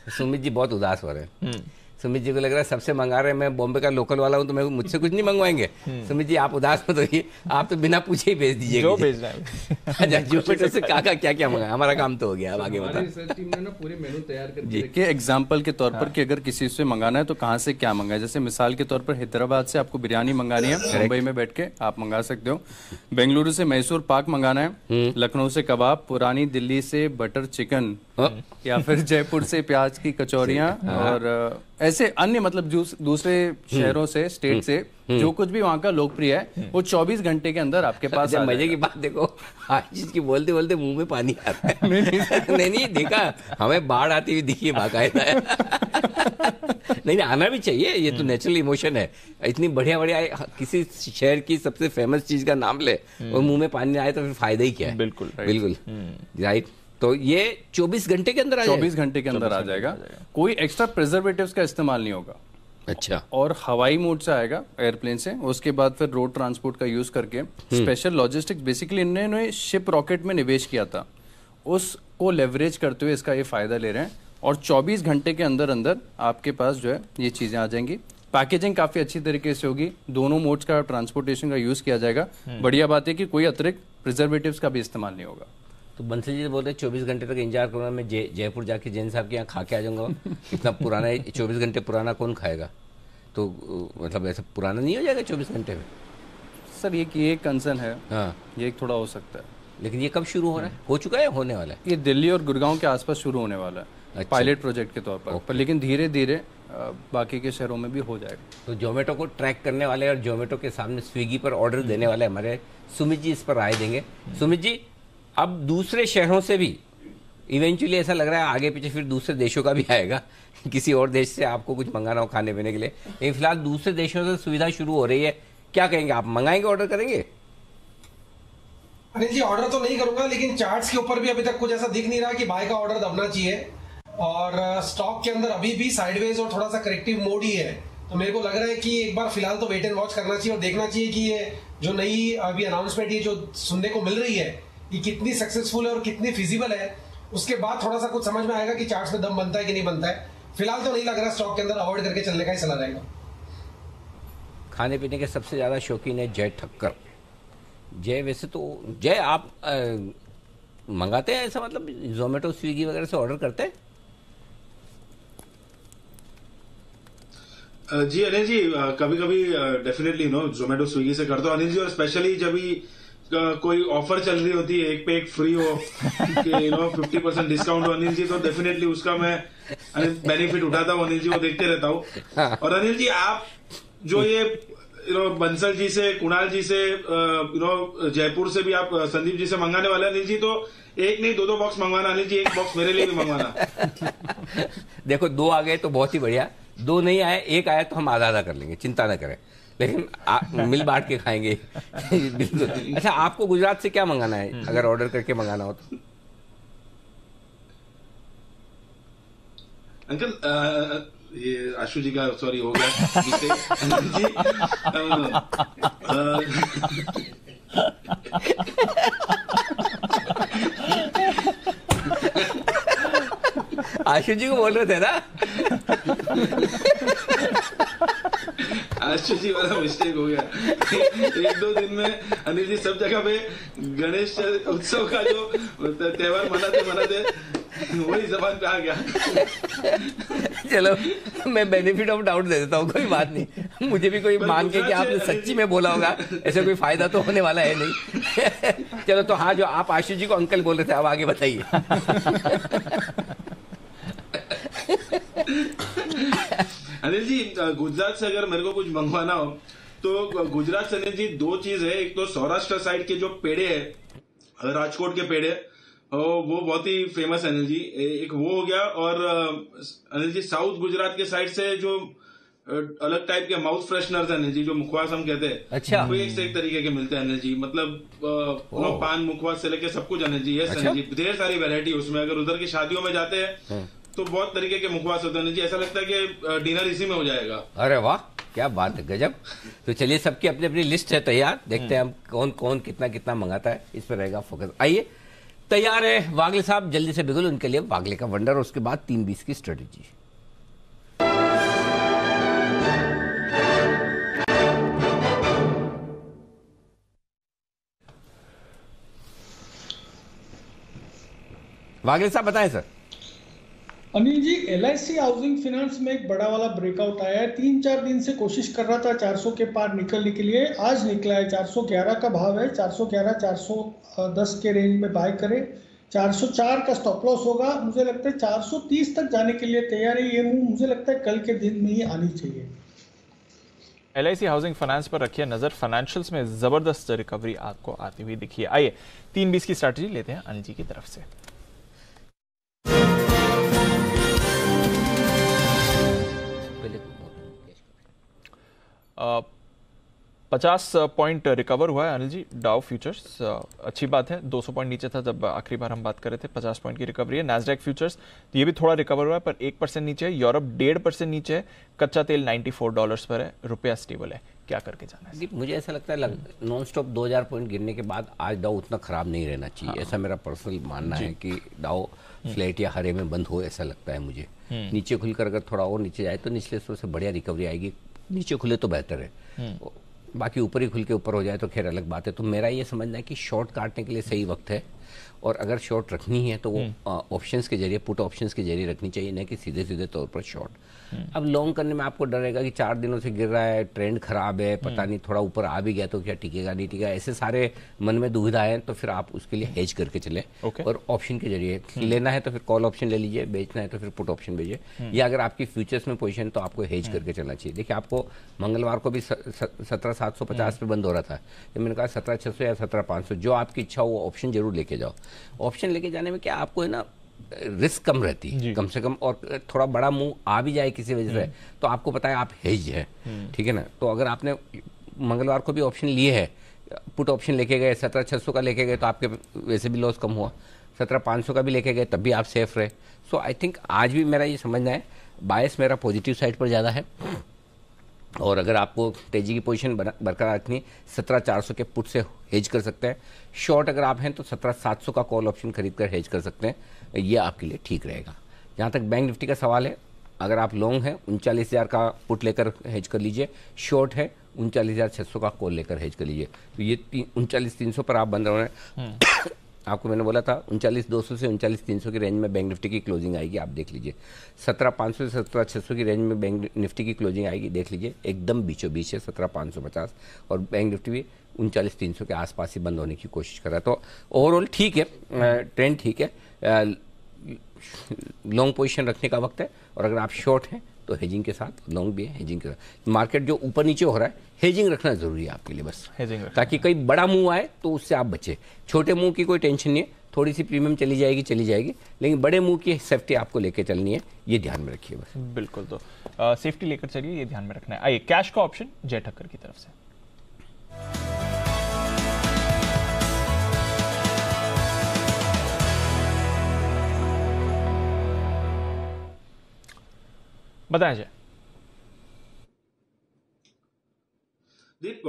सुमित जी बहुत उदास हो रहे हैं। सुमित जी को लग रहा है सबसे मंगा रहे हैं, मैं बॉम्बे का लोकल वाला हूं तो मैं मुझसे कुछ नहीं मंगवाएंगे। सुमित जी आप उदास मत होइए, आप तो बिना पूछे ही भेज दीजिए जो भेजना है। जोमेटो से क्या क्या मंगाया, हमारा काम तो हो गया। अब आगे बताओ। रिसर्च टीम ने ना पूरे मेनू तैयार करके देखिए एग्जांपल के तौर पर कि अगर किसी से मंगाना है तो कहाँ से क्या मंगाए। जैसे मिसाल के तौर पर हैदराबाद से आपको बिरयानी मंगानी है, मुंबई में बैठ के आप मंगा सकते हो। बेंगलुरु से मैसूर पाक मंगाना है, लखनऊ से कबाब, पुरानी दिल्ली से बटर चिकन, या फिर जयपुर से प्याज की कचौरियां, और ऐसे अन्य मतलब दूसरे शहरों से, स्टेट से जो कुछ भी वहाँ का लोकप्रिय है वो 24 घंटे के अंदर आपके पास। मजे की बात देखो, हर चीज की बोलते बोलते मुंह में पानी आता है। नहीं देखा, हमें बाढ़ आती हुई दिखी बाकायदा। नहीं आना भी चाहिए, ये तो नेचुरल इमोशन है। इतनी बढ़िया किसी शहर की सबसे फेमस चीज का नाम ले और मुंह में पानी आए तो फिर फायदा ही क्या है। बिल्कुल राइट। तो ये 24 घंटे के अंदर आ जाएगा। 24 घंटे के अंदर आ जाएगा। कोई एक्स्ट्रा प्रिजर्वेटिव्स का इस्तेमाल नहीं होगा। अच्छा। और हवाई मोड से आएगा एयरप्लेन से, उसके बाद फिर रोड ट्रांसपोर्ट का यूज करके स्पेशल लॉजिस्टिक्स, बेसिकली इन्होंने शिप रॉकेट में निवेश किया था, उसको लेवरेज करते हुए इसका ये फायदा ले रहे हैं। और 24 घंटे के अंदर अंदर आपके पास जो है ये चीजें आ जाएंगी। पैकेजिंग काफी अच्छी तरीके से होगी, दोनों मोड्स का ट्रांसपोर्टेशन का यूज किया जाएगा। बढ़िया बात है कि कोई अतिरिक्त प्रिजर्वेटिव्स का भी इस्तेमाल नहीं होगा। तो बंसल जी बोल रहे 24 घंटे तक इंतजार करूंगा, मैं जयपुर जाके जैन साहब के यहाँ खा के आ जाऊंगा। इतना पुराना 24 घंटे पुराना कौन खाएगा? तो मतलब ऐसा पुराना नहीं हो जाएगा 24 घंटे में? सर ये कंसर्न है। हाँ, ये थोड़ा हो सकता है। लेकिन ये कब शुरू हो रहा है? हो चुका है, होने वाला है? ये दिल्ली और गुड़गांव के आसपास शुरू होने वाला है। अच्छा। पायलट प्रोजेक्ट के तौर पर लेकिन धीरे धीरे बाकी के शहरों में भी हो जाएगा। तो जोमेटो को ट्रैक करने वाले और जोमेटो के सामने स्विगी पर ऑर्डर देने वाले हमारे सुमित जी इस पर राय देंगे। सुमित जी, अब दूसरे शहरों से भी इवेंचुअली ऐसा लग रहा है आगे पीछे फिर दूसरे देशों का भी आएगा, किसी और देश से आपको कुछ मंगाना हो खाने पीने के लिए। लेकिन फिलहाल दूसरे देशों से सुविधा शुरू हो रही है, क्या कहेंगे आप? मंगाएंगे, ऑर्डर करेंगे? अरे जी ऑर्डर तो नहीं करूंगा, लेकिन चार्ट्स के ऊपर भी अभी तक कुछ ऐसा दिख नहीं रहा कि बाय का ऑर्डर दबना चाहिए। और स्टॉक के अंदर अभी भी साइडवेज और थोड़ा सा करेक्टिव मोड ही है। तो मेरे को लग रहा है कि एक बार फिलहाल तो वेट एंड वॉच करना चाहिए और देखना चाहिए कि ये जो नई अभी अनाउंसमेंट ये जो सुनने को मिल रही है ये कितनी सक्सेसफुल है और कितनी फिजिबल है। उसके बाद थोड़ा सा कुछ समझ में आएगा कि चार्ट्स में दम बनता है कि नहीं बनता है। फिलहाल तो नहीं लग रहा, स्टॉक के अंदर अवॉइड करके चलने का ही सलाह रहेगा। खाने पीने के सबसे ज्यादा शौकीन है जय ठक्कर। जय, वैसे तो जय आप मंगाते हैं ऐसा, मतलब जोमेटो स्विगी वगैरह से ऑर्डर करते हैं? जी अनिल जी, कभी कभी डेफिनेटली जोमेटो स्विगी से करता हूँ अनिल जी। और स्पेशली जब भी कोई ऑफर चल रही होती है, एक पे एक फ्री हो कि 50% डिस्काउंट हो अनिल जी, तो डेफिनेटली उसका मैं बेनिफिट उठाता हूँ अनिल जी, वो देखते रहता हूँ। और अनिल जी, आप जो ये बंसल जी से, कुणाल जी से, जयपुर से भी आप संदीप जी से मंगाने वाले अनिल जी, तो एक नहीं दो बॉक्स मंगवाना अनिल जी, एक बॉक्स मेरे लिए भी मंगवाना। देखो 2 आ गए तो बहुत ही बढ़िया, 2 नहीं आए, 1 आया तो हम आधा कर लेंगे, चिंता ना करें, लेकिन मिल बांट के खाएंगे। बिल्कुल। अच्छा, आपको गुजरात से क्या मंगाना है अगर ऑर्डर करके मंगाना हो तो? अंकल ये आशु जी का सॉरी हो गया जी। आशु जी को बोल रहे थे ना? आशु जी वाला मिस्टेक हो गया। 1-2 दिन में अनिल जी सब जगह पे गणेश उत्सव का जो त्योहार मनाते वही जबान पे आ गया। चलो, मैं बेनिफिट ऑफ डाउट दे देता हूँ, कोई बात नहीं। मुझे भी कोई मान के कि आपने सच्ची में बोला होगा, ऐसे कोई फायदा तो होने वाला है नहीं। चलो, तो हाँ, जो आप आशु जी को अंकल बोल रहे थे, अब आगे बताइए। अनिल जी, गुजरात से अगर मेरे को कुछ मंगवाना हो तो गुजरात से अनिल जी 2 चीज है। एक तो सौराष्ट्र साइड के जो पेड़े है, राजकोट के पेड़े, वो बहुत ही फेमस अनिल जी, एक वो हो गया। और अनिल जी साउथ गुजरात के साइड से जो अलग टाइप के माउथ फ्रेशनर्स अनिल जी, जो मुखवास हम कहते हैं, अच्छा, वो एक से एक तरीके के मिलते हैं अनिल जी। मतलब पान मुखवास से लेके सब कुछ अनिल जी। यस अनिल जी, ढेर सारी वैरायटी उसमें। अगर उधर की शादियों में जाते हैं तो बहुत तरीके के मुखवास होते हैं अनिल जी। ऐसा लगता है कि डिनर इसी में हो जाएगा। अरे वाह, क्या बात है, गजब। तो चलिए, सबकी अपनी अपनी लिस्ट है तैयार, देखते हैं हम कौन कौन कितना कितना मंगाता है, इस पर रहेगा फोकस। आइए, तैयार है वागले साहब, जल्दी से बिगुल उनके लिए वागले का वंडर, उसके बाद 3-20 की स्ट्रेटेजी। वागले साहब बताएं sir. Anil ji, LIC housing finance में एक बड़ा वाला ब्रेकआउट आया है। 3-4 दिन से कोशिश कर रहा था 400 के पार निकलने के लिए, आज निकला है। 411 का भाव है, 411 410 के रेंज में बाय करें। 404 का स्टॉप लॉस होगा। मुझे लगता है 430 तक जाने के लिए तैयार है। ये मूव मुझे लगता है कल के दिन में ही आनी चाहिए। LIC हाउसिंग फाइनेंस पर रखिए नजर, फाइनेंशियल्स में जबरदस्त रिकवरी आपको आती हुई दिखी है। आइए 3-20 की स्ट्रैटेजी लेते हैं अनिल जी की तरफ से। 50 पॉइंट रिकवर हुआ है अनिल जी डाउ फ्यूचर्स, अच्छी बात है। 200 पॉइंट नीचे था जब आखिरी बार हम बात कर रहे थे। 50 पॉइंट की रिकवरी है। नैस्डैक फ्यूचर्स ये भी थोड़ा रिकवर हुआ है, पर 1% नीचे है। यूरोप 1.5% नीचे है। कच्चा तेल $94 पर है। रुपया स्टेबल है। क्या करके जाना है? मुझे ऐसा लगता है नॉन स्टॉप 2000 पॉइंट गिरने के बाद आज डाउ उतना खराब नहीं रहना चाहिए। ऐसा मेरा पर्सनल मानना है कि डाउ फ्लैट या हरे में बंद हो, ऐसा लगता है मुझे। नीचे खुलकर अगर थोड़ा और नीचे जाए तो निचले स्तर से बढ़िया रिकवरी आएगी। नीचे खुले तो बेहतर है, बाकी ऊपर ही खुल के ऊपर हो जाए तो खैर अलग बात है। तो मेरा ये समझना है कि शॉर्ट काटने के लिए सही वक्त है, और अगर शॉर्ट रखनी है तो वो ऑप्शंस के जरिए, पुट ऑप्शंस के जरिए रखनी चाहिए, न कि सीधे सीधे तौर पर शॉर्ट। अब लॉन्ग करने में आपको डर रहेगा कि 4 दिनों से गिर रहा है, ट्रेंड खराब है, पता नहीं थोड़ा ऊपर आ भी गया तो क्या टिकेगा नहीं टिकेगा, ऐसे सारे मन में दुविधा है। तो फिर आप उसके लिए हेज करके चले और ऑप्शन के जरिए लेना है तो फिर कॉल ऑप्शन ले लीजिए, बेचना है तो फिर पुट ऑप्शन भेजिए। या अगर आपकी फ्यूचर्स में पोजीशन तो आपको हेज करके चलना चाहिए। देखिए, आपको मंगलवार को भी 17,750 पे बंद हो रहा था, जब मैंने कहा 17,600 या 17,500, जो आपकी इच्छा हो वो ऑप्शन जरूर लेके जाओ। ऑप्शन लेके जाने में क्या आपको है ना, रिस्क कम रहती है कम से कम, और थोड़ा बड़ा मुंह आ भी जाए किसी वजह से तो आपको पता है आप हेज है, ठीक है ना। तो अगर आपने मंगलवार को भी ऑप्शन लिए है, पुट ऑप्शन लेके गए, 17,600 का लेके गए तो आपके वैसे भी लॉस कम हुआ, 17,500 का भी लेके गए तब भी आप सेफ रहे। सो आई थिंक आज भी मेरा ये समझना है, बायस मेरा पॉजिटिव साइड पर ज़्यादा है। और अगर आपको तेजी की पोजीशन बरकरार रखनी, 17,400 के पुट से हेज कर सकते हैं। शॉर्ट अगर आप हैं तो 17,700 का कॉल ऑप्शन खरीद कर हेज कर सकते हैं, ये आपके लिए ठीक रहेगा। जहाँ तक बैंक निफ्टी का सवाल है, अगर आप लॉन्ग हैं 39,000 का पुट लेकर हेज कर लीजिए, शॉर्ट है 39,600 का कॉल लेकर हेज कर लीजिए। तो ये 39,300 पर आप बंद रहे हैं। आपको मैंने बोला था 39,200 से 39,300 की रेंज में बैंक निफ्टी की क्लोजिंग आएगी, आप देख लीजिए। 17,500 से 17,600 की रेंज में बैंक निफ्टी की क्लोजिंग आएगी, देख लीजिए। एकदम बीचों बीच है 17,550, और बैंक निफ्टी भी 39,300 के आसपास ही बंद होने की कोशिश कर रहा है। तो ओवरऑल ठीक है, ट्रेंड ठीक है। लॉन्ग पोजीशन रखने का वक्त है, और अगर आप शॉर्ट हैं तो हेजिंग के साथ, लॉन्ग भी है हेजिंग के साथ। मार्केट जो ऊपर नीचे हो रहा है, हेजिंग रखना जरूरी है आपके लिए, बस ताकि कोई बड़ा मूव आए तो उससे आप बचे। छोटे मूव की कोई टेंशन नहीं है, थोड़ी सी प्रीमियम चली जाएगी, लेकिन बड़े मूव की सेफ्टी आपको लेके चलनी है, ये ध्यान में रखिए बस। बिल्कुल, तो सेफ्टी लेकर चलिए, ये ध्यान में रखना है। आइए कैश का ऑप्शन जय ठक्कर की तरफ से। बताएं जय। दीप,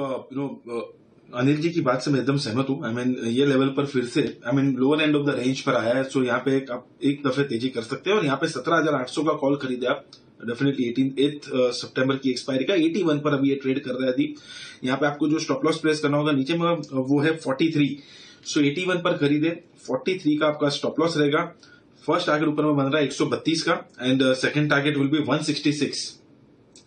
अनिल जी की बात से मैं एकदम सहमत हूं। आई मीन ये लेवल पर फिर से lower end of the range पर आया है, सो यहाँ पे आप एक दफे तेजी कर सकते हैं। और यहाँ पे 17,800 का कॉल खरीदे आप, डेफिनेटली 8 सितंबर की एक्सपायरी का 81 पर अभी ये ट्रेड कर रहा है दीप। यहाँ पे आपको जो स्टॉप लॉस प्लेस करना होगा नीचे में, वो है 43, सो 81 पर खरीदे। 43 का आपका स्टॉप लॉस रहेगा। फर्स्ट टारगेट ऊपर में बन रहा है 132 का, and second target will be 166।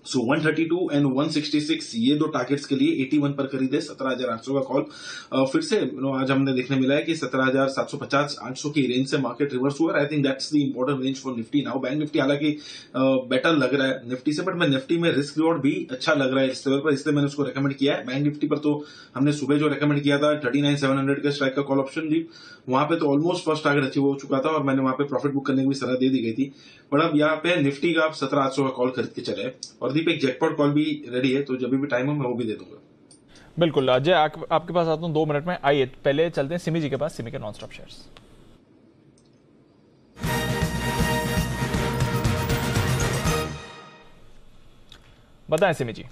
So 132 and 166 ये दो टारगेट्स के लिए 81 पर खरीदे 17,800 का कॉल। फिर से आज हमने देखने मिला है कि 17,750 800 की रेंज से मार्केट रिवर्स हुआ। I think that's the important range for Nifty now. Bank Nifty हालांकि बेटर लग रहा है निफ्टी से, बट मैं निफ्टी में रिस्क रिवॉर्ड भी अच्छा लग रहा है इस लेवल पर, इसलिए मैंने उसको रेकमेंड किया है। बैंक निफ्टी पर तो हमने सुबह जो रेकमेंड किया था 39,700 का स्ट्राइक का कॉल ऑप्शन दी, वहां पे तो ऑलमोस्ट फर्स्ट टारगेट अचीव हो चुका था और मैंने वहां पे प्रॉफिट बुक करने की भी सलाह दे दी गई थी। बट अब यहाँ पे निफ्टी का आप 17,800 का कॉल खरीद के चले, और दीप एक जैकपॉट कॉल भी रेडी है, तो जब भी टाइम हो मैं वो भी दे दूंगा। बिल्कुल अजय, आपके पास आता हूं 2 मिनट में। आइए पहले चलते हैं सिमी जी के पास, सिमी के नॉन स्टॉप शेयर्स। बताएं सिमी जी।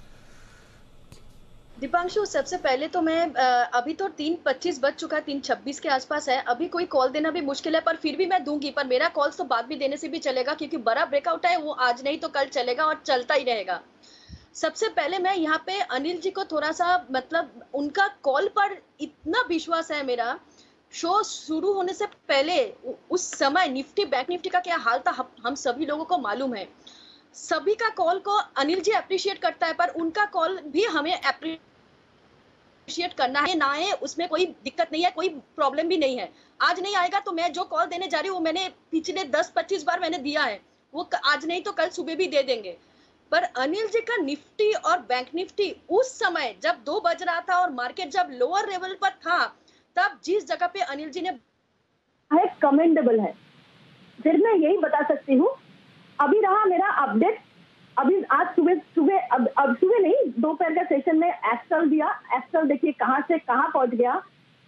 दीपांशु, सबसे पहले तो मैं अभी तो 3:25 बज चुका है, 3:26 के आसपास है, अभी कोई कॉल देना भी मुश्किल है, पर फिर भी मैं दूंगी। पर मेरा कॉल्स तो बाद में देने से भी चलेगा, क्योंकि बड़ा ब्रेकआउट है, वो आज नहीं तो कल चलेगा और चलता ही रहेगा। सबसे पहले मैं यहाँ पे अनिल जी को थोड़ा सा, मतलब उनका कॉल पर इतना विश्वास है मेरा। शो शुरू होने से पहले उस समय निफ्टी बैंक निफ्टी का क्या हाल था हम सभी लोगों को मालूम है। सभी का कॉल को अनिल जी अप्रिशिएट करता है, पर उनका कॉल भी हमें अप्रिशिएट करना है ना है, उसमें कोई दिक्कत नहीं है, कोई प्रॉब्लम भी नहीं है। आज नहीं आएगा तो मैं जो कॉल देने जा रही हूँ वो मैंने पिछले 10-25 बार मैंने दिया है, वो आज नहीं तो कल सुबह भी दे देंगे। पर अनिल जी का निफ्टी और बैंक निफ्टी उस समय जब 2 बज रहा था और मार्केट जब लोअर लेवल पर था, तब जिस जगह पे अनिल जी ने कमेंडेबल है। फिर मैं यही बता सकती हूँ, अभी रहा मेरा अपडेट, अभी आज सुबह अब सुबह नहीं, दोपहर का सेशन में एस्ट्रल दिया। एस्ट्रल देखिए कहां से कहां पहुंच गया।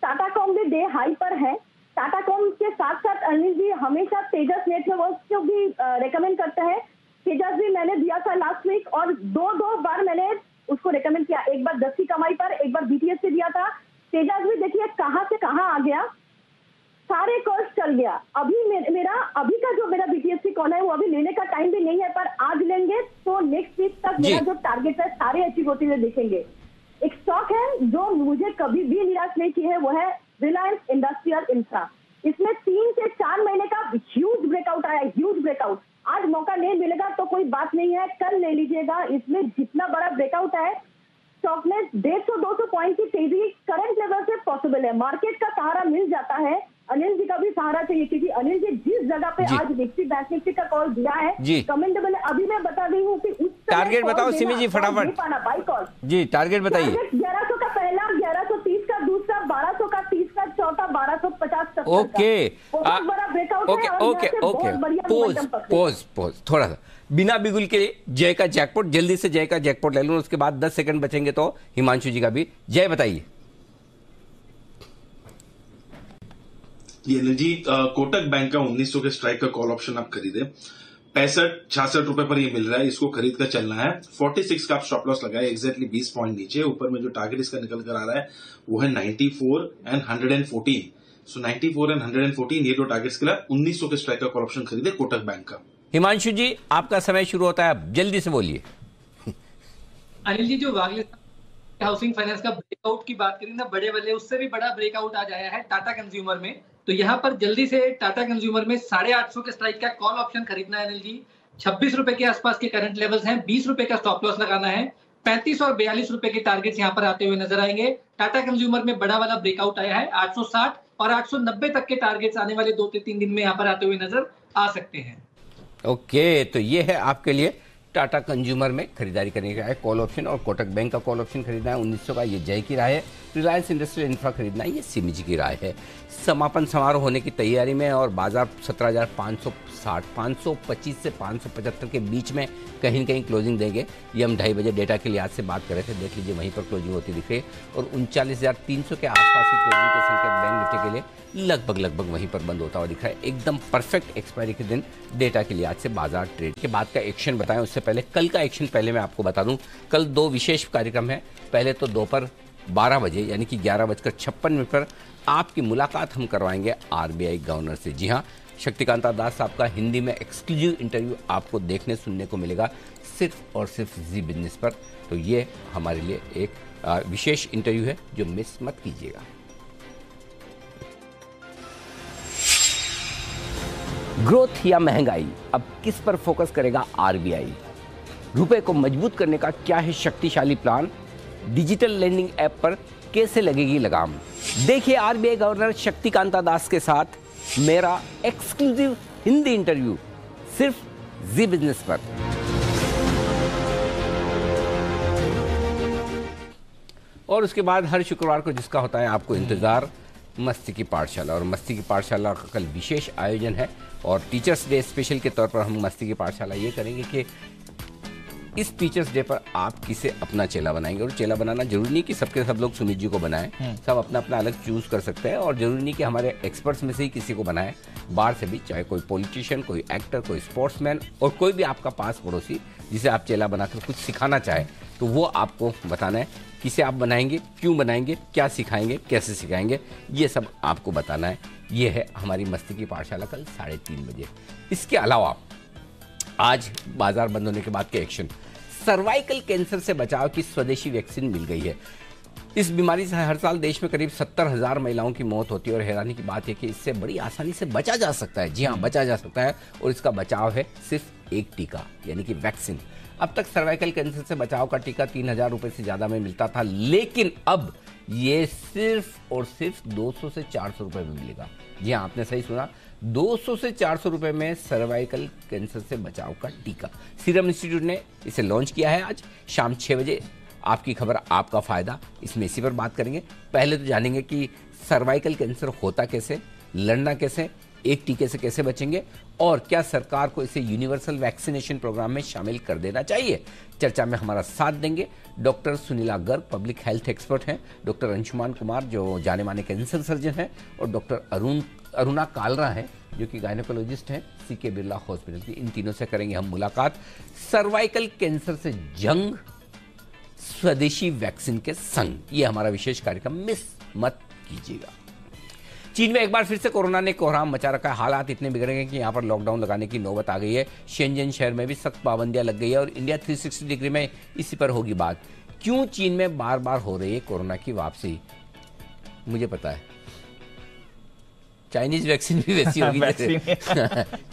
टाटा कॉम भी डे हाई पर है। टाटा कॉम के साथ साथ अनिल जी हमेशा तेजस नेटवर्क को भी रेकमेंड करते हैं। तेजस भी मैंने दिया था लास्ट वीक, और दो बार मैंने उसको रेकमेंड किया, एक बार 10 की कमाई पर, एक बार बीटीएस से दिया था। तेजस भी देखिए कहां से कहां आ गया, सारे कॉल्स चल गया। अभी मेरा अभी का जो मेरा बीटीएससी कॉल है वो अभी लेने का टाइम भी नहीं है, पर आज लेंगे तो नेक्स्ट वीक तक मेरा जो टारगेट है सारे अचीव होते हुए देखेंगे। एक स्टॉक है जो मुझे कभी भी निराश नहीं की है, वो है रिलायंस इंडस्ट्रियल इंफ्रा। इसमें 3 से 4 महीने का ह्यूज ब्रेकआउट आया, ह्यूज ब्रेकआउट। आज मौका नहीं मिलेगा तो कोई बात नहीं है, कल ले लीजिएगा। इसमें जितना बड़ा ब्रेकआउट है, स्टॉक में 150-200 पॉइंट की तेजी करंट लेवल से पॉसिबल है। मार्केट का सहारा मिल जाता है, अनिल जी का भी सहारा चाहिए, क्योंकि अनिल जी जिस जगह पे आज निफ्टी बैंक निफ्टी का कॉल दिया है कमेंडेबल है। अभी मैं बता रही हूँ कि उस टारगेट बताओ सिमी जी फटाफट बाई कॉल जी, टारगेट बताइए। 1100 का पहला, 1130 का दूसरा, 1200 का 30 का चौथा, 1250 ओके बहुत बड़ा breakout okay okay okay pose थोड़ा सा बिना बिगुल के जय का जैकपॉट, जल्दी से जय का जैकपॉट ले लूं, उसके बाद 10 सेकंड बचेंगे तो हिमांशु जी का भी। जय बताइए। ये जी कोटक बैंक का 1900 के स्ट्राइक का कॉल ऑप्शन आप खरीदे, 65-66 रुपए पर ये मिल रहा है, इसको खरीद कर चलना है। 46 का आप स्टॉप लॉस लगाए, एग्जैक्टली 20 पॉइंट नीचे। ऊपर में जो टारगेट इसका निकल कर आ रहा है वो है 94 एंड 114। सो 94 एंड 114 ये दो टारगेट्स के लिए 1900 के स्ट्राइक का कॉल ऑप्शन खरीदे कोटक बैंक का। हिमांशु जी आपका समय शुरू होता है, अब जल्दी से बोलिए। अनिल जी, जो वागले हाउसिंग फाइनेंस का ब्रेकआउट की बात करें ना, बड़े वाले, उससे भी बड़ा ब्रेकआउट आज आया है टाटा कंज्यूमर में। तो यहाँ पर जल्दी से टाटा कंज्यूमर में 850 के स्ट्राइक का कॉल ऑप्शन खरीदना है अनिल जी। 26 रुपए के आसपास के करंट लेवल्स हैं, 20 रुपए का स्टॉप लॉस लगाना है। 35 और 42 रुपए के टारगेट्स यहाँ पर आते हुए नजर आएंगे। टाटा कंज्यूमर में बड़ा वाला ब्रेकआउट आया है, 860 और 890 तक के टारगेट्स आने वाले 2 से 3 दिन में यहाँ पर आते हुए नजर आ सकते हैं। ओके, तो ये है आपके लिए टाटा कंज्यूमर में खरीदारी करने का है कॉल ऑप्शन, और कोटक बैंक का कॉल ऑप्शन खरीदना है 1900 का, ये जय की राय है। रिलायंस इंडस्ट्रियल इंफ्रा खरीदना है, ये सिमी जी की राय है। समापन समारोह होने की तैयारी में और बाजार 17,560, 525 से 575 के बीच में कहीं न कहीं क्लोजिंग देंगे। ये हम 2:30 बजे डेटा के लिहाज से बात कर रहे थे, देख लीजिए वहीं पर क्लोजिंग होती दिख रही है, और 39,300 के आसपास की क्लोजिंग के संकेत बैंक निफ्टी के लिए लगभग वहीं पर बंद होता हुआ दिख रहा है। एकदम परफेक्ट एक्सपायरी के दिन डेटा के लिहाज से बाजार ट्रेड के बाद का एक्शन बताएं, उससे पहले कल का एक्शन पहले मैं आपको बता दूं। कल 2 विशेष कार्यक्रम है। पहले तो दोपहर 12 बजे यानी कि 11:56 पर आपकी मुलाकात हम करवाएंगे आरबीआई गवर्नर से। जी हाँ, शक्तिकांता दास साहब का हिंदी में एक्सक्लूसिव इंटरव्यू आपको देखने सुनने को मिलेगा सिर्फ और सिर्फ जी बिजनेस पर। तो ये हमारे लिए एक विशेष इंटरव्यू है जो मिस मत कीजिएगा। ग्रोथ या महंगाई, अब किस पर फोकस करेगा आरबीआई? रुपए को मजबूत करने का क्या है शक्तिशाली प्लान? डिजिटल लैंडिंग ऐप पर कैसे लगेगी लगाम? देखिए आरबीआई गवर्नर शक्तिकांता दास के साथ मेरा एक्सक्लूसिव हिंदी इंटरव्यू सिर्फ जी बिजनेस पर। और उसके बाद हर शुक्रवार को जिसका होता है आपको इंतजार, मस्ती की पाठशाला। और मस्ती की पाठशाला का कल विशेष आयोजन है और टीचर्स डे स्पेशल के तौर पर हम मस्ती की पाठशाला ये करेंगे कि इस टीचर्स डे पर आप किसे अपना चेला बनाएंगे। और चेला बनाना जरूरी नहीं कि सबके सब लोग सुमित जी को बनाएं, सब अपना अपना अलग चूज कर सकते हैं और जरूरी नहीं कि हमारे एक्सपर्ट्स में से ही किसी को बनाएं, बाहर से भी, चाहे कोई पॉलिटिशियन, कोई एक्टर, कोई स्पोर्ट्समैन और कोई भी आपका पास पड़ोसी जिसे आप चेला बनाकर कुछ सिखाना चाहे तो वो आपको बताना है किसे आप बनाएंगे, क्यों बनाएंगे, क्या सिखाएंगे, कैसे सिखाएंगे, ये सब आपको बताना है। ये है हमारी मस्ती की पाठशाला कल 3:30 बजे। इसके अलावा आज बाजार बंद होने के बाद के एक्शन, सर्वाइकल कैंसर से बचाव की स्वदेशी वैक्सीन मिल गई है। इस बीमारी से हर साल देश में करीब 70,000 महिलाओं की मौत होती है और हैरानी की बात है कि इससे बड़ी आसानी से बचा जा सकता है। जी हाँ, बचा जा सकता है और इसका बचाव है सिर्फ एक टीका यानी कि वैक्सीन। अब तक सर्वाइकल कैंसर से बचाव का टीका 3,000 रुपए से ज्यादा में मिलता था, लेकिन अब ये सिर्फ और सिर्फ 200 से 400 रुपए में मिलेगा। जी हाँ, आपने सही सुना, 200 से 400 रुपए में सर्वाइकल कैंसर से बचाव का टीका। सीरम इंस्टीट्यूट ने इसे लॉन्च किया है आज शाम 6 बजे। आपकी खबर, आपका फायदा, इसमें इसी पर बात करेंगे। पहले तो जानेंगे कि सर्वाइकल कैंसर होता कैसे, लड़ना कैसे, एक टीके से कैसे बचेंगे और क्या सरकार को इसे यूनिवर्सल वैक्सीनेशन प्रोग्राम में शामिल कर देना चाहिए। चर्चा में हमारा साथ देंगे doctor Sunila Garg, public health expert हैं, डॉक्टर अंशुमान कुमार जो जाने माने कैंसर सर्जन हैं और डॉक्टर अरुणा कालरा हैं जो कि गायनेकोलॉजिस्ट हैं सीके बिरला हॉस्पिटल की। इन तीनों से करेंगे हम मुलाकात। सर्वाइकल कैंसर से जंग स्वदेशी वैक्सीन के संग, ये हमारा विशेष कार्यक्रम, मिस मत कीजिएगा। चीन में एक बार फिर से कोरोना ने कोहराम मचा रखा है। हालात इतने बिगड़ गए कि यहाँ पर लॉकडाउन लगाने की नौबत आ गई है। शेंजन शहर में भी सख्त पाबंदियां लग गई है और इंडिया 360 डिग्री में इसी पर होगी बात। क्यों चीन में बार बार हो रही है कोरोना की वापसी? मुझे पता है, चाइनीज वैक्सीन भी वैसी होगी जैसे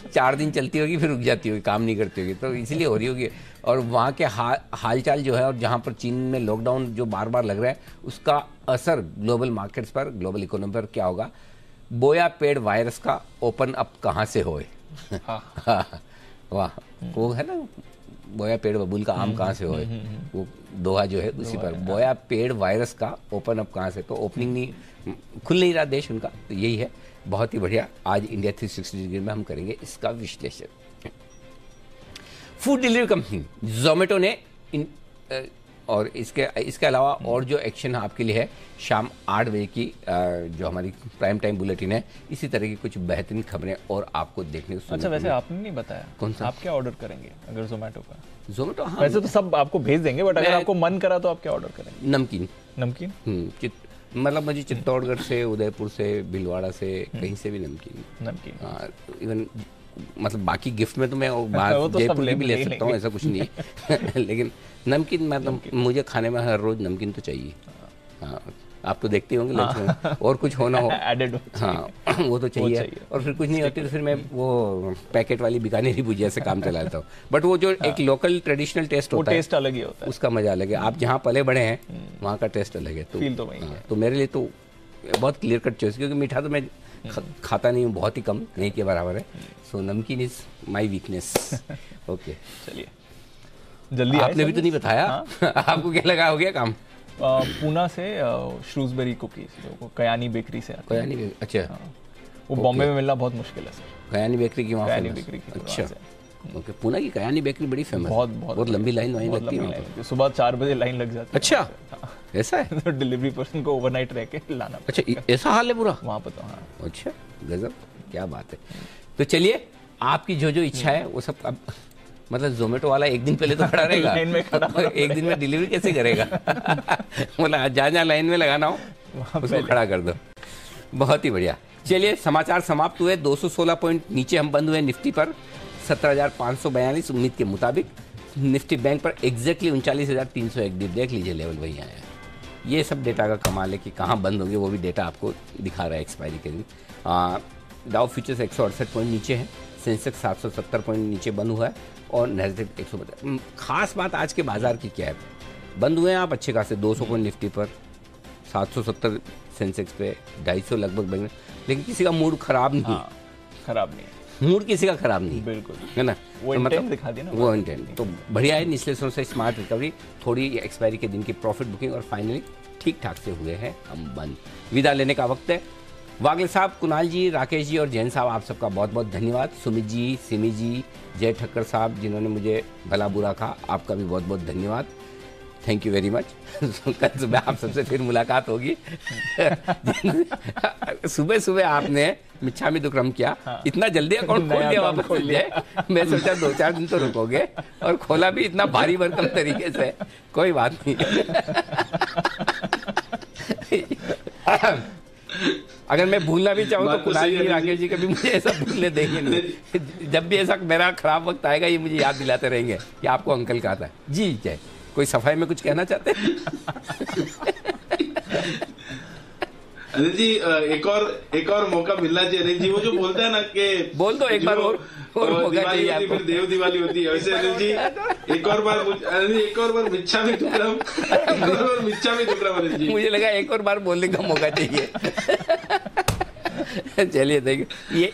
4 दिन चलती होगी फिर रुक जाती होगी, काम नहीं करती होगी, तो इसीलिए हो रही होगी। और वहाँ के हालचाल जो है और जहाँ पर चीन में लॉकडाउन जो बार बार लग रहा है उसका असर ग्लोबल मार्केट्स पर, ग्लोबल इकोनॉमी पर क्या होगा? बोया पेड़ वायरस का ओपन अप कहाँ से होए? वाह, वो है ना, बोया पेड़ बबूल का आम कहाँ से होए, वो दोहा जो है उसी पर, बोया पेड़ वायरस का ओपन अप कहाँ से। तो ओपनिंग नहीं, खुल नहीं रहा देश उनका, तो यही है। बहुत ही बढ़िया, आज इंडिया 360 डिग्री में हम करेंगे इसका विश्लेषण। फूड डिलीवरी कंपनी जोमेटो ने और इसके अलावा और जो एक्शन आपके लिए है शाम 8 बजे की जो हमारी प्राइम टाइम बुलेटिन है, इसी तरह की कुछ बेहतरीन खबरें और आपको देखने को। अच्छा, वैसे आपने नहीं बताया कौन सा? आप क्या ऑर्डर करेंगे अगर जोमेटो का? जोमेटो, हाँ, वैसे तो सब आपको भेज देंगे, बट अगर आपको मन करा तो आप क्या ऑर्डर करेंगे? नमकीन। नमकीन? मतलब मुझे चित्तौड़गढ़ से, उदयपुर से, भीलवाड़ा से, कहीं से भी नमकीन। इवन मतलब बाकी गिफ्ट में तो मैं जयपुर की भी ले सकता हूँ, ऐसा कुछ नहीं है लेकिन नमकीन मतलब मुझे खाने में हर रोज नमकीन तो चाहिए। हाँ, आप तो देखते होंगे लंच में और कुछ होना हो एडेड, हाँ वो तो चाहिए। और फिर कुछ नहीं होती तो फिर मैं वो पैकेट वाली बीकानेरी भुजिया से काम चला लेता हूँ। बट वो जो एक लोकल ट्रेडिशनल टेस्ट होता है, टेस्ट अलग ही होता है, उसका मजा अलग है। आप जहाँ पले बड़े हैं वहाँ का टेस्ट अलग है। तो फील तो वही है। तो मेरे लिए तो बहुत क्लियर कट चॉइस, क्योंकि मीठा तो मैं खाता नहीं हूँ, बहुत ही कम, नहीं के बराबर है। सो नमकीन इज माई वीकनेस। ओके, चलिए जल्दी। आपने भी तो नहीं बताया। आपको क्या लगा, हो गया काम? पूना से श्रूसबेरी कुकीज जो कयानी बेकरी से आती है। कयानी बेकरी, अच्छा। वो बॉम्बे में मिलना बहुत मुश्किल है सर। कयानी बेकरी की वहाँ? कयानी बेकरी की। अच्छा, ओके। पूना की कयानी बेकरी बड़ी फेमस, बहुत लंबी लाइन वहीं लगती है। सुबह 4 बजे लाइन लग जाती है। अच्छा, ऐसा है? तो डिलीवरी पर्सन को ओवरनाइट रह के लाना। अच्छा, ऐसा हाल है पूरा वहाँ पर? तो हाँ। अच्छा, गजब, क्या बात है। तो चलिए, आपकी जो जो इच्छा है वो सब। अब मतलब जोमेटो वाला एक दिन पहले तो खड़ा रहेगा लाइन में खड़ा, एक दिन में डिलीवरी कैसे करेगा? मतलब जहाँ लाइन में लगाना हो उसको खड़ा कर दो। बहुत ही बढ़िया। चलिए, समाचार समाप्त हुए। 216 पॉइंट नीचे हम बंद हुए निफ्टी पर, 17,542 उम्मीद के मुताबिक। निफ्टी बैंक पर एग्जैक्टली 39,301 डिप, देख लीजिए लेवल वही आया। ये सब डेटा का कमाल है कि कहाँ बंद होंगे वो भी डेटा आपको दिखा रहा है एक्सपायरी के दिन। डाउ फ्यूचर्स 168 पॉइंट नीचे है, सेंसेक्स 770 पॉइंट नीचे बंद हुआ है और नैस्डैक 150। खास बात आज के बाजार की क्या है, बंद हुए हैं आप अच्छे खासे 200 पॉइंट निफ्टी पर, 770 सेंसेक्स पे, 250 लगभग बन, लेकिन किसी का मूड खराब नहीं, खराब नहीं है, मूड किसी का खराब नहीं, बिल्कुल है ना, वो तो इंटेंट दिखा दिया ना, वो इंटेंट तो बढ़िया है। निचले स्तर से स्मार्ट रिकवरी, थोड़ी एक्सपायरी के दिन की प्रॉफिट बुकिंग और फाइनली ठीक ठाक से हुए हैं हम बंद। विदा लेने का वक्त है। वागले साहब, कुणाल जी, राकेश जी और जैन साहब, आप सबका बहुत बहुत धन्यवाद। सुमित जी, सिमी जी, जय ठक्कर साहब जिन्होंने मुझे भला बुरा कहा, आपका भी बहुत बहुत धन्यवाद। Thank you very much. कल सुबह आप सबसे फिर मुलाकात होगी। सुबह सुबह आपने मिच्छामी दुक्कड़म किया, इतना जल्दी अकाउंट खोल दिया, वापस खोल दिया। मैं सोचा 2-4 दिन तो रुकोगे, और खोला भी इतना भारी भरकम तरीके से। कोई बात नहीं। अगर मैं भूलना भी चाहूँ तो कुणाल जी, राकेश जी कभी मुझे ऐसा भूलने देंगे नहीं। जब भी ऐसा मेरा खराब वक्त आएगा, ये मुझे याद दिलाते रहेंगे कि आपको अंकल कहा था। जी जय, कोई सफाई में कुछ कहना चाहते हैं? अनिल जी, एक और मौका मिलना चाहिए। अनिल जी, वो जो बोलता है ना कि बोल दो एक बार और मौका चाहिए आपको। फिर देव दिवाली होती है, वैसे अनिल जी एक और बार मिच्छामी दुक्कड़म, अनिल जी। मुझे लगा एक और बार बोलने का मौका चाहिए। चलिए, थैंक यू। ये